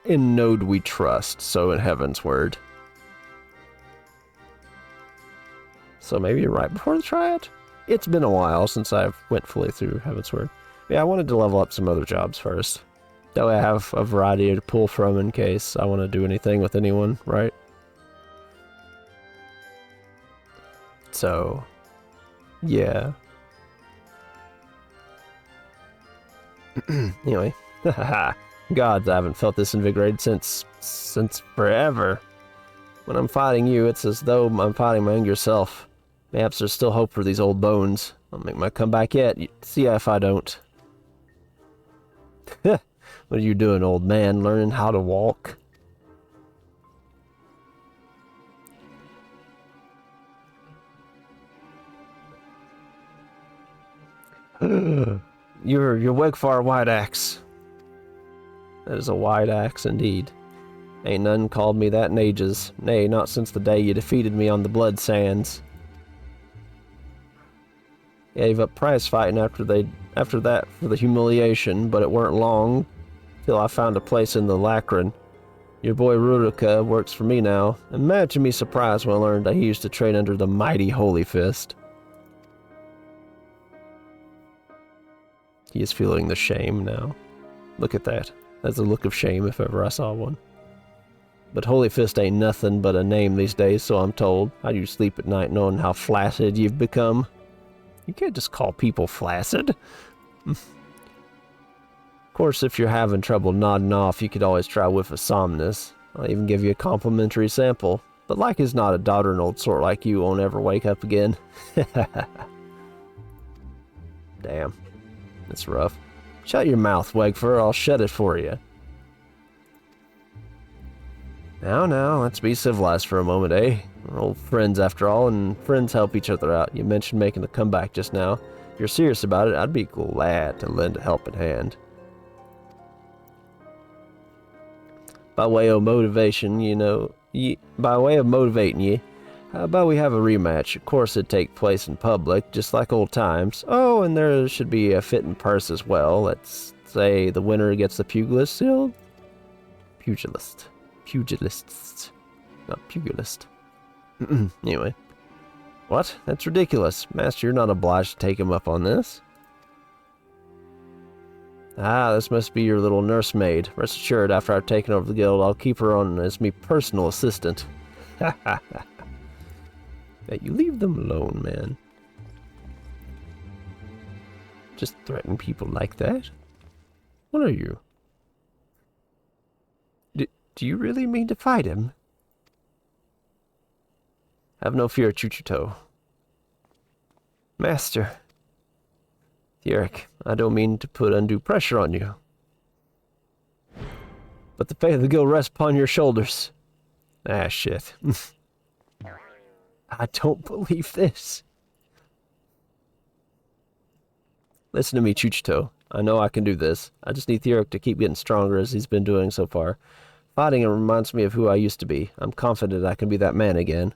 In Node We Trust, so in Heaven's Word. So maybe right before the Triad? It's been a while since I've went fully through Heaven's Word. Yeah, I wanted to level up some other jobs first. That way I have a variety to pull from in case I want to do anything with anyone, right? So, yeah. Anyway, gods, I haven't felt this invigorated since forever. When I'm fighting you, it's as though I'm fighting my younger self. Perhaps there's still hope for these old bones. I'll make my comeback yet. See if I don't. What are you doing, old man? Learning how to walk? Your Wegfar wide axe. That is a wide axe indeed. Ain't none called me that in ages. Nay, not since the day you defeated me on the blood sands. Gave up prize fighting after that for the humiliation, but it weren't long till I found a place in the Lacrin. Your boy Rudica works for me now. Imagine me surprised when I learned that he used to train under the mighty Holy Fist. He is feeling the shame now. Look at that. That's a look of shame if ever I saw one. But Holy Fist ain't nothing but a name these days, so I'm told. How do you sleep at night knowing how flaccid you've become? You can't just call people flaccid. Of course, if you're having trouble nodding off, you could always try whiff of Somnus. I'll even give you a complimentary sample. But like as not, a doddering old sort like you won't ever wake up again. Damn. That's rough. Shut your mouth, Wegfur. I'll shut it for you. Now, let's be civilized for a moment, eh? We're old friends after all, and friends help each other out. You mentioned making a comeback just now. If you're serious about it, I'd be glad to lend a helping hand. By way of motivation, by way of motivating you, how about we have a rematch? Of course, it'd take place in public, just like old times. Oh, and there should be a fitting purse as well. Let's say the winner gets the pugilist seal. Pugilists. Not pugilist. Anyway. What? That's ridiculous. Master, you're not obliged to take him up on this. Ah, this must be your little nursemaid. Rest assured, after I've taken over the guild, I'll keep her on as me personal assistant. Ha ha ha. Hey, you leave them alone, man. Just threaten people like that? What are you? Do you really mean to fight him? Have no fear, Chuchito. Master. Thierk, I don't mean to put undue pressure on you. But the fate of the guild rests upon your shoulders. Ah, shit. I don't believe this. Listen to me, Chuchito. I know I can do this. I just need Thierk to keep getting stronger as he's been doing so far. Fighting reminds me of who I used to be. I'm confident I can be that man again.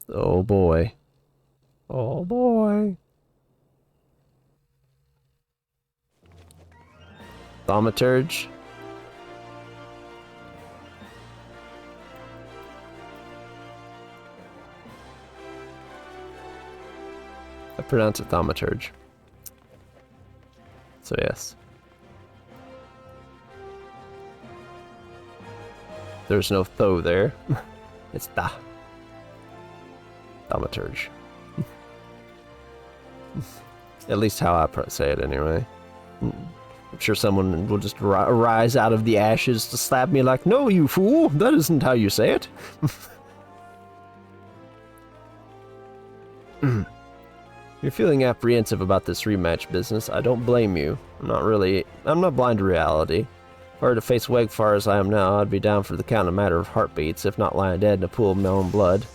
Oh boy. Oh boy. Thaumaturge. I pronounce it thaumaturge. So yes. There's no tho there. It's da. Thaumaturge. At least how I say it anyway. I'm sure someone will just rise out of the ashes to slap me like, no, you fool, that isn't how you say it. You're feeling apprehensive about this rematch business. I don't blame you. I'm not blind to reality. If I were to face Wegfar as I am now, I'd be down for the count a matter of heartbeats, if not lying dead in a pool of my own blood.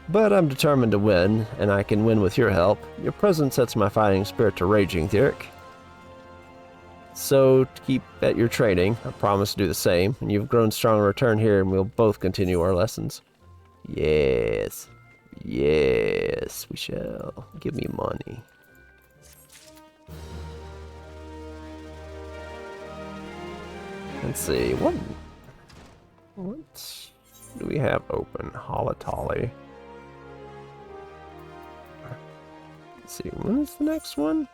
But I'm determined to win, and I can win with your help. Your presence sets my fighting spirit to raging, Theric. So, to keep at your training, I promise to do the same. When you've grown strong, return here, and we'll both continue our lessons. Yes. Yes, we shall. Give me money. Let's see, what do we have open? Holotolly. Let's see, when is the next one?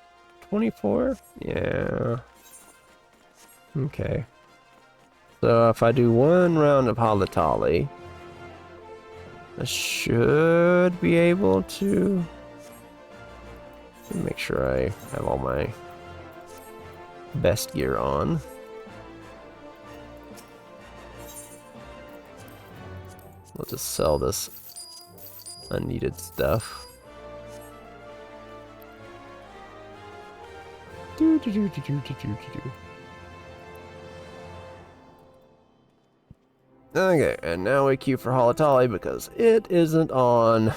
24? Yeah. Okay. So if I do one round of Holotolly, I should be able to make sure I have all my best gear on. We'll just sell this unneeded stuff. Okay, and now we queue for Holotolly because it isn't on.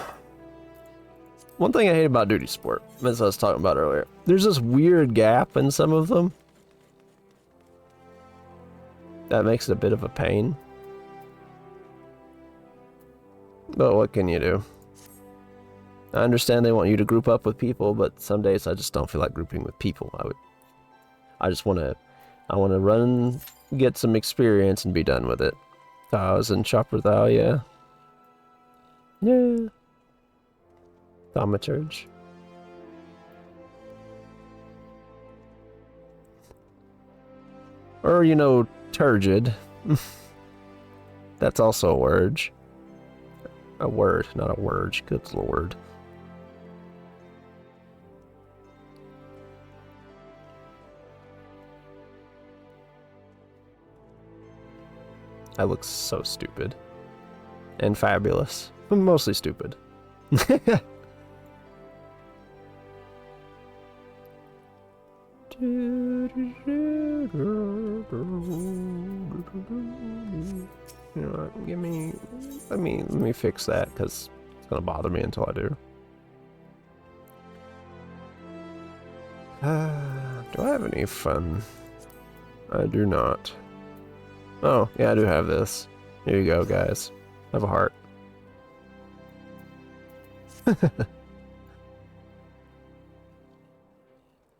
One thing I hate about duty sport, as I was talking about earlier, there's this weird gap in some of them. That makes it a bit of a pain. But what can you do? I understand they want you to group up with people, but some days I just don't feel like grouping with people. I want to run, get some experience, and be done with it. Thous and Chopper Thou, yeah. Yeah. Thaumaturge. Or, you know, turgid. That's also a word. A word, not a word. Good lord. I look so stupid. And fabulous. But mostly stupid. You know what, let me fix that, because it's gonna bother me until I do. Do I have any fun? I do not. Oh, yeah, I do have this. Here you go, guys. Have a heart.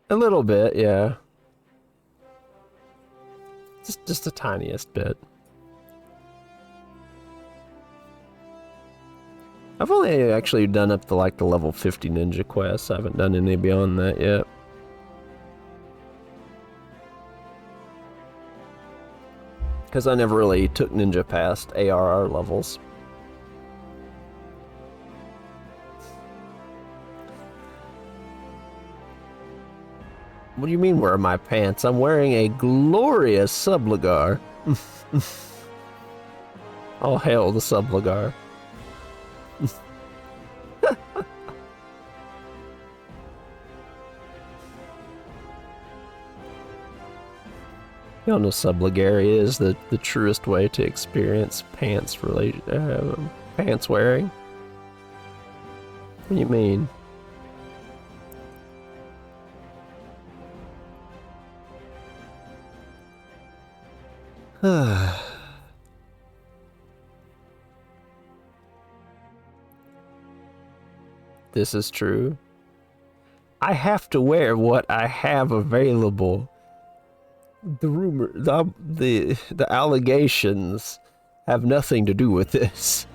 A little bit, yeah. Just the tiniest bit. I've only actually done up to like the level 50 ninja quests. I haven't done any beyond that yet. Because I never really took ninja past ARR levels. What do you mean, where are my pants? I'm wearing a glorious subligar. All hail the subligar. Y'all know subligary is the truest way to experience pants pants wearing. What do you mean? This is true. I have to wear what I have available. The allegations have nothing to do with this.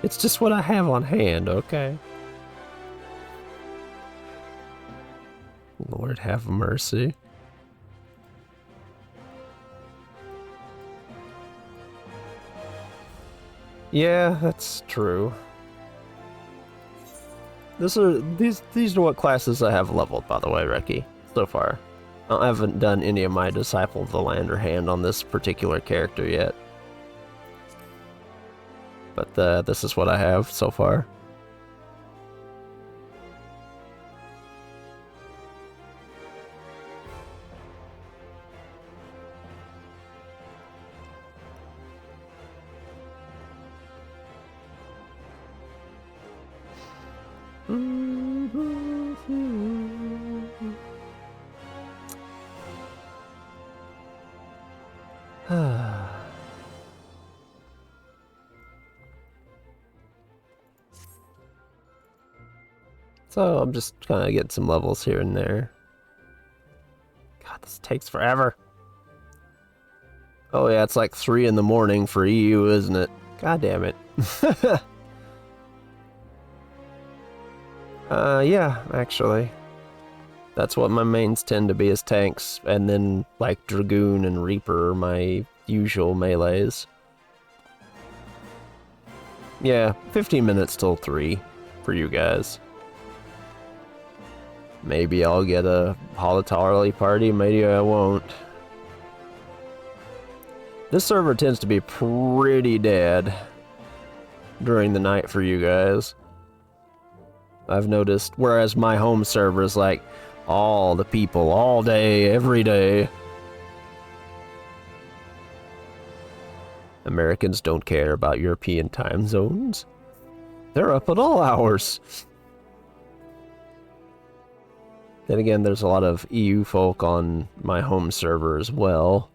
It's just what I have on hand, okay? Lord have mercy. Yeah, that's true. These are what classes I have leveled, by the way, Reki, so far. I haven't done any of my Disciple of the Land or Hand on this particular character yet. But this is what I have so far. So I'm just kind of getting some levels here and there. God, this takes forever. Oh yeah, it's like 3 in the morning for EU, isn't it? God damn it. Yeah, actually. That's what my mains tend to be, as tanks, and then like Dragoon and Reaper are my usual melees. Yeah, 15 minutes till 3 for you guys. Maybe I'll get a Holotarly party, maybe I won't. This server tends to be pretty dead during the night for you guys. I've noticed, whereas my home server is like all the people, all day, every day. Americans don't care about European time zones. They're up at all hours. Then again, there's a lot of EU folk on my home server as well.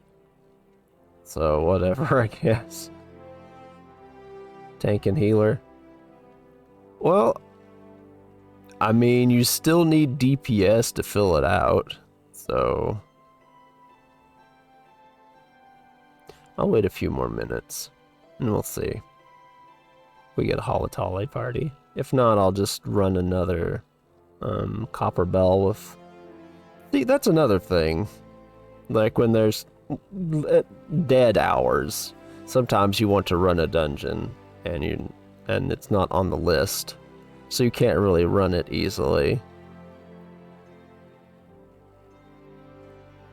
So, whatever, I guess. Tank and healer. Well, I mean, you still need DPS to fill it out, so... I'll wait a few more minutes, and we'll see. We get a Holotarly party. If not, I'll just run another Copper Bell with... See, that's another thing. Like when there's dead hours, sometimes you want to run a dungeon, and it's not on the list. So you can't really run it easily.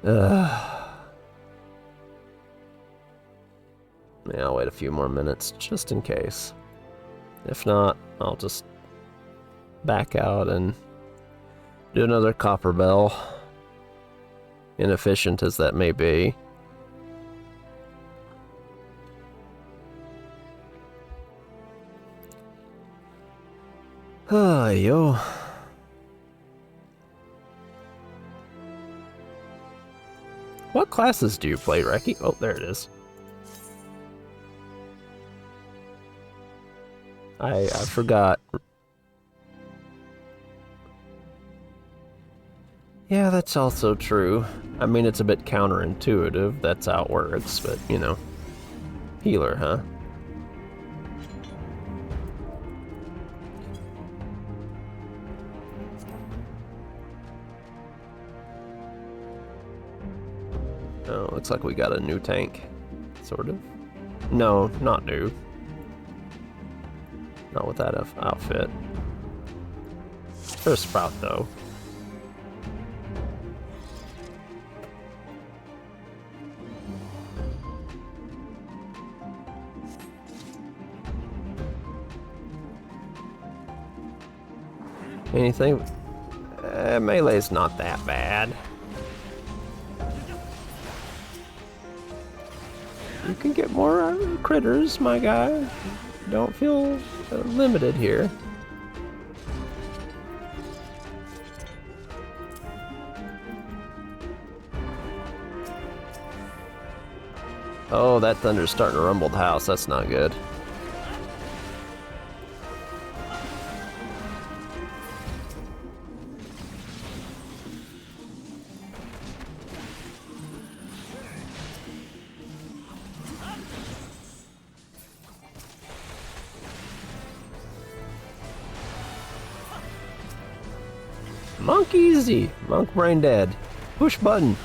Yeah, I'll wait a few more minutes, just in case. If not, I'll just back out and do another Copper Bell. Inefficient as that may be. Ah, yo. What classes do you play, Reki? Oh, there it is. I forgot. Yeah, that's also true. I mean, it's a bit counterintuitive, that's how it works, but, you know. Healer, huh? Oh, looks like we got a new tank. Sort of. No, not new. Not with that outfit. There's Sprout, though. Anything? Melee's not that bad. You can get more critters, my guy. Don't feel limited here. Oh, that thunder's starting to rumble the house. That's not good. Monk easy. Monk brain dead. Push button.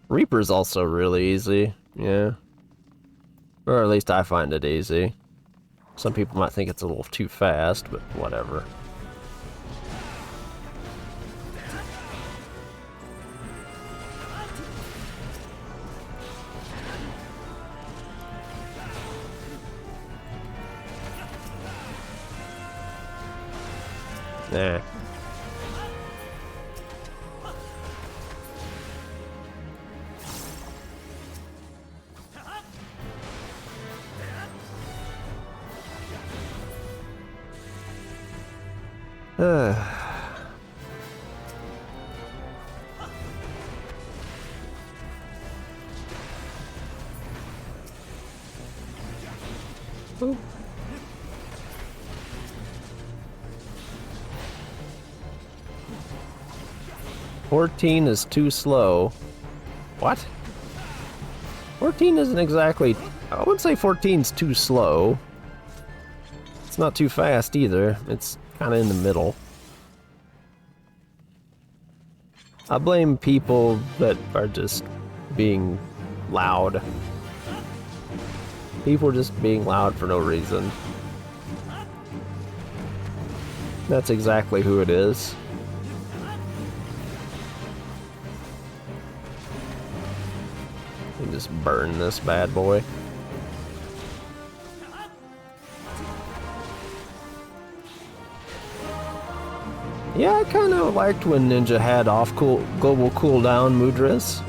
Reaper's also really easy. Yeah. Or at least I find it easy. Some people might think it's a little too fast, but whatever. Nah. Ooh. 14 is too slow. What? 14 isn't exactly... I wouldn't say 14's too slow. It's not too fast either. It's kind of in the middle. I blame people that are just being loud. People are just being loud for no reason. That's exactly who it is. And just burn this bad boy. Yeah, I kind of liked when Ninja had global cooldown mudras.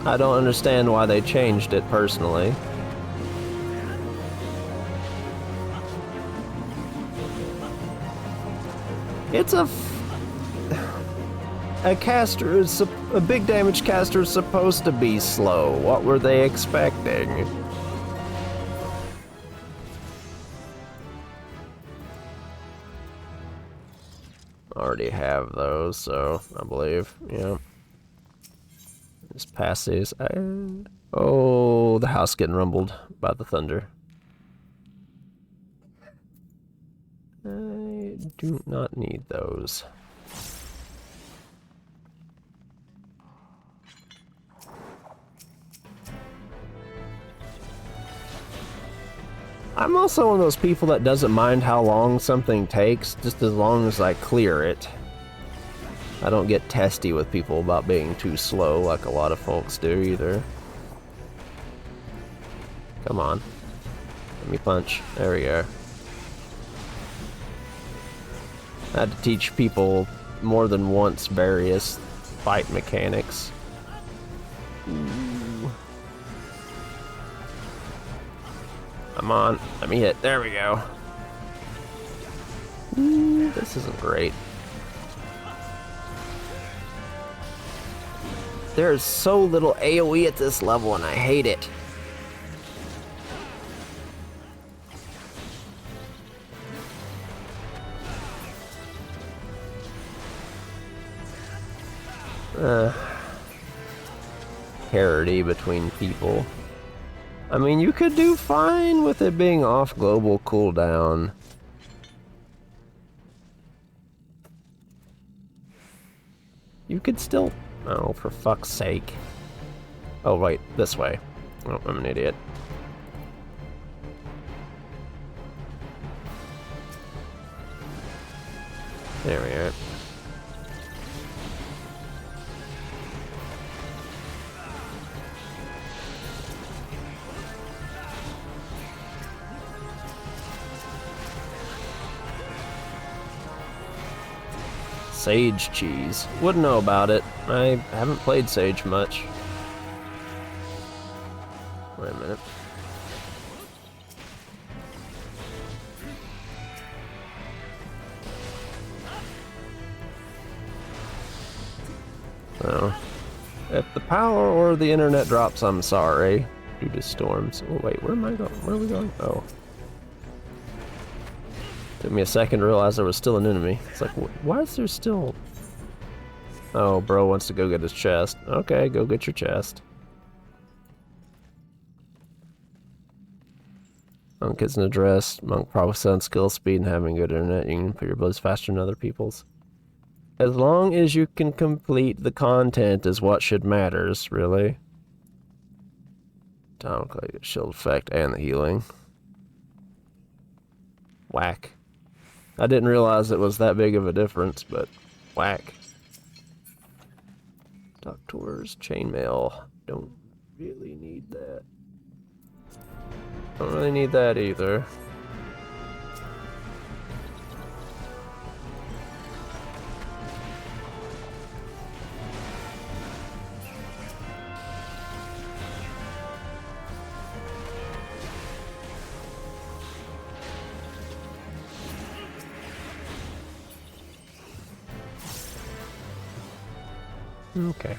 I don't understand why they changed it personally. It's a caster is a big damage caster is supposed to be slow. What were they expecting? Already have those, so I believe, yeah. Just pass these. Oh, the house getting rumbled by the thunder. I do not need those. I'm also one of those people that doesn't mind how long something takes, just as long as I clear it. I don't get testy with people about being too slow like a lot of folks do either. Come on. Let me punch. There we go. I had to teach people more than once various fight mechanics. Ooh. Come on. Let me hit. There we go. Ooh, this isn't great. There's so little AoE at this level, and I hate it. Parity between people. I mean, you could do fine with it being off global cooldown. You could still... Oh, for fuck's sake. Oh, wait, this way. Oh, I'm an idiot. There we are. Sage cheese. Wouldn't know about it. I haven't played Sage much. If the power or the internet drops, I'm sorry. Due to storms. Oh, wait, where am I going? Where are we going? Oh. Took me a second to realize there was still an enemy. It's like, why is there still... Oh, bro wants to go get his chest. Okay, go get your chest. Monk isn't addressed. Monk probably sounds skill, speed, and having good internet. You can put your blows faster than other people's. As long as you can complete the content is what should matters, really. Atomic shield effect and the healing. Whack. I didn't realize it was that big of a difference, but whack. Doctor's chainmail. Don't really need that. Don't really need that either. Okay.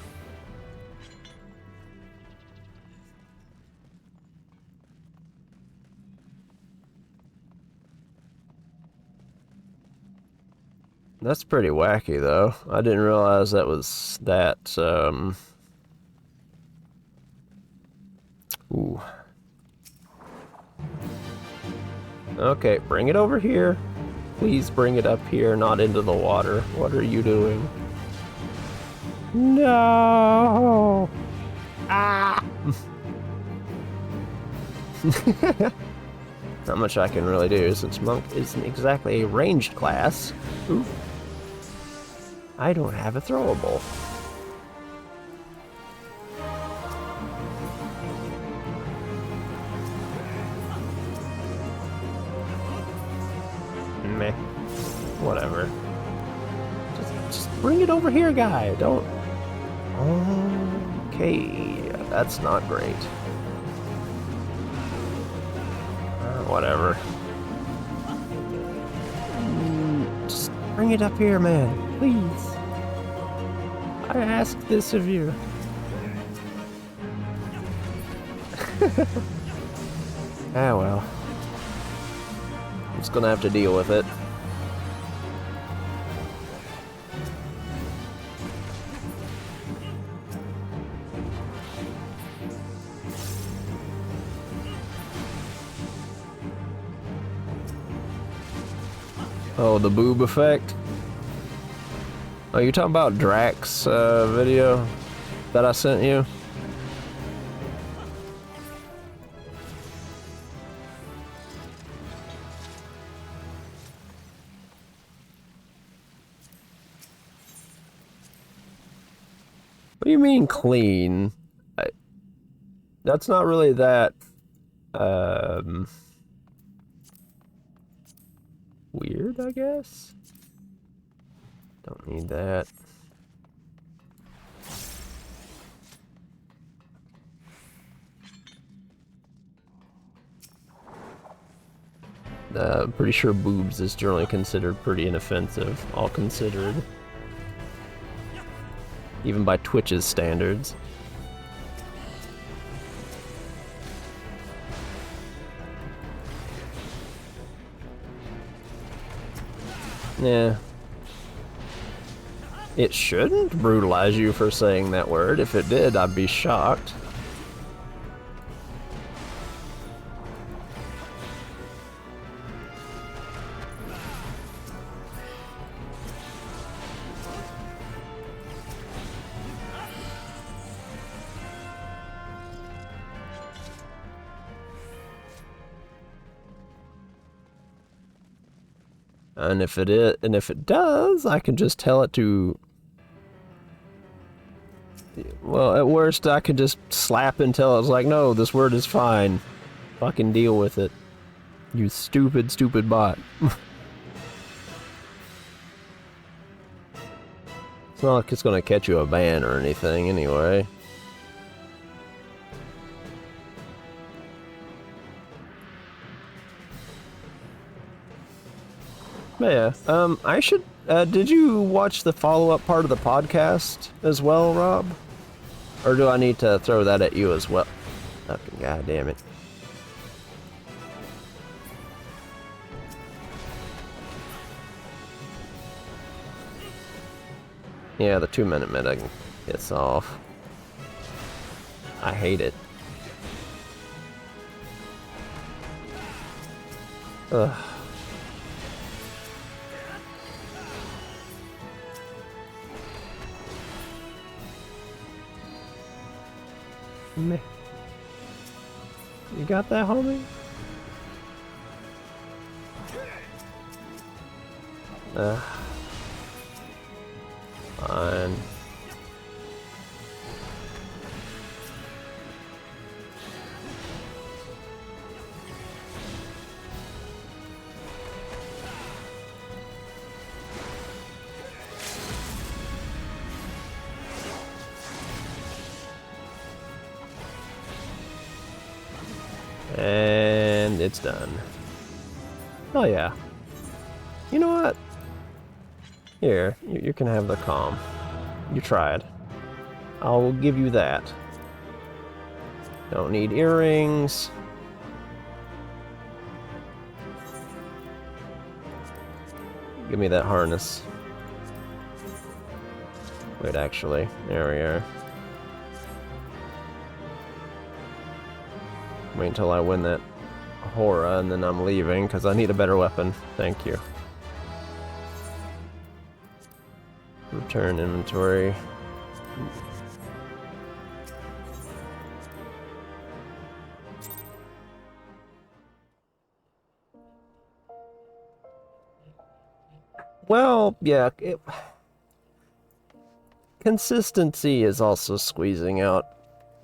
That's pretty wacky, though. I didn't realize that was that, Ooh. Okay, bring it over here. Please bring it up here, not into the water. What are you doing? No! Ah! Not much I can really do, since Monk isn't exactly a ranged class. Ooh. I don't have a throwable. Meh. Whatever. Just bring it over here, guy. Don't... Okay, that's not great. Whatever. Just bring it up here, man. Please. I ask this of you. Ah, well. I'm just gonna have to deal with it. Oh, the boob effect? Oh, you're talking about Drax video that I sent you? What do you mean clean? That's not really that, weird, I guess? Don't need that. Pretty sure boobs is generally considered pretty inoffensive, all considered. Even by Twitch's standards. Yeah. It shouldn't brutalize you for saying that word. If it did, I'd be shocked. And if it does, I can just tell it to... Well, at worst, I could just slap until it's like, no, this word is fine. Fucking deal with it. You stupid, stupid bot. It's not like it's gonna catch you a ban or anything, anyway. Yeah, I should, did you watch the follow-up part of the podcast as well, Rob? Or do I need to throw that at you as well? Fucking goddamn it. Yeah, the 2-minute mid I can piss off. I hate it. Ugh. Meh. You got that, homie? Fine. And it's done. Oh yeah. You know what? Here, you can have the calm. You tried. I'll give you that. Don't need earrings. Give me that harness. Wait, actually, there we are. Wait until I win that Hora and then I'm leaving because I need a better weapon. Thank you. Return inventory. Well, yeah. Consistency is also squeezing out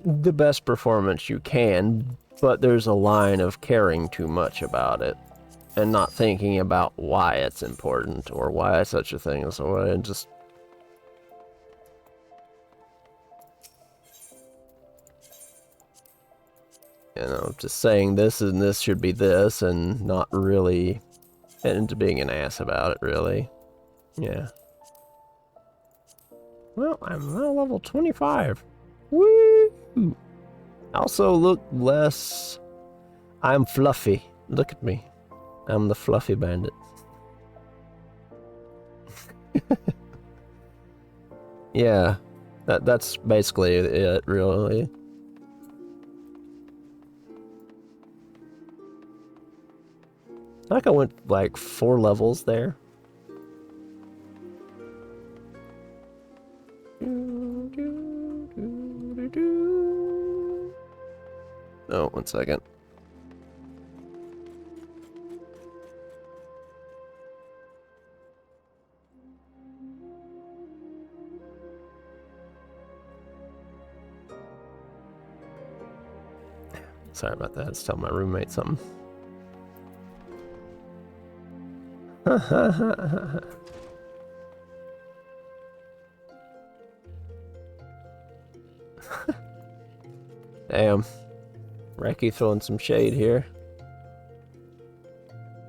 the best performance you can, but there's a line of caring too much about it and not thinking about why it's important or why such a thing is, or just you know, just saying this and this should be this and not really into being an ass about it, really. Yeah. Well, I'm now level 25. Woo! I also look less... I'm fluffy. Look at me. I'm the fluffy bandit. Yeah. That's basically it, really. Like I went like 4 levels there. Oh, 1 second. Sorry about that. Let's tell my roommate something. Damn. Reki throwing some shade here.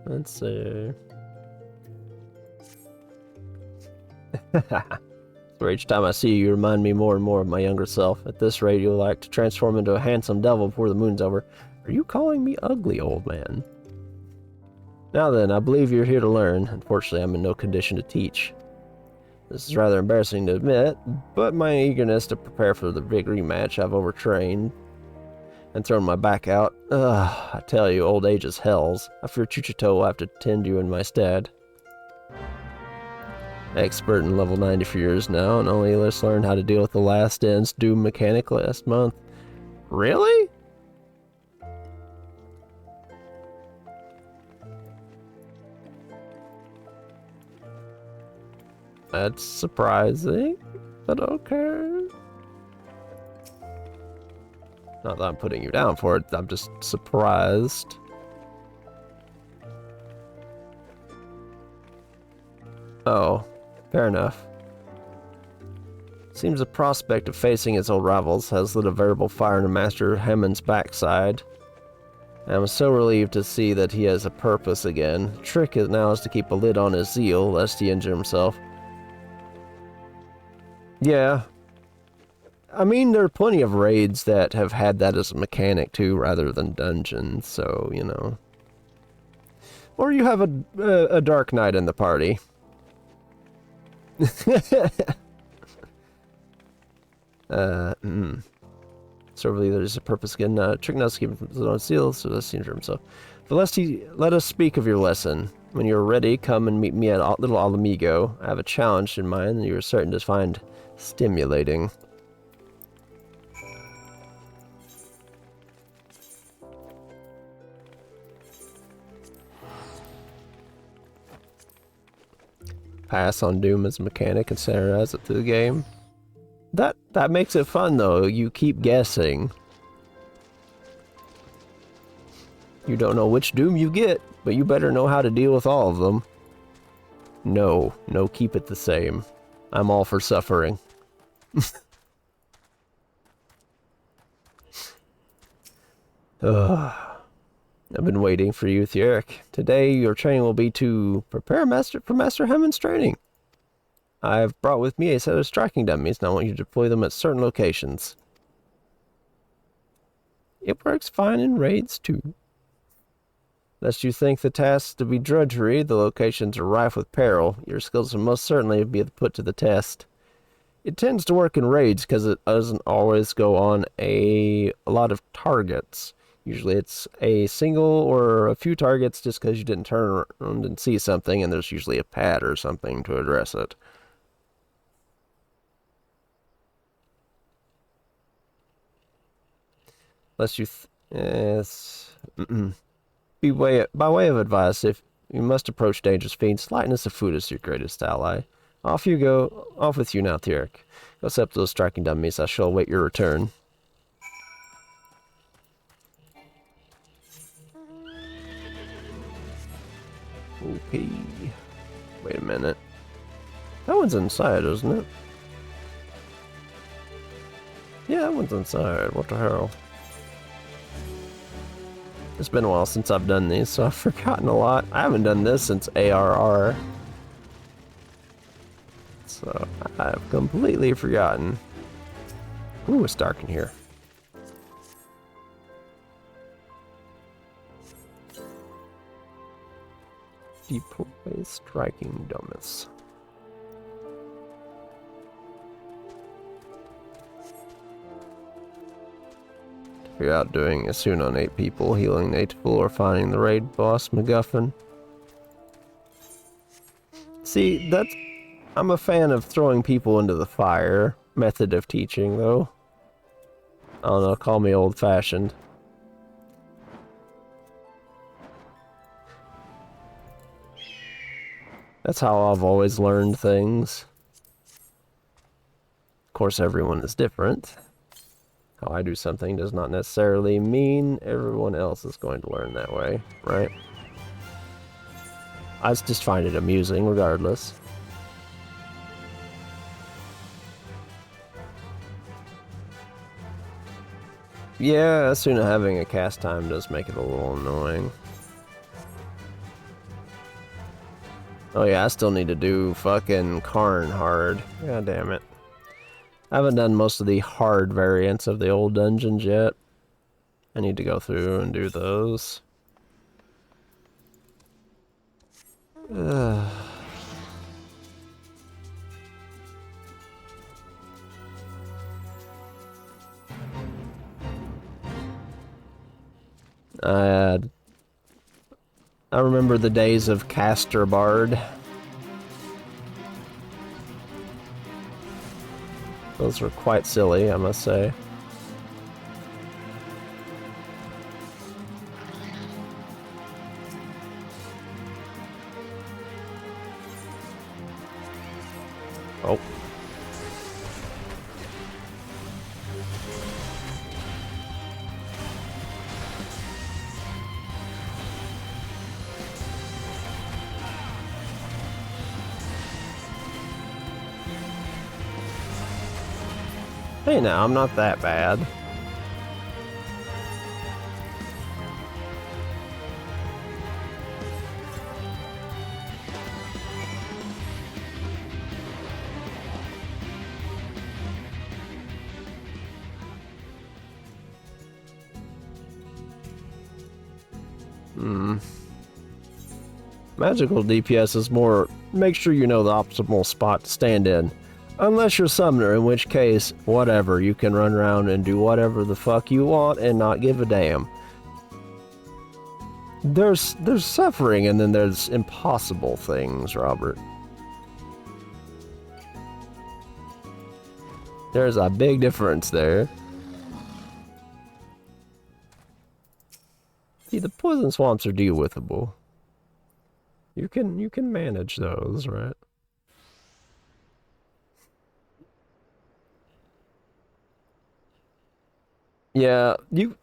Let's see. So each time I see you, you remind me more and more of my younger self. At this rate, you'll like to transform into a handsome devil before the moon's over. Are you calling me ugly, old man? Now then, I believe you're here to learn. Unfortunately, I'm in no condition to teach. This is rather embarrassing to admit, but my eagerness to prepare for the big rematch, I've overtrained and thrown my back out. Ugh, I tell you, old age is hell's. I fear Chuchito will have to tend you in my stead. Expert in level 90 for years now, and only just learned how to deal with the last end's doom mechanic last month. Really? That's surprising, but okay. Not that I'm putting you down for it, I'm just surprised. Oh, fair enough. Seems the prospect of facing his old rivals has lit a veritable fire into Master Hammond's backside. I'm so relieved to see that he has a purpose again. The trick now is to keep a lid on his zeal, lest he injure himself. Yeah. I mean, there are plenty of raids that have had that as a mechanic too, rather than dungeons. So you know, or you have a dark knight in the party. Certainly there's a purpose again. Trick not to keep his own seal, so that's syndrome. So, but let us speak of your lesson. When you're ready, come and meet me at Little Alamigo. I have a challenge in mind that you're certain to find stimulating. Pass on Doom as a mechanic and standardize it through the game. That makes it fun though. You keep guessing. You don't know which Doom you get, but you better know how to deal with all of them. No, keep it the same. I'm all for suffering. Ugh. I've been waiting for you, Thierk. Today, your training will be to prepare for Master Hammond's training. I've brought with me a set of striking dummies, and I want you to deploy them at certain locations. It works fine in raids, too. Lest you think the tasks to be drudgery, the locations are rife with peril. Your skills will most certainly be put to the test. It tends to work in raids because it doesn't always go on a lot of targets. Usually it's a single or a few targets just because you didn't turn around and see something, and there's usually a pad or something to address it. Lest you by way of advice, if you must approach dangerous fiends, lightness of food is your greatest ally. Off you go. Off with you now, Thierk. Go set up those striking dummies. I shall await your return. Okay. Wait a minute. That one's inside, isn't it? Yeah, that one's inside. What the hell? It's been a while since I've done these, so I've forgotten a lot. I haven't done this since ARR. So I've completely forgotten. Ooh, it's dark in here. Deploy striking dummies. Figure out doing as soon on 8 people, healing 8 people, or finding the raid boss MacGuffin. See, I'm a fan of throwing people into the fire method of teaching, though. I don't know, call me old-fashioned. That's how I've always learned things. Of course, everyone is different. How I do something does not necessarily mean everyone else is going to learn that way, right? I just find it amusing, regardless. Yeah, soon having a cast time does make it a little annoying. Oh yeah, I still need to do fucking Karn hard. God damn it. I haven't done most of the hard variants of the old dungeons yet. I need to go through and do those. I remember the days of Caster Bard. Those were quite silly, I must say. Oh. Hey now, I'm not that bad. Magical DPS is more, make sure you know the optimal spot to stand in. Unless you're Summoner, in which case, whatever, you can run around and do whatever the fuck you want and not give a damn. There's suffering and then there's impossible things, Robert. There's a big difference there. See, the poison swamps are deal withable. You can manage those, right? Yeah, you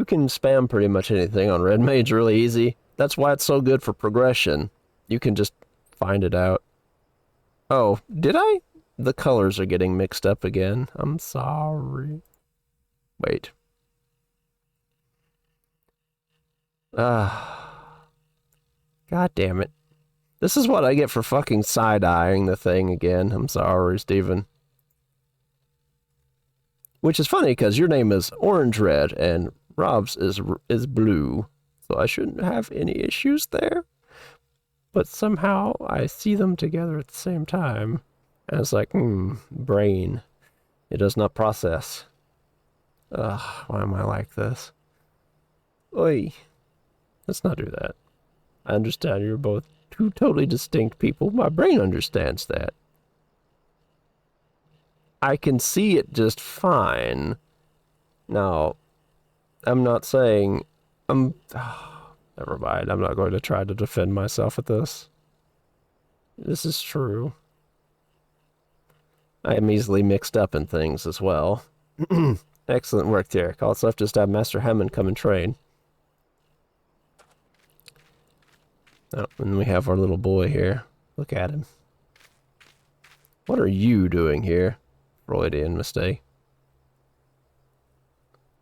can spam pretty much anything on Red Mage really easy. That's why it's so good for progression. You can just find it out. Oh, did I? The colors are getting mixed up again. I'm sorry. Wait. God damn it. This is what I get for fucking side-eyeing the thing again. I'm sorry, Steven. Which is funny, because your name is orange-red, and Rob's is blue. So I shouldn't have any issues there. But somehow I see them together at the same time. And it's like, brain. It does not process. Ugh, why am I like this? Oi. Let's not do that. I understand you're both two totally distinct people. My brain understands that. I can see it just fine. Now, I'm not saying... never mind. I'm not going to try to defend myself at this. This is true. I am easily mixed up in things as well. Excellent work, Derek. All that's left is to have Master Hammond come and train. Oh, and we have our little boy here. Look at him. What are you doing here? Freudian mistake.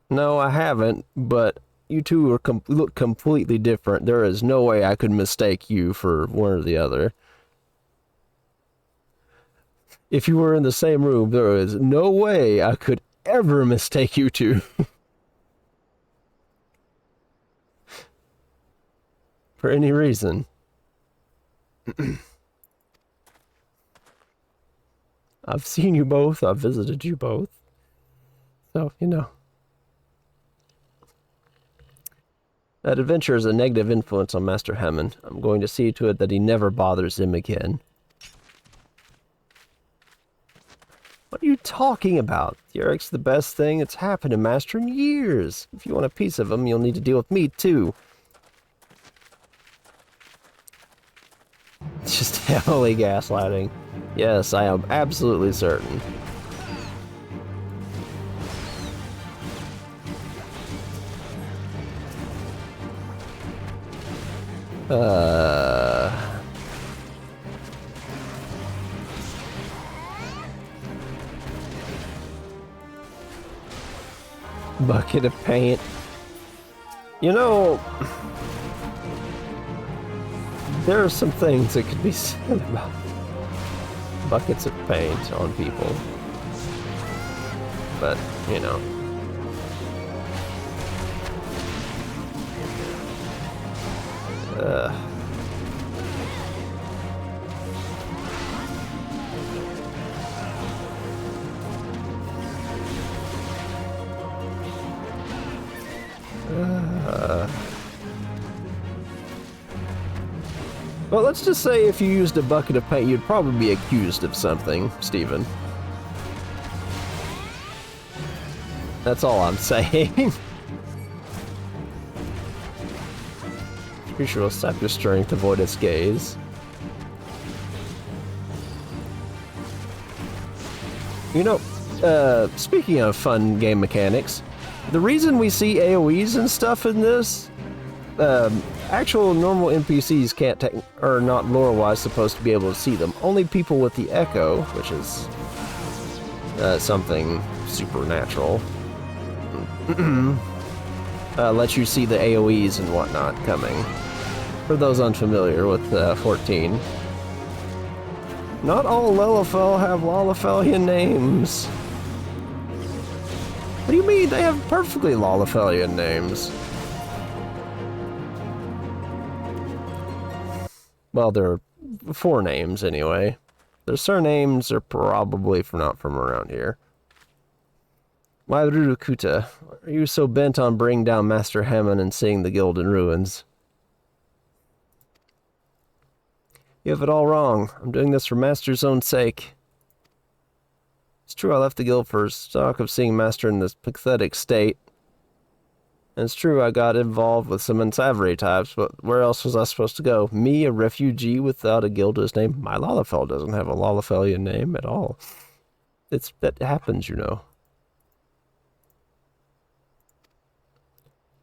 No, I haven't, but you two are look completely different. There is no way I could mistake you for one or the other. If you were in the same room, there is no way I could ever mistake you two. For any reason. I've seen you both, I've visited you both. So, you know. That adventure is a negative influence on Master Hammond. I'm going to see to it that he never bothers him again. What are you talking about? Derek's the best thing that's happened to Master in years. If you want a piece of him, you'll need to deal with me too. Just heavily gaslighting. Yes, I am absolutely certain. Bucket of paint. You know, there are some things that could be said about buckets of paint on people. But, you know. Well, let's just say if you used a bucket of paint, you'd probably be accused of something, Steven. That's all I'm saying. Pretty sure will sap your strength, avoid its gaze. You know, speaking of fun game mechanics, the reason we see AoEs and stuff in this, actual normal NPCs can't are not lore-wise supposed to be able to see them. Only people with the Echo, which is something supernatural, let you see the AoEs and whatnot coming. For those unfamiliar with 14. Not all Lelafel have Lalafelian names. What do you mean? They have perfectly Lalafelian names. Well, their forenames, anyway. Their surnames are probably not from around here. Why, Rurukuta, are you so bent on bringing down Master Hammond and seeing the guild in ruins? You have it all wrong. I'm doing this for Master's own sake. It's true I left the guild for stock of seeing Master in this pathetic state. And it's true I got involved with some unsavory types, but where else was I supposed to go? Me, a refugee without a guild to his name? My Lalafell doesn't have a Lalafellian name at all. That happens, you know.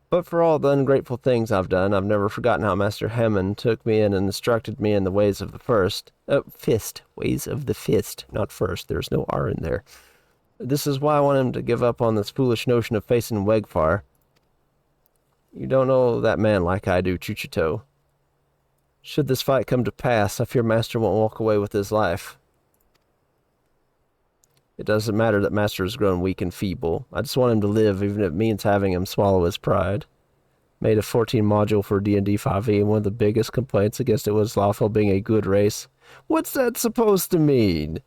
But for all the ungrateful things I've done, I've never forgotten how Master Hammond took me in and instructed me in the ways of the fist. Ways of the fist, not first. There's no R in there. This is why I want him to give up on this foolish notion of facing Wegfar. You don't know that man like I do, Chuchito. Should this fight come to pass, I fear Master won't walk away with his life. It doesn't matter that Master has grown weak and feeble. I just want him to live, even if it means having him swallow his pride. Made a 14 module for D&D 5e, and one of the biggest complaints against it was Lawful being a good race. What's that supposed to mean?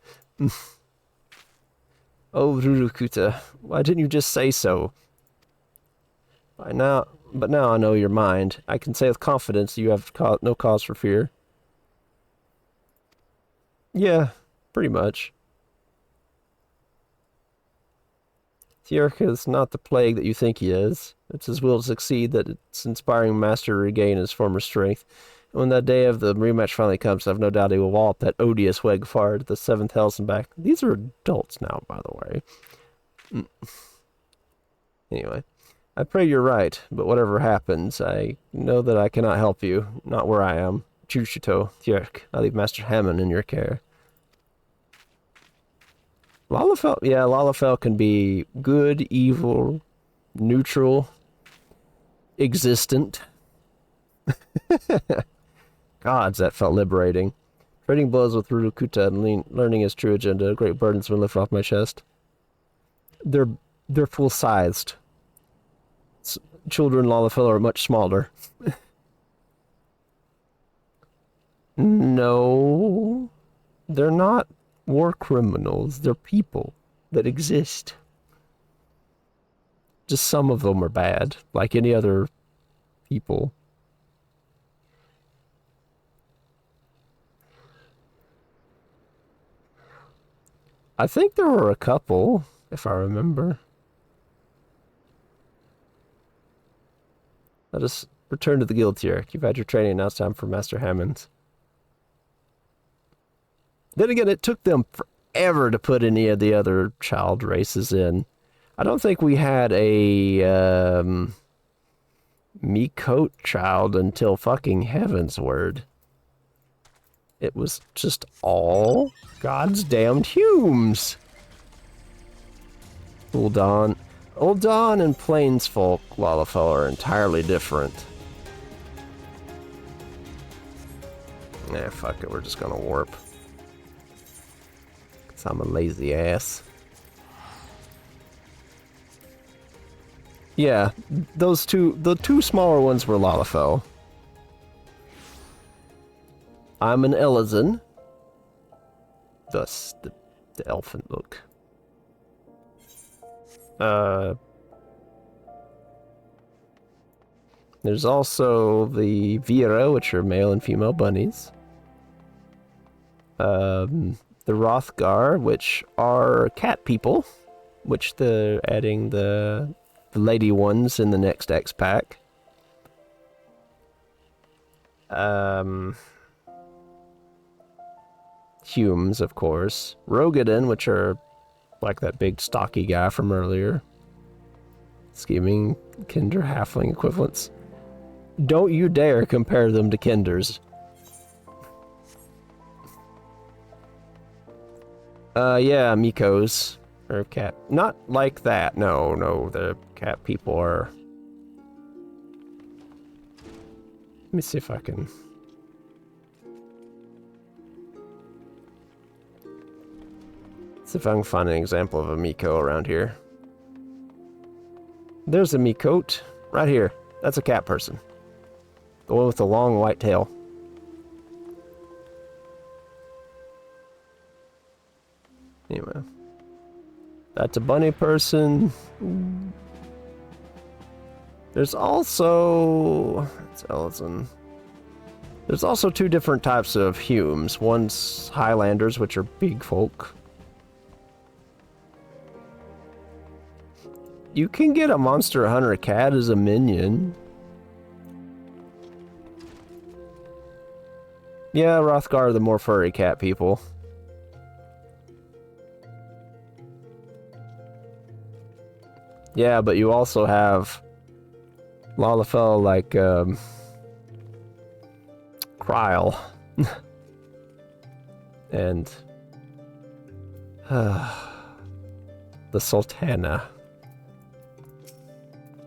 Oh, Rurukuta, why didn't you just say so? But now I know your mind. I can say with confidence that you have no cause for fear. Yeah, pretty much. Tjerk is not the plague that you think he is. It's his will to succeed that it's inspiring Master to regain his former strength. And when that day of the rematch finally comes, I've no doubt he will wallop that odious Wegfar to the 7th Hells and back. These are adults now, by the way. Anyway, I pray you're right, but whatever happens, I know that I cannot help you. Not where I am. Chuchito, Tjerk, I leave Master Hammond in your care. Lalafell can be good, evil, neutral, existent. Gods, that felt liberating. Trading blows with Rurukuta and learning his true agenda, a great burden's been lifted off my chest. They're full-sized. Children Lalafell are much smaller. No, they're not war criminals. They're people that exist. Just some of them are bad, like any other people. I think there were a couple, if I remember. Let us return to the guild here. You've had your training, now it's time for Master Hammond. Then again, it took them forever to put any of the other child races in. I don't think we had a Miqote child until fucking Heaven's Word. It was just all God's damned Humes. Ul'Dan and Plainsfolk Lalafell are entirely different. Nah, fuck it, we're just gonna warp. Cause I'm a lazy ass. Yeah, the two smaller ones were Lalafell. I'm an Elizan. Thus, the elfin look. There's also the Vera, which are male and female bunnies. The Rothgar, which are cat people, which they're adding the lady ones in the next X pack. Humes, of course. Rogadin, which are like that big stocky guy from earlier. Scheming Kinder halfling equivalents. Don't you dare compare them to Kinders. Yeah, Mikos. Or cat. Not like that. No, the cat people are... Let me see if I can... See if I can find an example of a Miko around here. There's a Miqote. Right here. That's a cat person. The one with the long white tail. That's a bunny person. There's also... skeleton. There's also two different types of Humes. One's Highlanders, which are big folk. You can get a Monster Hunter cat as a minion. Yeah, Rothgar are the more furry cat people. Yeah, but you also have Lalafell like, Kryle. And... the Sultana.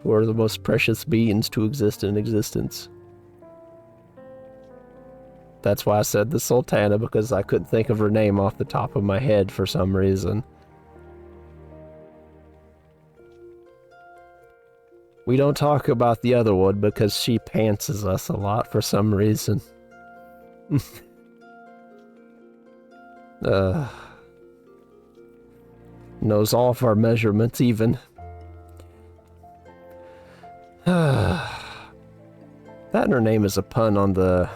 Who are the most precious beings to exist in existence. That's why I said the Sultana, because I couldn't think of her name off the top of my head for some reason. We don't talk about the other one because she pantses us a lot for some reason. Knows all of our measurements even. That and her name is a pun on the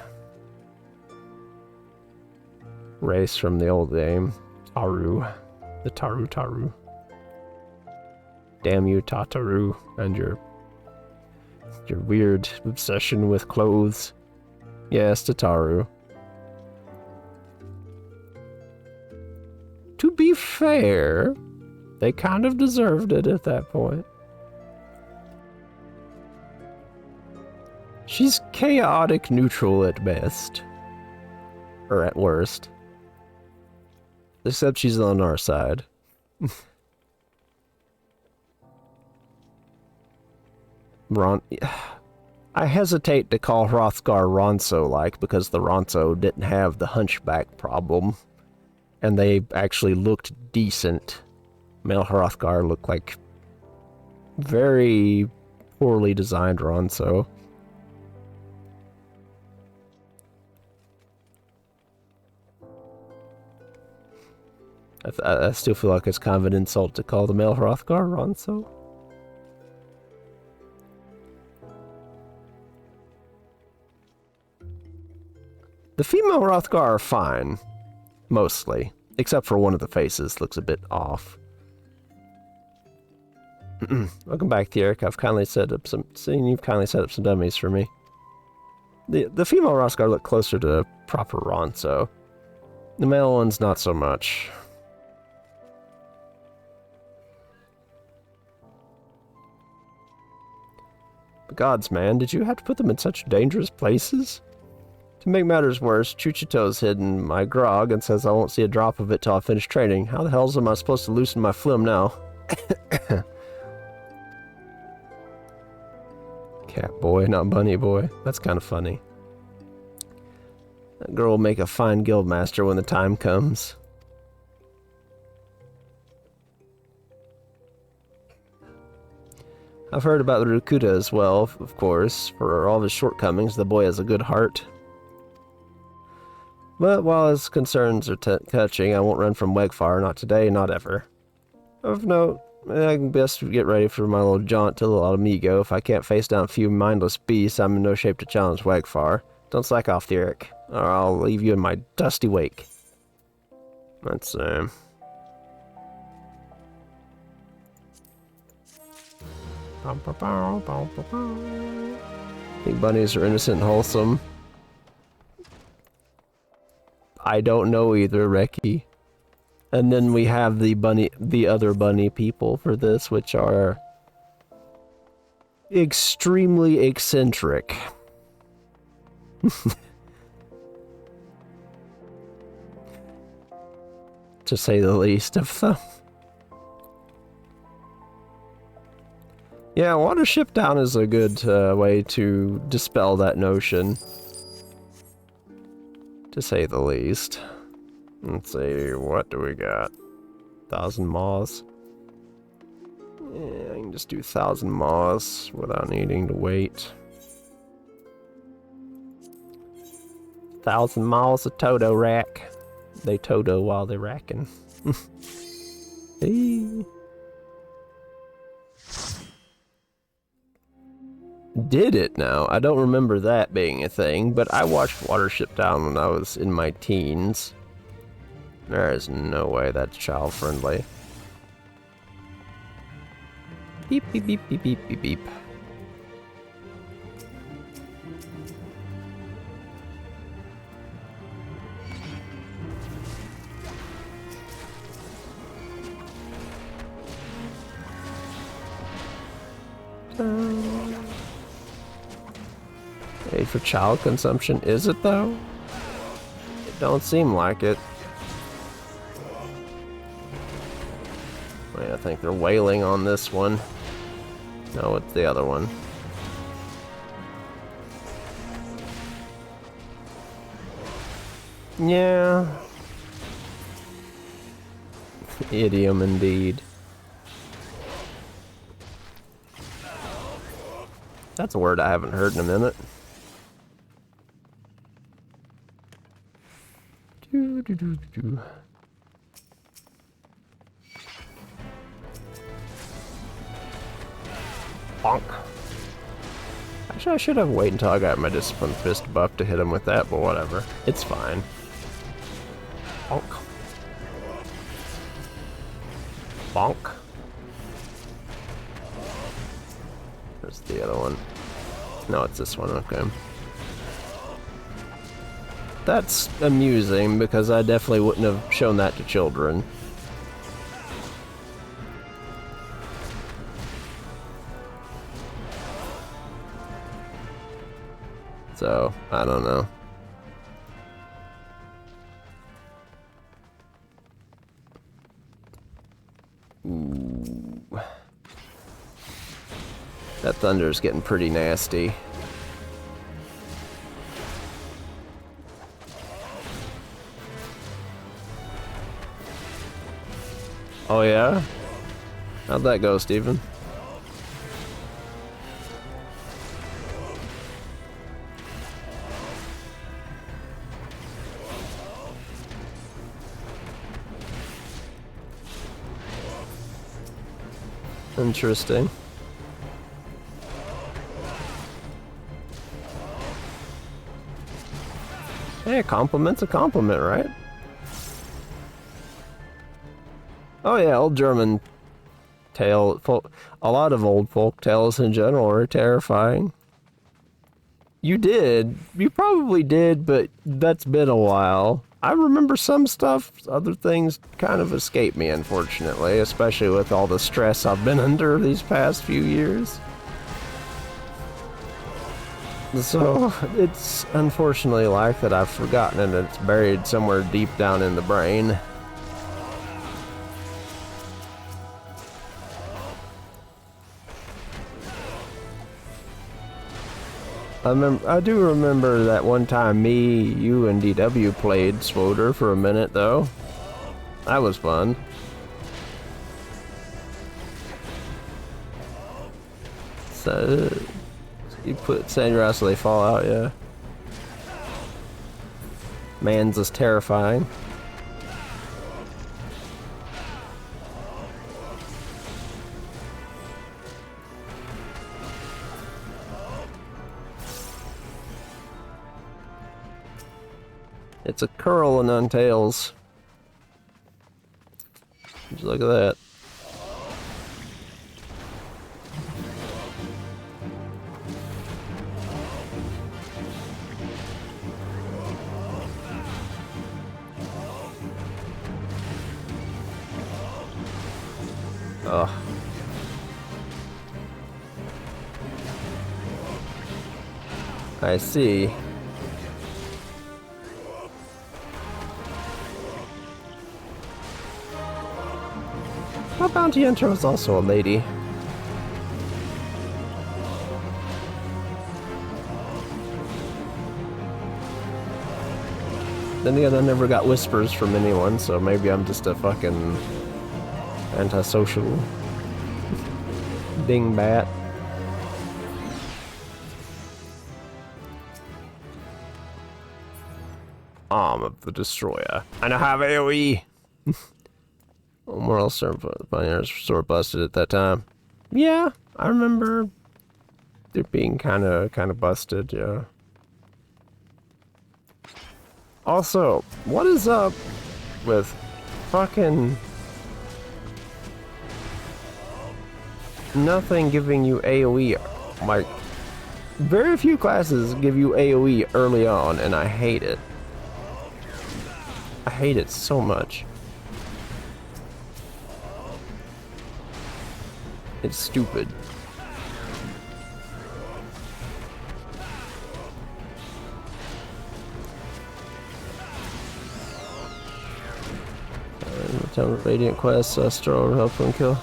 race from the old game. Taru. The Taru. Damn you, Tataru, and your weird obsession with clothes. Yes, Tataru. To be fair, they kind of deserved it at that point. She's chaotic neutral at best. Or at worst. Except she's on our side. I hesitate to call Hrothgar Ronso-like because the Ronso didn't have the hunchback problem. And they actually looked decent. Male Hrothgar looked like very poorly designed Ronso. I still feel like it's kind of an insult to call the male Hrothgar Ronso. The female Hrothgar are fine. Mostly. Except for one of the faces. Looks a bit off. Welcome back, Thierk. I've kindly set up some... You've kindly set up some dummies for me. The female Hrothgar look closer to proper Ronso. The male ones, not so much. But gods, man, did you have to put them in such dangerous places? To make matters worse, Chuchito's hidden my grog and says I won't see a drop of it till I finish training. How the hell am I supposed to loosen my phlegm now? Cat boy, not bunny boy. That's kind of funny. That girl will make a fine guildmaster when the time comes. I've heard about the Rukuta as well, of course. For all of his shortcomings, the boy has a good heart. But while his concerns are touching, I won't run from Wegfire, not today, not ever. Of note, I can best get ready for my little jaunt to Little Amigo. If I can't face down a few mindless beasts, I'm in no shape to challenge Wegfire. Don't slack off, Derek, or I'll leave you in my dusty wake. Let's, think bunnies are innocent and wholesome. I don't know either, Reki. And then we have the other bunny people for this, which are extremely eccentric. To say the least of them. Yeah, water ship down is a good way to dispel that notion. To say the least. Let's see, what do we got? 1,000 moths. Yeah, I can just do 1,000 moths without needing to wait. 1,000 miles of Toto rack. They Toto while they're racking. Hey. did it now. I don't remember that being a thing, but I watched Watership Down when I was in my teens. There is no way that's child friendly. Beep, beep, beep, beep, beep, beep, beep. Made for child consumption, is it though? It don't seem like it. I think they're wailing on this one. No, it's the other one. Yeah. Idiom indeed. That's a word I haven't heard in a minute. Bonk. Actually, I should have waited until I got my Discipline Fist buff to hit him with that, but whatever. It's fine. Bonk. Bonk. Where's the other one? No, it's this one, okay. That's amusing, because I definitely wouldn't have shown that to children. So, I don't know. Ooh. That thunder's getting pretty nasty. Oh yeah? How'd that go, Steven? Interesting. Hey, a compliment's a compliment, right? Oh yeah, old German tale. A lot of old folk tales in general are terrifying. You did. You probably did, but that's been a while. I remember some stuff, other things kind of escape me, unfortunately, especially with all the stress I've been under these past few years. So, it's unfortunately like that I've forgotten and it's buried somewhere deep down in the brain. I do remember that one time me, you, and DW played Swoder for a minute, though. That was fun. So, you put Sandra so they fall out, yeah. Man's is terrifying. It's a curl and untails. Just look at that. Ugh. I see. My bounty hunter was also a lady. Then again, I never got whispers from anyone, so maybe I'm just a fucking antisocial dingbat. Arm of the Destroyer. I now have AoE! Moral Pioneers sword busted at that time. Yeah, I remember They're being kind of busted, yeah. Also, what is up with fucking nothing giving you AoE? Like, very few classes give you AoE early on, and I hate it. I hate it so much. It's stupid. Radiant Quest, Astro, help and kill.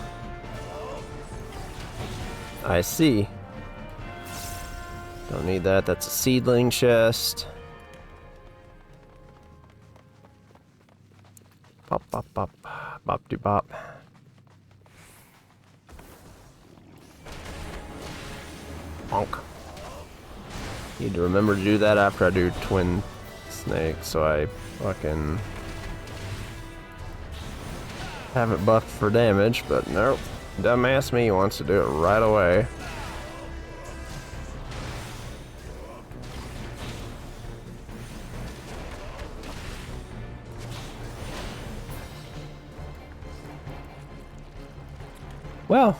I see. Don't need that, that's a seedling chest. Bop, bop, bop. Bop, de bop. Bonk. Need to remember to do that after I do Twin Snake, so I fucking have it buffed for damage, but nope. Dumbass me wants to do it right away. Well,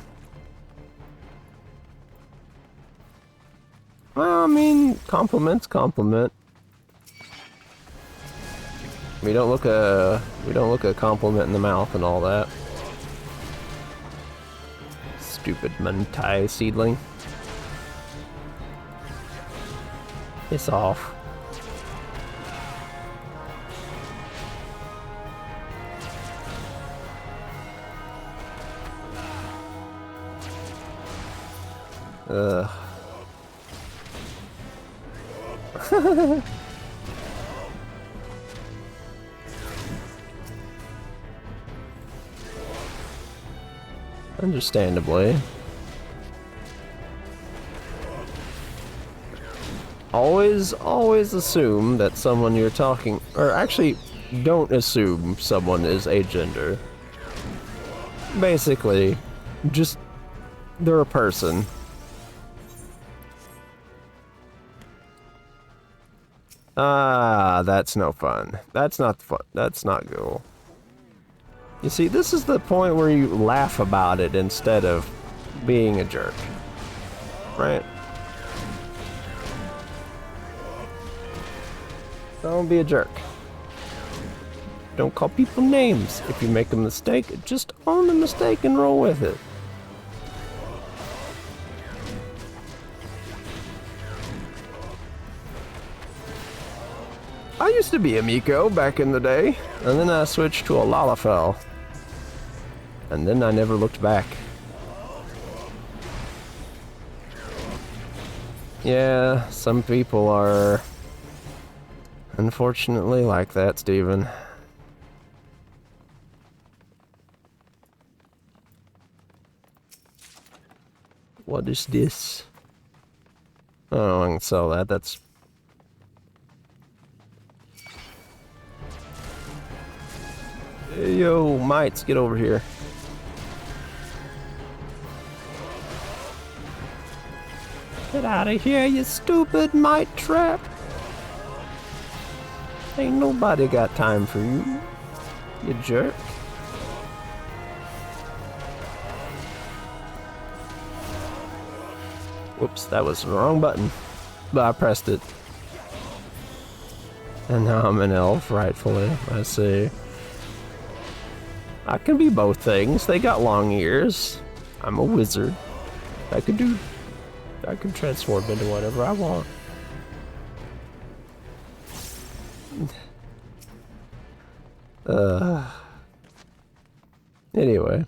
I mean, compliment. We don't look a compliment in the mouth and all that. Stupid Mentai seedling. Piss off. Ugh. Understandably. Always assume that someone you're talking, or actually, don't assume someone is agender. Basically, just, they're a person. Ah, that's no fun. That's not fun. That's not cool. You see, this is the point where you laugh about it instead of being a jerk. Right? Don't be a jerk. Don't call people names. If you make a mistake, just own the mistake and roll with it. I used to be a Miko back in the day, and then I switched to a Lalafell. And then I never looked back. Yeah, some people are unfortunately like that, Steven. What is this? Oh, I can sell that. That's... Hey, yo, mites, get over here. Get out of here, you stupid mite trap. Ain't nobody got time for you, you jerk. Whoops, that was the wrong button, but I pressed it. And now I'm an elf, rightfully, I see. I can be both things. They got long ears. I'm a wizard. I can transform into whatever I want. Anyway.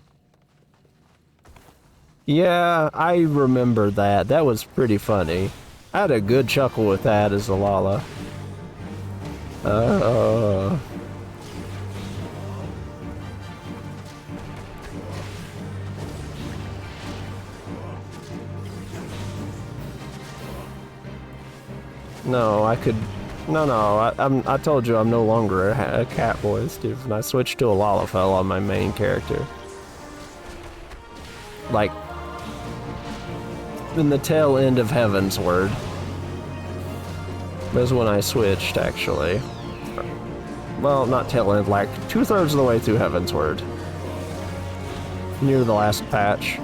Yeah, I remember that. That was pretty funny. I had a good chuckle with that as a Lala. No, I could... No, I told you I'm no longer a cat boy, Steve. I switched to a Lalafell on my main character. Like, in the tail end of Heavensward. That's when I switched, actually. Well, not tail end, like 2/3 of the way through Heavensward. Near the last patch.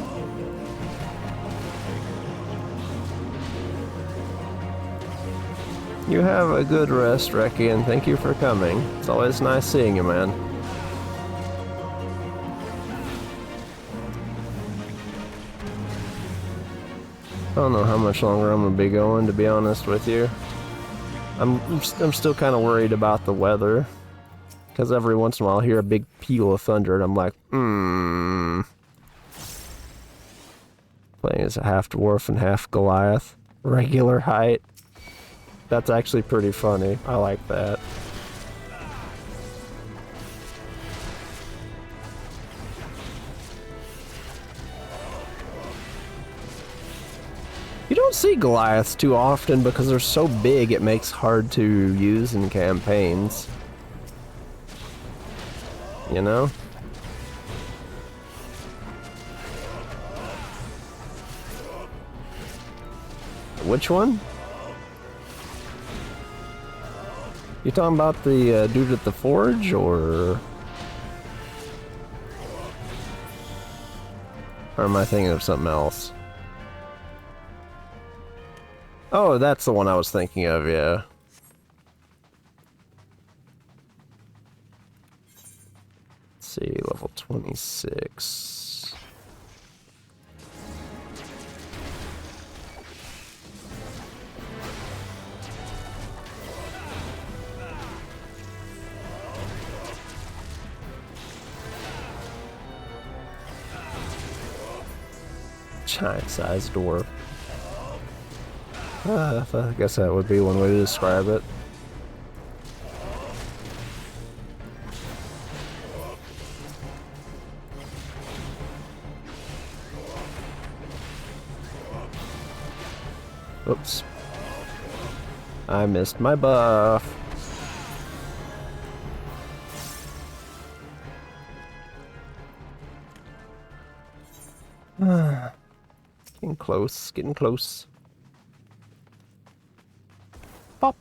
You have a good rest, Reki, and thank you for coming. It's always nice seeing you, man. I don't know how much longer I'm gonna be going, to be honest with you. I'm still kind of worried about the weather, because every once in a while I hear a big peal of thunder, and I'm like, Playing as a half dwarf and half Goliath, regular height. That's actually pretty funny. I like that. You don't see Goliaths too often because they're so big it makes hard to use in campaigns. You know? Which one? You talking about the dude at the forge, or am I thinking of something else? Oh, that's the one I was thinking of, yeah. Let's see, level 26. Giant-sized dwarf. I guess that would be one way to describe it. Oops. I missed my buff. Getting close, getting close. Pop.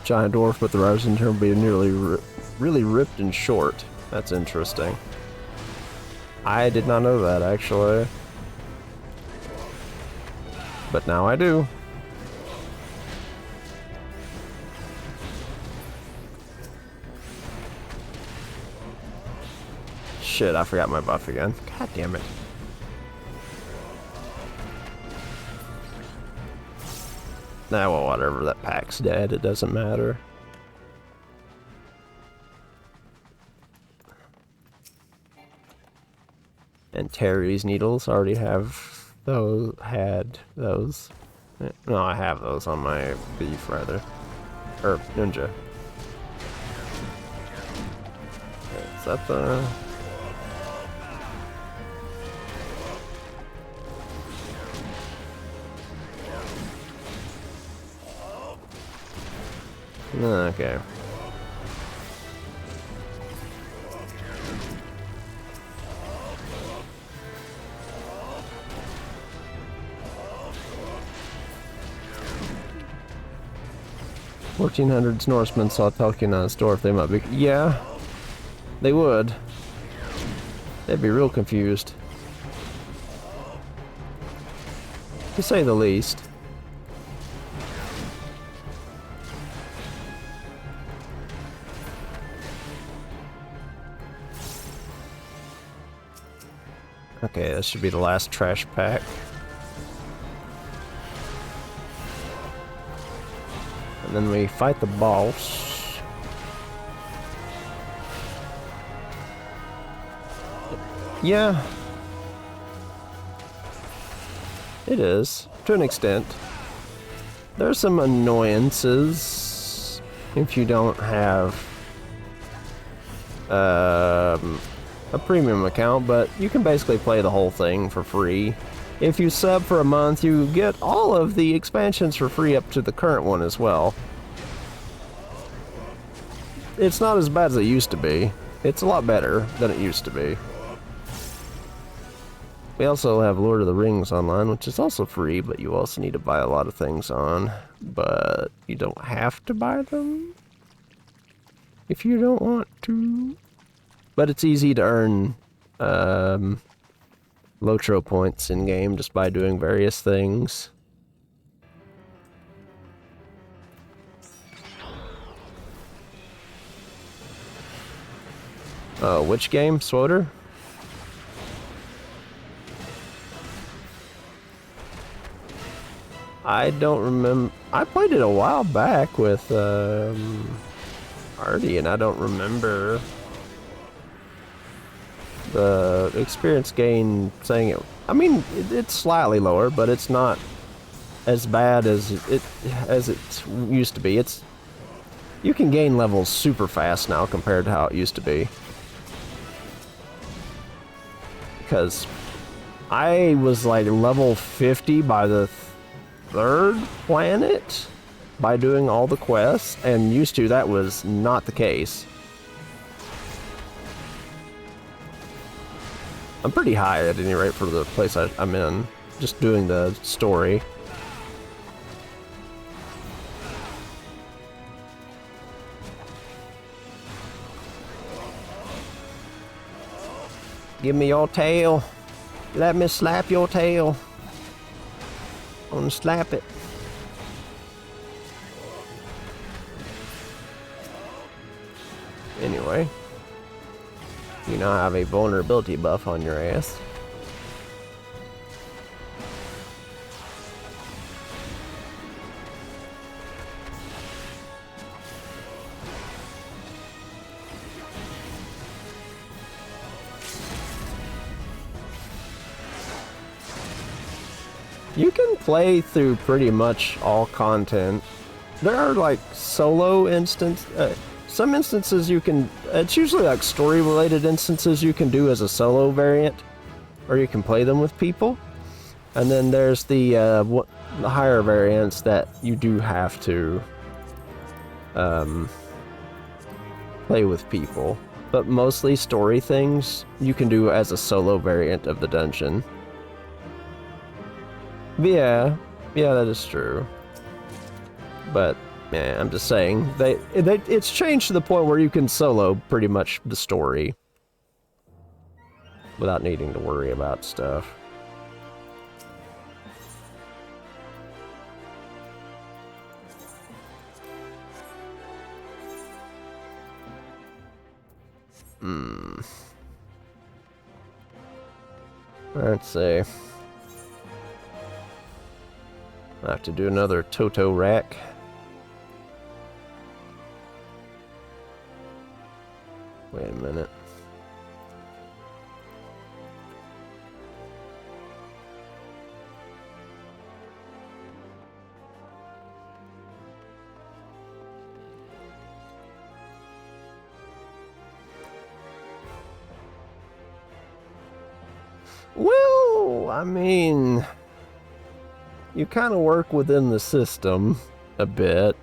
Giant dwarf, but the riders in turn be really ripped and short. That's interesting. I did not know that, actually. But now I do. Shit, I forgot my buff again. God damn it. Nah, well, whatever. That pack's dead. It doesn't matter. And Terry's needles already have those. Had those. No, I have those on my beef, rather. Or ninja. Is that the... Okay. "1400s Norsemen saw Tolkien on his door if they might be..." Yeah, they would. They'd be real confused, to say the least. Okay, this should be the last trash pack. And then we fight the boss. Yeah. It is, to an extent. There's some annoyances if you don't have a premium account, but you can basically play the whole thing for free if you sub for a month, you get all of the expansions for free up to the current one as well. It's not as bad as it used to be. It's a lot better than it used to be. We also have Lord of the Rings online, which is also free, but you also need to buy a lot of things on. But you don't have to buy them if you don't want to. But it's easy to earn Lotro points in-game just by doing various things. Which game? Swoter? I don't remember. I played it a while back with Artie, and I don't remember the experience gain saying it. I mean, it's slightly lower, but it's not as bad as it used to be. You can gain levels super fast now compared to how it used to be. Because I was like level 50 by the third planet by doing all the quests, and used to that was not the case. I'm pretty high at any rate for the place I'm in, just doing the story. Give me your tail. Let me slap your tail. I'm gonna slap it. Anyway, you now have a vulnerability buff on your ass. You can play through pretty much all content. There are like solo some instances you can, it's usually like story related instances you can do as a solo variant, or you can play them with people. And then there's the higher variants that you do have to play with people. But mostly story things you can do as a solo variant of the dungeon. Yeah, that is true. But yeah, I'm just saying it's changed to the point where you can solo pretty much the story without needing to worry about stuff. Let's see. I have to do another Toto rack. Wait a minute. Well, I mean, you kind of work within the system a bit.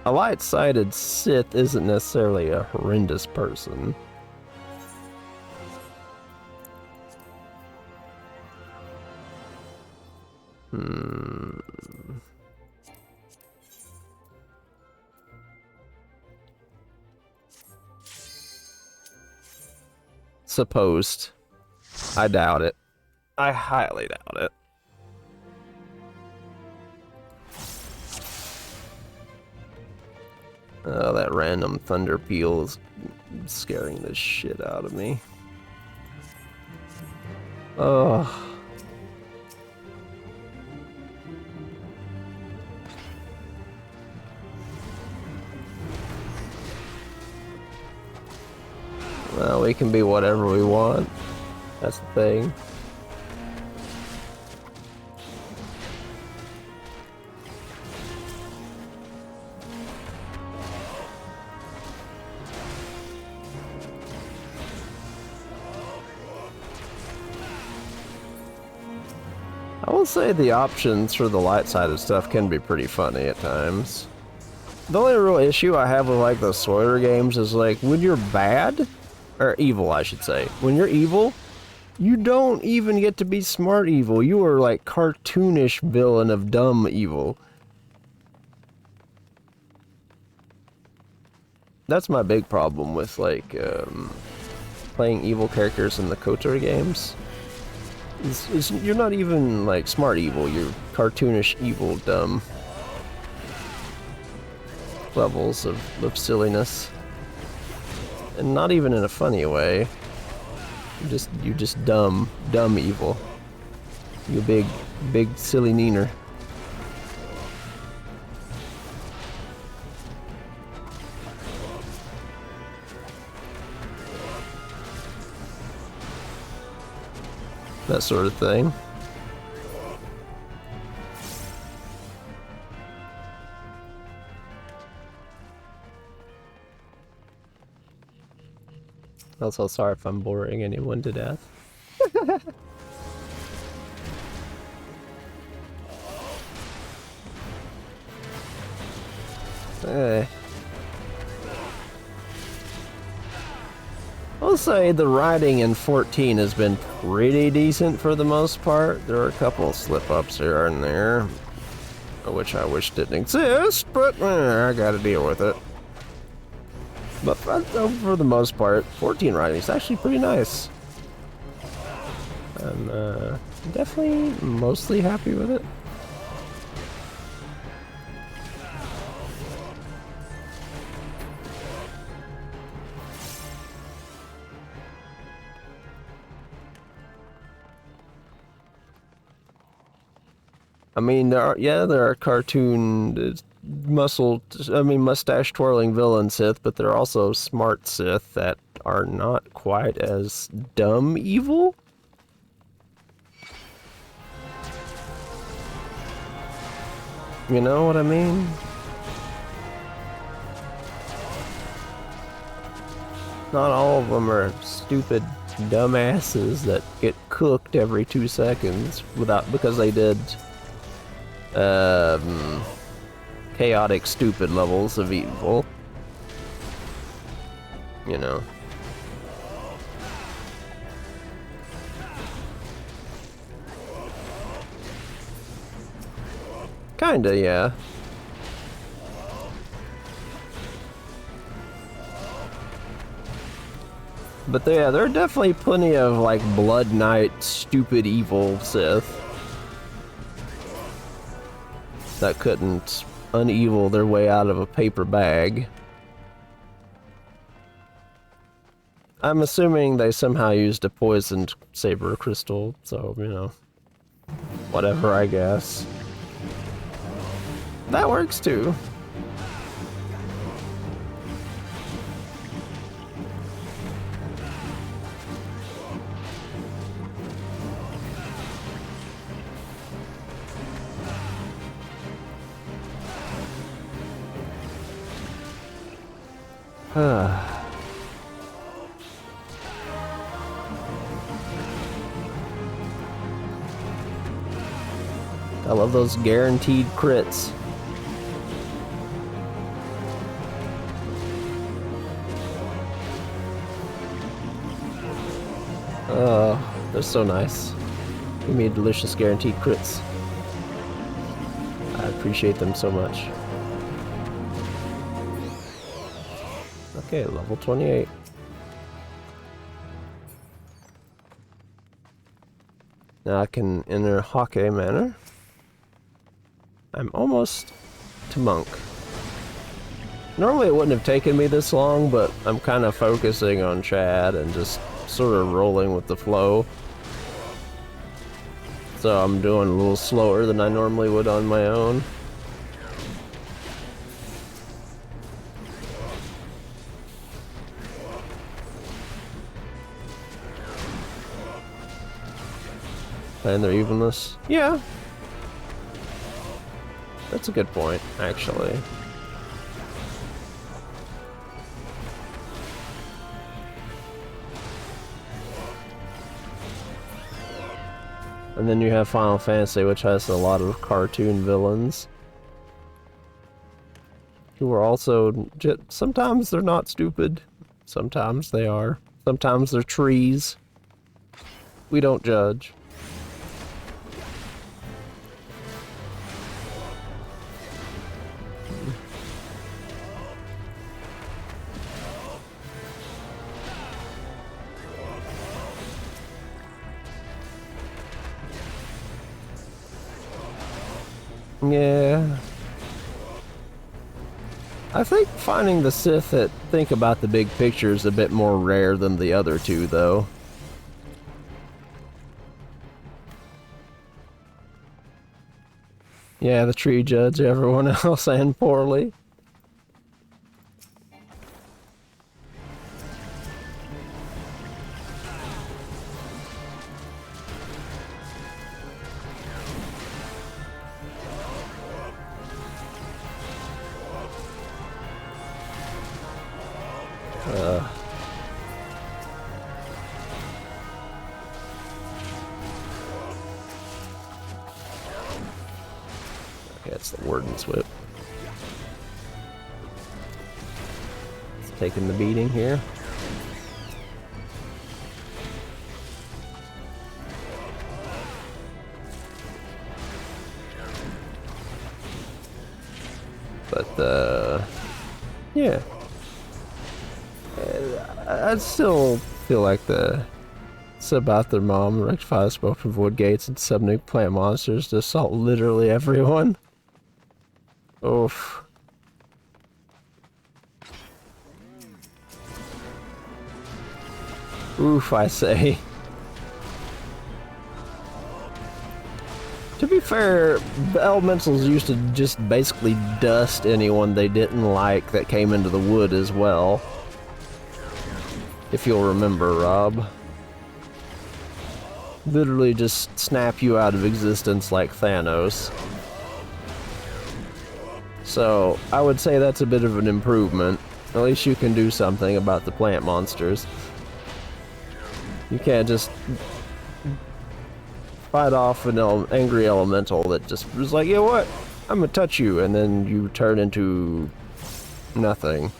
A light-sided Sith isn't necessarily a horrendous person. Supposed. I doubt it. I highly doubt it. Oh, that random thunder peal is scaring the shit out of me. Oh. Well, we can be whatever we want. That's the thing. I will say the options for the light side of stuff can be pretty funny at times. The only real issue I have with like the Sawyer games is like when you're bad, or evil I should say, when you're evil, you don't even get to be smart evil. You are like cartoonish villain of dumb evil. That's my big problem with like playing evil characters in the KOTOR games. You're not even like smart evil, you're cartoonish evil dumb levels of silliness. And not even in a funny way. You're just dumb evil. You big silly neener. That sort of thing. Also, sorry if I'm boring anyone to death. I'll say the writing in 14 has been pretty decent for the most part. There are a couple slip-ups here and there, which I wish didn't exist, but I gotta deal with it. But for the most part, 14 writing is actually pretty nice. I'm definitely mostly happy with it. I mean, there are cartoon mustache twirling villain Sith, but there are also smart Sith that are not quite as dumb evil. You know what I mean? Not all of them are stupid dumbasses that get cooked every 2 seconds because they did chaotic, stupid levels of evil. You know. Kinda, yeah. But yeah, there are definitely plenty of like Blood Knight, stupid evil Sith that couldn't unevil their way out of a paper bag. I'm assuming they somehow used a poisoned saber crystal, so, you know, whatever, I guess. That works too. I love those guaranteed crits. Oh, they're so nice. Give me delicious guaranteed crits. I appreciate them so much. Okay, level 28. Now I can enter Hake Manor. I'm almost to Monk. Normally it wouldn't have taken me this long, but I'm kind of focusing on Chad and just sort of rolling with the flow. So I'm doing a little slower than I normally would on my own. And their evilness? Yeah. That's a good point, actually. And then you have Final Fantasy, which has a lot of cartoon villains. Who are also... sometimes they're not stupid. Sometimes they are. Sometimes they're trees. We don't judge. Yeah. I think finding the Sith that think about the big picture is a bit more rare than the other two, though. Yeah, the tree judge everyone else and poorly. Okay, it's the Warden's Whip. It's taking the beating here. But, yeah. I'd still feel like it's about their mom, rectify smoke from void gates and subnuke plant monsters to assault literally everyone. Oof. Oof, I say. To be fair, the elementals used to just basically dust anyone they didn't like that came into the wood as well. If you'll remember, Rob. Literally just snap you out of existence like Thanos. So, I would say that's a bit of an improvement. At least you can do something about the plant monsters. You can't just fight off an angry elemental that just was like, you know what? I'm gonna touch you, and then you turn into nothing.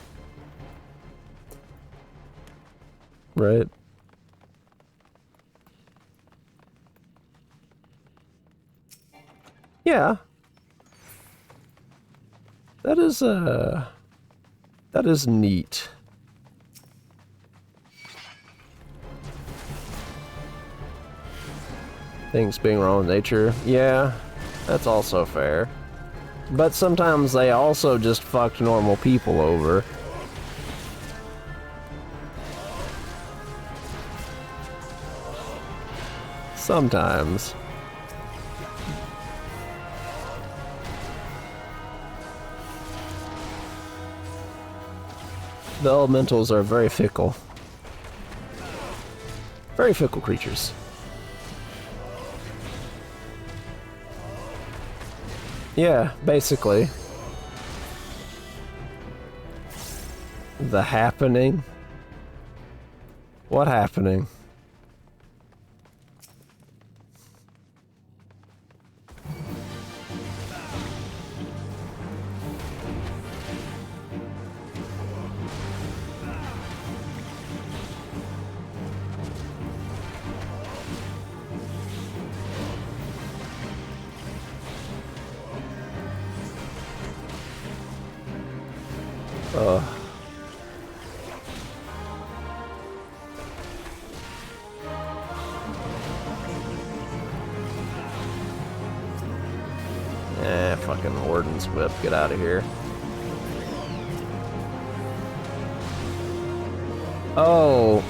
Right? Yeah. That is neat. Things being wrong with nature. Yeah, that's also fair. But sometimes they also just fucked normal people over. Sometimes. The elementals are very fickle. Very fickle creatures. Yeah, basically. The happening? What happening? Fucking Warden's Whip, get out of here. Oh.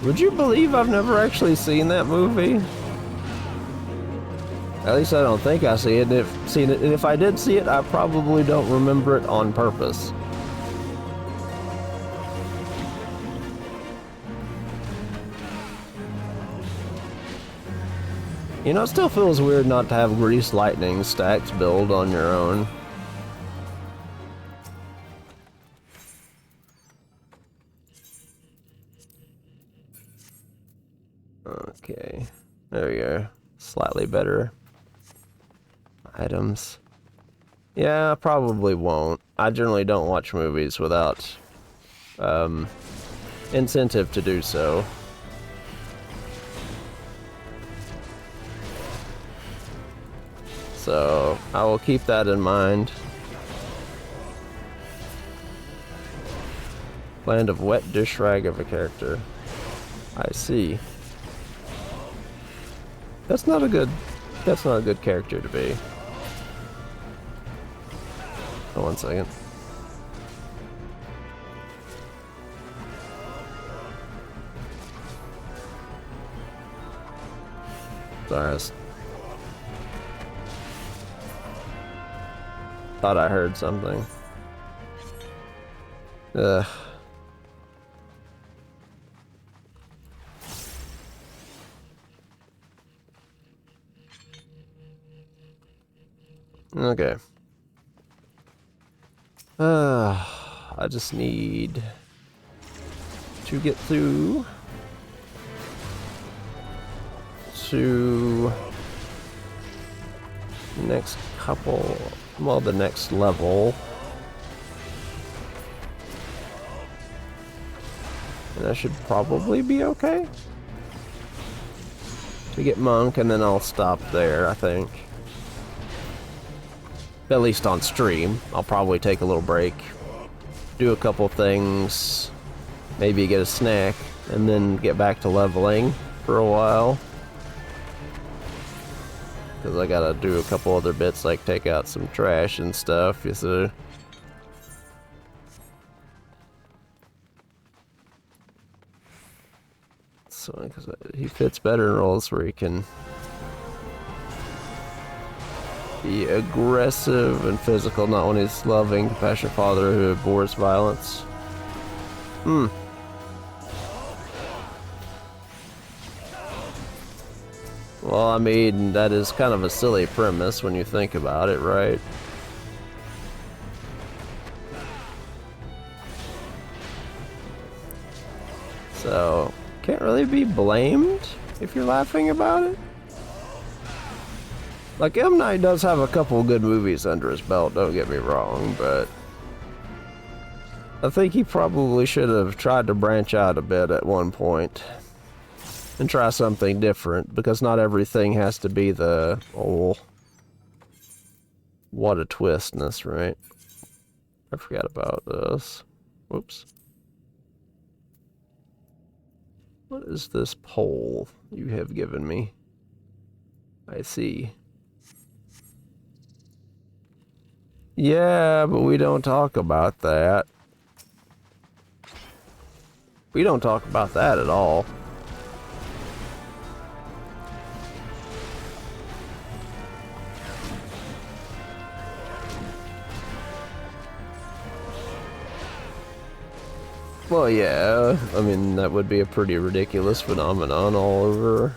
Would you believe I've never actually seen that movie? At least I don't think I see it. If I did see it, I probably don't remember it on purpose. You know, it still feels weird not to have Grease Lightning stacks build on your own. Okay. There we go. Slightly better items. Yeah, I probably won't. I generally don't watch movies without incentive to do so. So I will keep that in mind. Land of wet dish rag of a character. I see. That's not a good character to be. Oh, 1 second. Sorry, thought I heard something. Ugh. Okay. I just need to get through to next couple, well, the next level. And I should probably be okay to get monk, and then I'll stop there, I think. At least on stream. I'll probably take a little break, do a couple things, maybe get a snack, and then get back to leveling for a while. Because I gotta do a couple other bits, like take out some trash and stuff, you see. So, because he fits better in roles where he can be aggressive and physical, not when he's loving, compassionate father who abhors violence. Well, I mean, that is kind of a silly premise when you think about it, right? So, can't really be blamed if you're laughing about it. Like, M. Night does have a couple good movies under his belt, don't get me wrong, but I think he probably should have tried to branch out a bit at one point and try something different, because not everything has to be the, oh, what a twistness, right? I forgot about this. Whoops. What is this pole you have given me? I see. Yeah, but we don't talk about that. We don't talk about that at all. Well, yeah, I mean, that would be a pretty ridiculous phenomenon all over.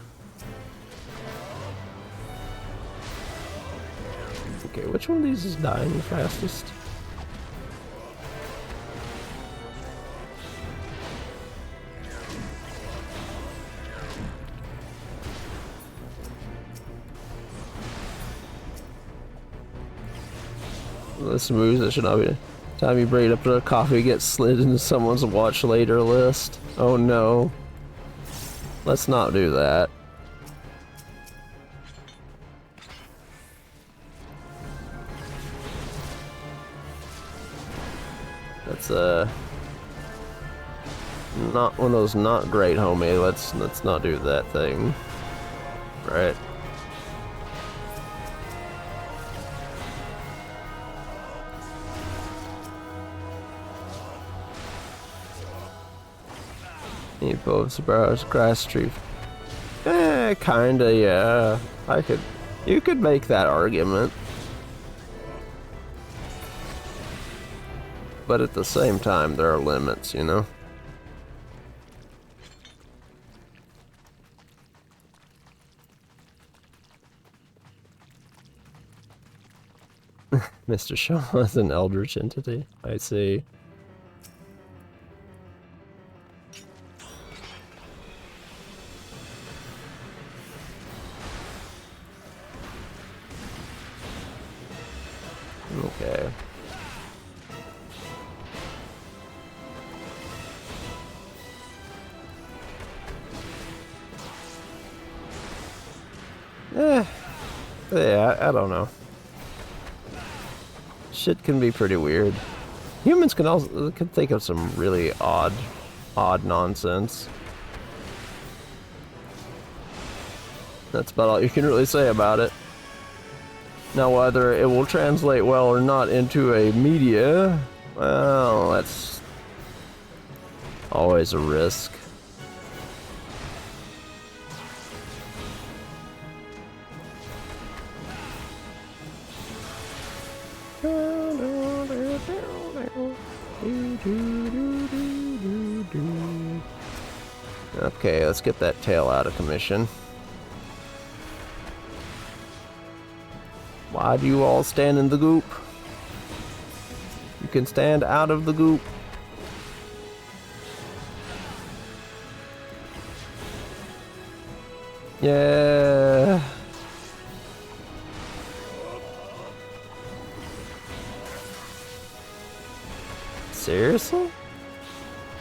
Okay, which one of these is dying the fastest? This moves, that should not be. Time you bring it up to the coffee gets slid into someone's watch later list. Oh no. Let's not do that. That's not one of those not great, homie. Let's not do that thing. Right. Any poems about grass tree? Kinda, yeah. You could make that argument. But at the same time, there are limits, you know? Mr. Shaw is an eldritch entity. I see. Okay. Yeah, I don't know. Shit can be pretty weird. Humans can think of some really odd nonsense. That's about all you can really say about it. Now, whether it will translate well or not into a media, well, that's always a risk. Okay, let's get that tail out of commission. Why do you all stand in the goop? You can stand out of the goop. Yeah. Seriously?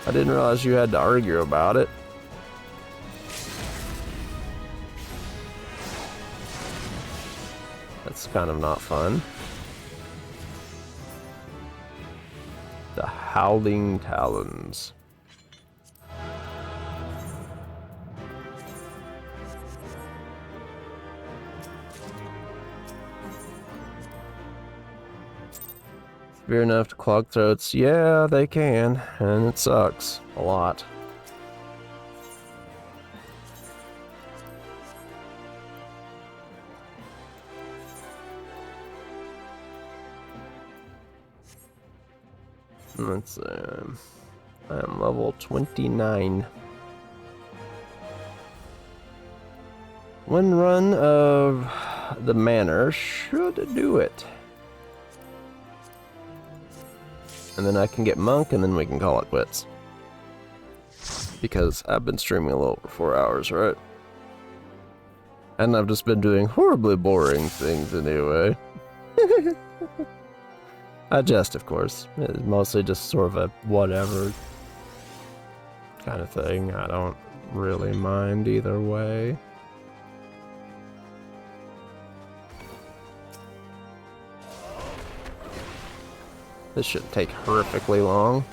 I didn't realize you had to argue about it. That's kind of not fun. The Howling Talons. Severe enough to clog throats. Yeah, they can, and it sucks a lot. Let's I am level 29. One run of the manor should do it. And then I can get monk, and then we can call it quits. Because I've been streaming a little over 4 hours, right? And I've just been doing horribly boring things anyway. I jest, of course. It's mostly just sort of a whatever kind of thing. I don't really mind either way. This shouldn't take horrifically long.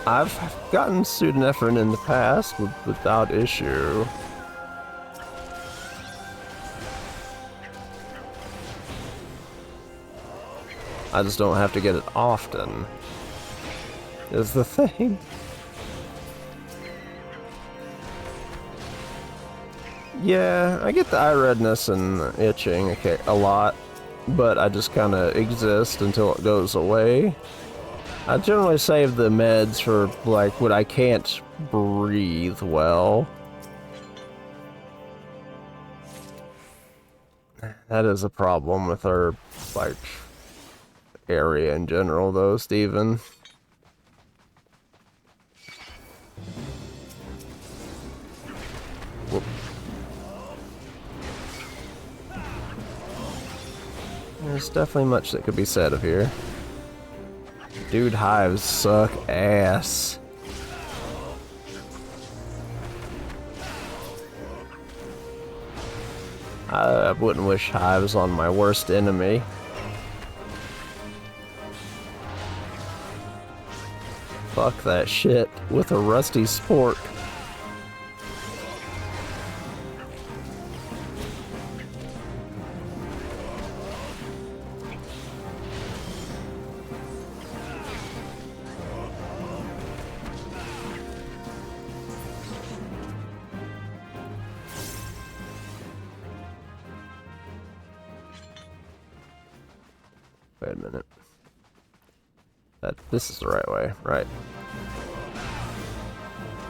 I've gotten pseudonephrin in the past without issue. I just don't have to get it often, is the thing. Yeah, I get the eye redness and itching a lot, but I just kind of exist until it goes away. I generally save the meds for, like, when I can't breathe well. That is a problem with our, like, area in general, though, Steven. Whoop. There's definitely much that could be said of here. Dude, hives suck ass. I wouldn't wish hives on my worst enemy. Fuck that shit with a rusty spork. Wait a minute. This is the right way, right?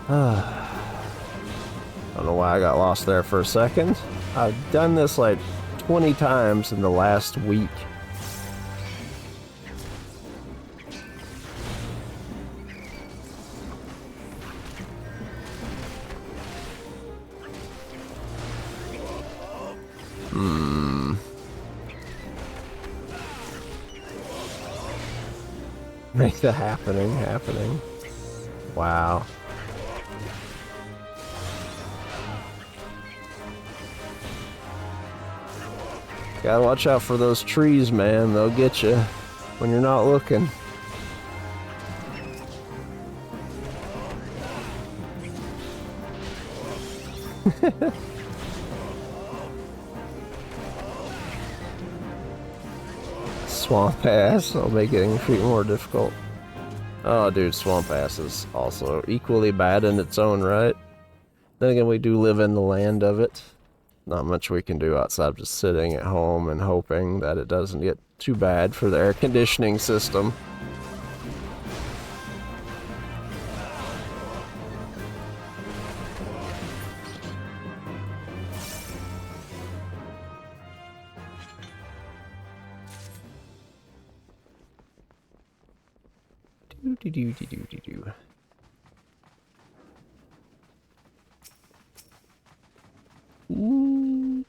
I don't know why I got lost there for a second. I've done this like 20 times in the last week. Make the happening. Wow. Gotta watch out for those trees, man. They'll get you when you're not looking. Swamp ass. I'll make getting feet more difficult. Oh, dude, swamp ass is also equally bad in its own right. Then again, we do live in the land of it. Not much we can do outside of just sitting at home and hoping that it doesn't get too bad for the air conditioning system. Do. Ooh.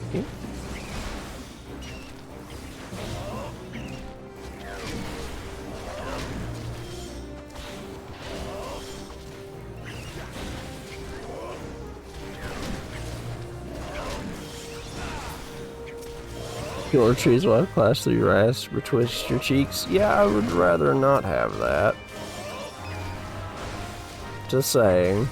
Okay. Killer trees will have class through your ass or twist your cheeks. Yeah, I would rather not have that. Just saying.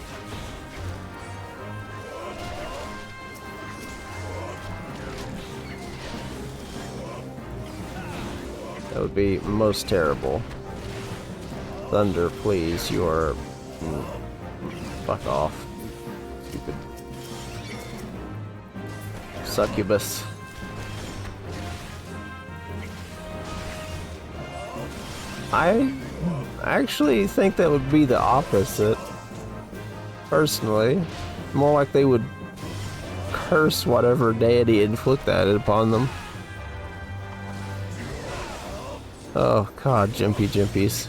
That would be most terrible. Thunder, please, you are... fuck off. Stupid. Succubus. I actually think that would be the opposite. Personally. More like they would curse whatever deity inflicted it upon them. Oh god, Jimpies.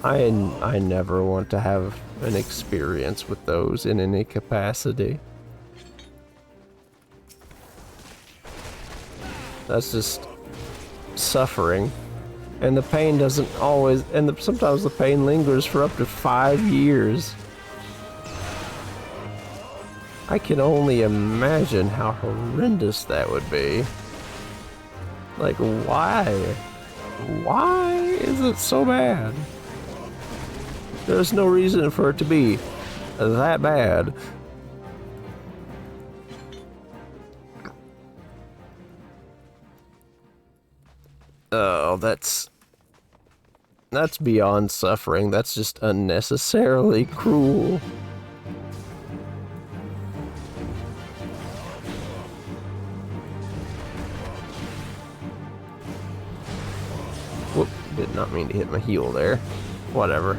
I never want to have an experience with those in any capacity. That's just suffering. And the pain doesn't always, and sometimes the pain lingers for up to 5 years. I can only imagine how horrendous that would be. Like, why? Why is it so bad? There's no reason for it to be that bad. Oh, that's beyond suffering. That's just unnecessarily cruel. Whoop, did not mean to hit my heel there. Whatever.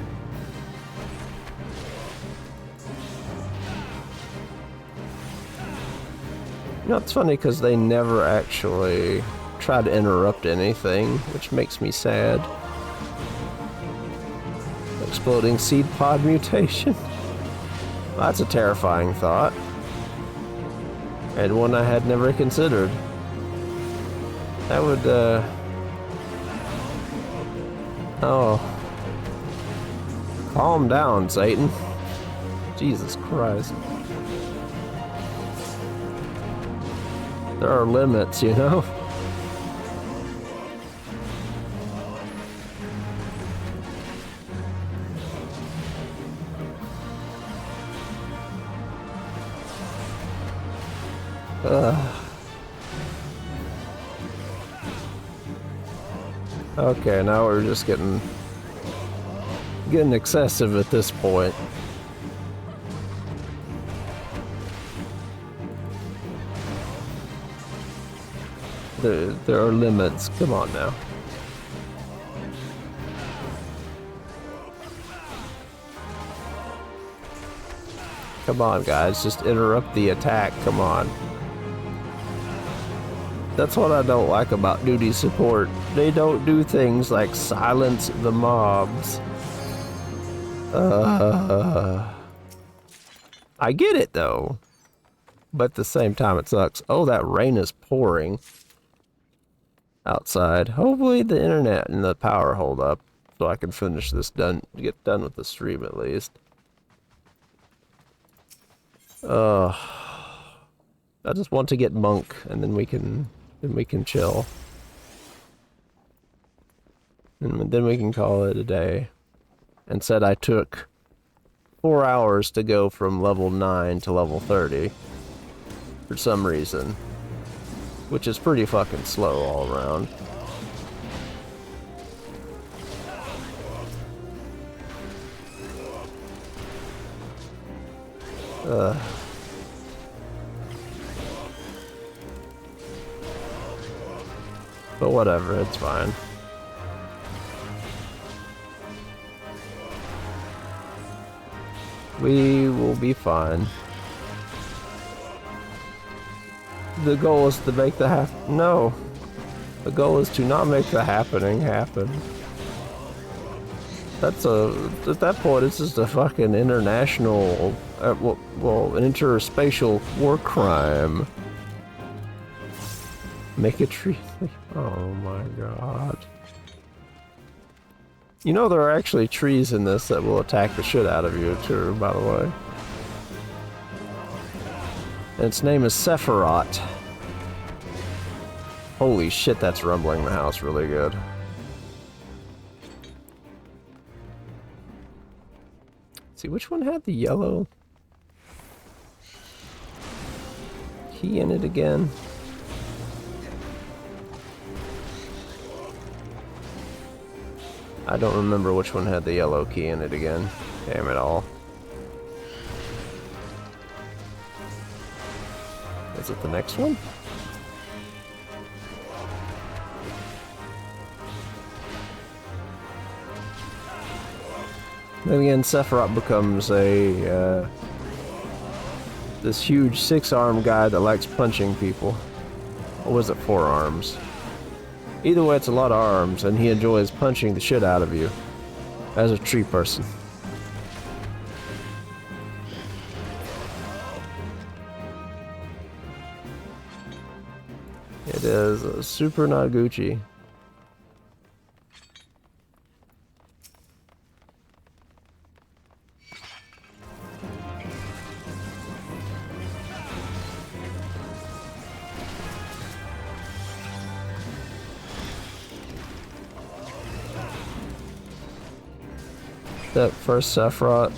You know, it's funny because they never actually try to interrupt anything, which makes me sad. Exploding seed pod mutation. Well, that's a terrifying thought. And one I had never considered. That would, oh. Calm down, Satan. Jesus Christ. There are limits, you know? Okay, now we're just getting excessive at this point. There are limits. Come on now. Come on, guys. Just interrupt the attack. Come on. That's what I don't like about duty support. They don't do things like silence the mobs. I get it, though. But at the same time, it sucks. Oh, that rain is pouring. outside. Hopefully the internet and the power hold up so I can finish this get done with the stream at least. I just want to get monk and then we can chill. And then we can call it a day. And said I took 4 hours to go from level 9 to level 30 for some reason, which is pretty fucking slow all around. But whatever, it's fine. We will be fine. The goal is to make the no. The goal is to not make the happening happen. That's at that point, it's just a fucking international, well, an interspatial war crime. Make a tree. Oh my god. You know there are actually trees in this that will attack the shit out of you too, by the way. And its name is Sephiroth. Holy shit, that's rumbling the house really good. Let's see, which one had the yellow key in it again? I don't remember which one had the yellow key in it again. Damn it all. Is it the next one? Then again, Sephiroth becomes a, this huge 6-armed guy that likes punching people. Or was it 4 arms? Either way, it's a lot of arms, and he enjoys punching the shit out of you. As a tree person. It is super not Gucci. That first Sephiroth.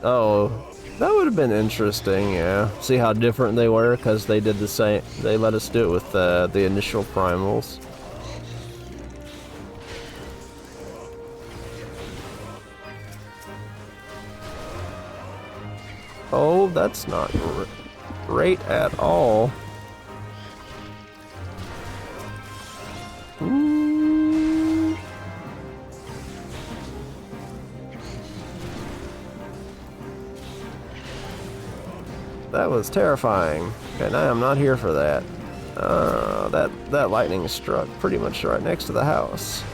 Oh, that would have been interesting, yeah. See how different they were, because they did the same. They let us do it with the initial primals. Oh, that's not great at all. That was terrifying, and I am not here for that. That lightning struck pretty much right next to the house.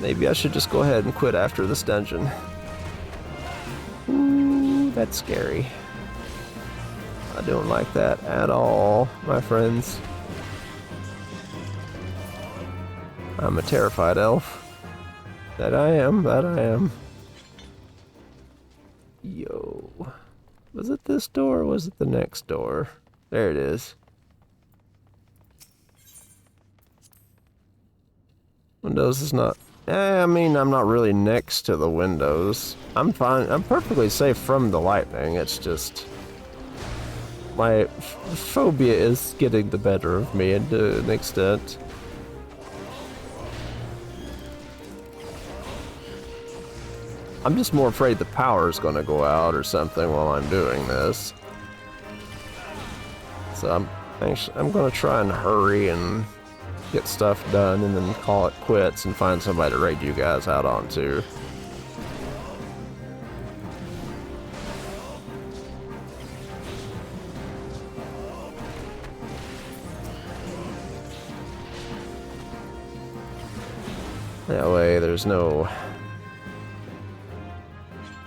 Maybe I should just go ahead and quit after this dungeon. Ooh, that's scary. I don't like that at all, my friends. I'm a terrified elf. That I am, that I am. Yo. Was it this door or was it the next door? There it is. Windows is not... I mean, I'm not really next to the windows. I'm fine. I'm perfectly safe from the lightning. It's just... my phobia is getting the better of me to an extent. I'm just more afraid the power's gonna go out or something while I'm doing this. So I'm gonna try and hurry and get stuff done and then call it quits and find somebody to raid you guys out onto. That way there's no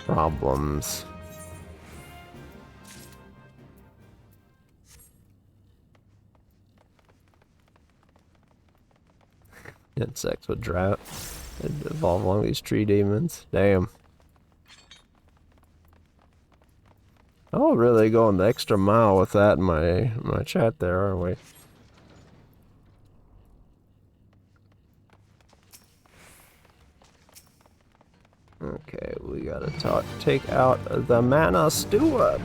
problems. Insects with drought. They'd evolve along these tree demons. Damn. Oh, really going the extra mile with that in my chat there, aren't we? Okay, we gotta take out the Mana Steward.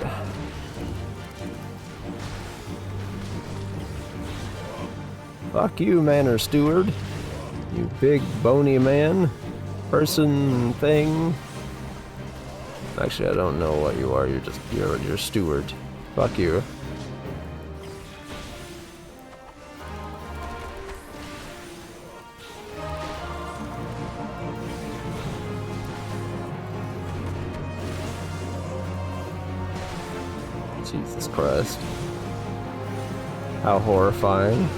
Fuck you, Manor Steward. You big bony man. Person thing. Actually, I don't know what you are. You're steward. Fuck you. Jesus Christ. How horrifying.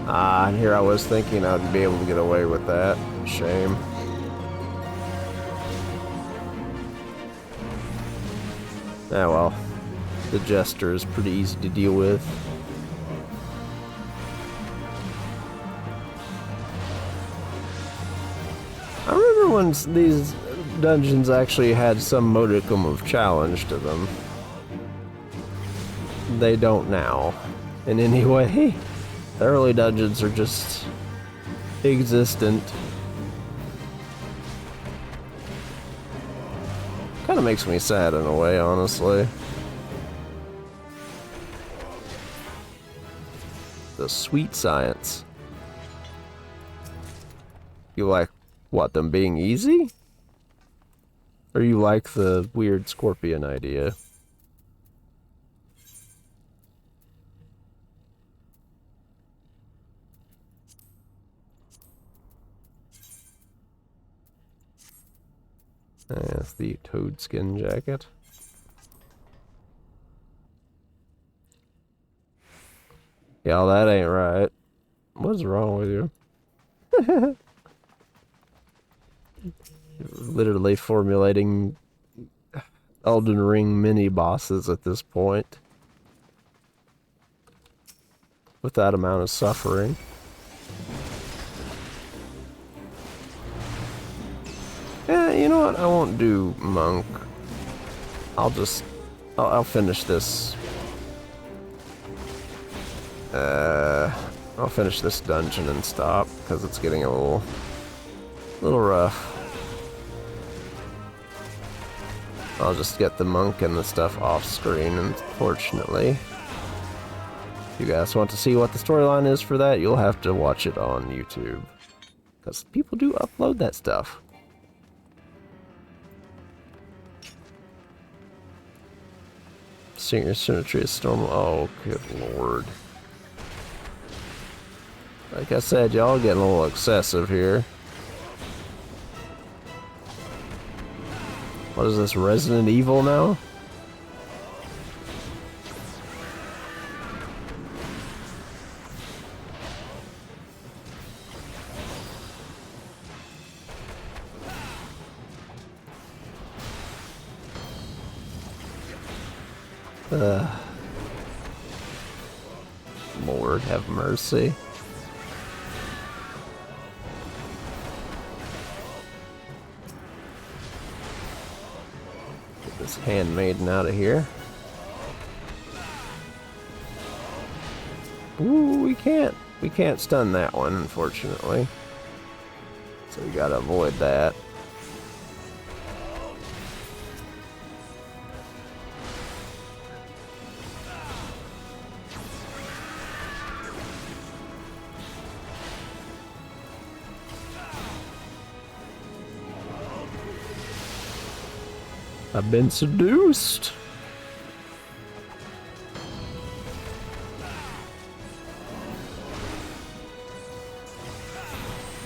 Ah, and here I was thinking I'd be able to get away with that. Shame. Ah well. The Jester is pretty easy to deal with. I remember when these dungeons actually had some modicum of challenge to them. They don't now, in any way. The early dungeons are just existent. Kind of makes me sad in a way, honestly. The sweet science. You like, what, them being easy? Or you like the weird scorpion idea? That's the toad skin jacket. Yeah, that ain't right. What's wrong with you? You're literally formulating Elden Ring mini bosses at this point. With that amount of suffering. Yeah, you know what? I won't do monk. I'll finish this. I'll finish this dungeon and stop because it's getting a little rough. I'll just get the monk and the stuff off screen, unfortunately. If you guys want to see what the storyline is for that, you'll have to watch it on YouTube. Because people do upload that stuff. Senior Symmetry is Storm. Oh, good lord. Like I said, y'all getting a little excessive here. What is this, Resident Evil now? Lord have mercy. Get this handmaiden out of here. Ooh, we can't stun that one, unfortunately. So we gotta avoid that. I've been seduced.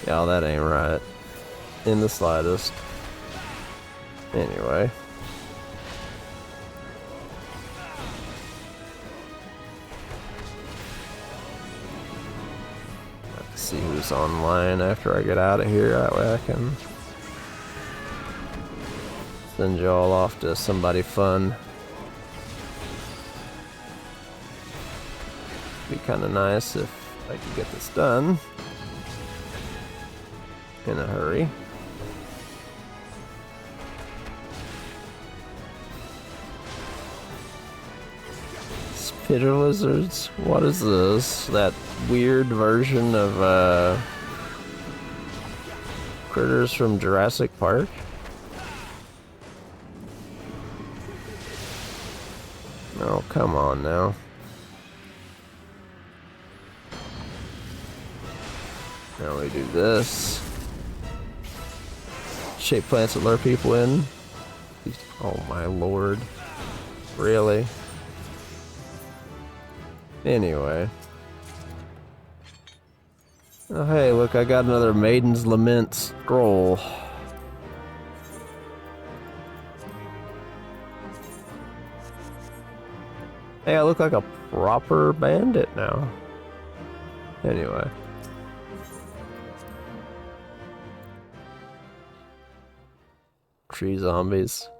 Yeah, that ain't right. In the slightest. Anyway. Let's see who's online after I get out of here. That way I can Send you all off to somebody fun. Be kind of nice if I could get this done in a hurry. Spitter lizards? What is this? That weird version of critters from Jurassic Park? Oh, come on now. Now we do this. Shape plants that lure people in. Oh my lord. Really? Anyway. Oh hey, look, I got another Maiden's Lament scroll. Hey, I look like a proper bandit now. Anyway. Tree zombies.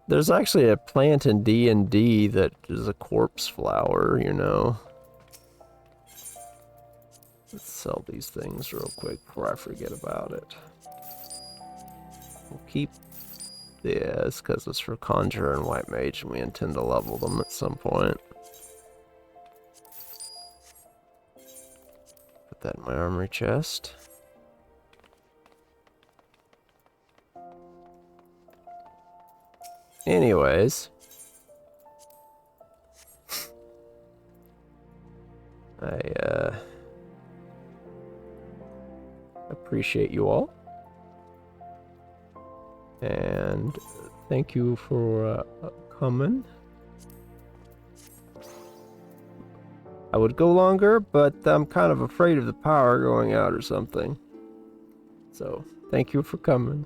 There's actually a plant in D&D that is a corpse flower, you know. Let's sell these things real quick before I forget about it. We'll keep this because it's for Conjurer and White Mage and we intend to level them at some point. Put that in my armory chest. Anyways, I appreciate you all, and thank you for coming. I would go longer, but I'm kind of afraid of the power going out or something. So, thank you for coming.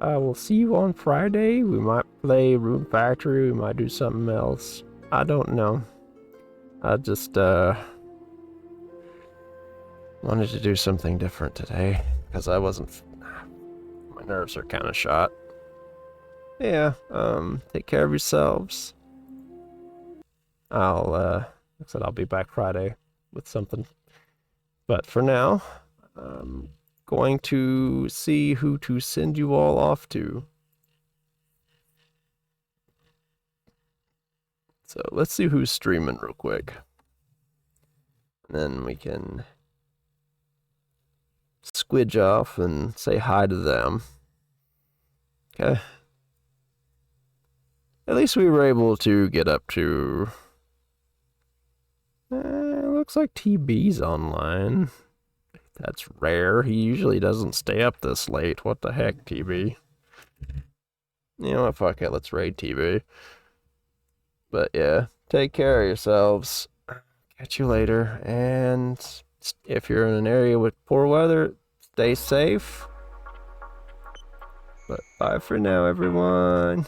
I will see you on Friday. We might play Rune Factory. We might do something else. I don't know. I just wanted to do something different today because I wasn't. My nerves are kind of shot. Yeah. Take care of yourselves. Like I said, I'll be back Friday with something. But for now, going to see who to send you all off to. So let's see who's streaming real quick. And then we can squidge off and say hi to them. Okay. At least we were able to get up to... looks like TB's online. That's rare. He usually doesn't stay up this late. What the heck, TB? You know what? Fuck it. Let's raid TB. But yeah, take care of yourselves. Catch you later. And if you're in an area with poor weather, stay safe. But bye for now, everyone.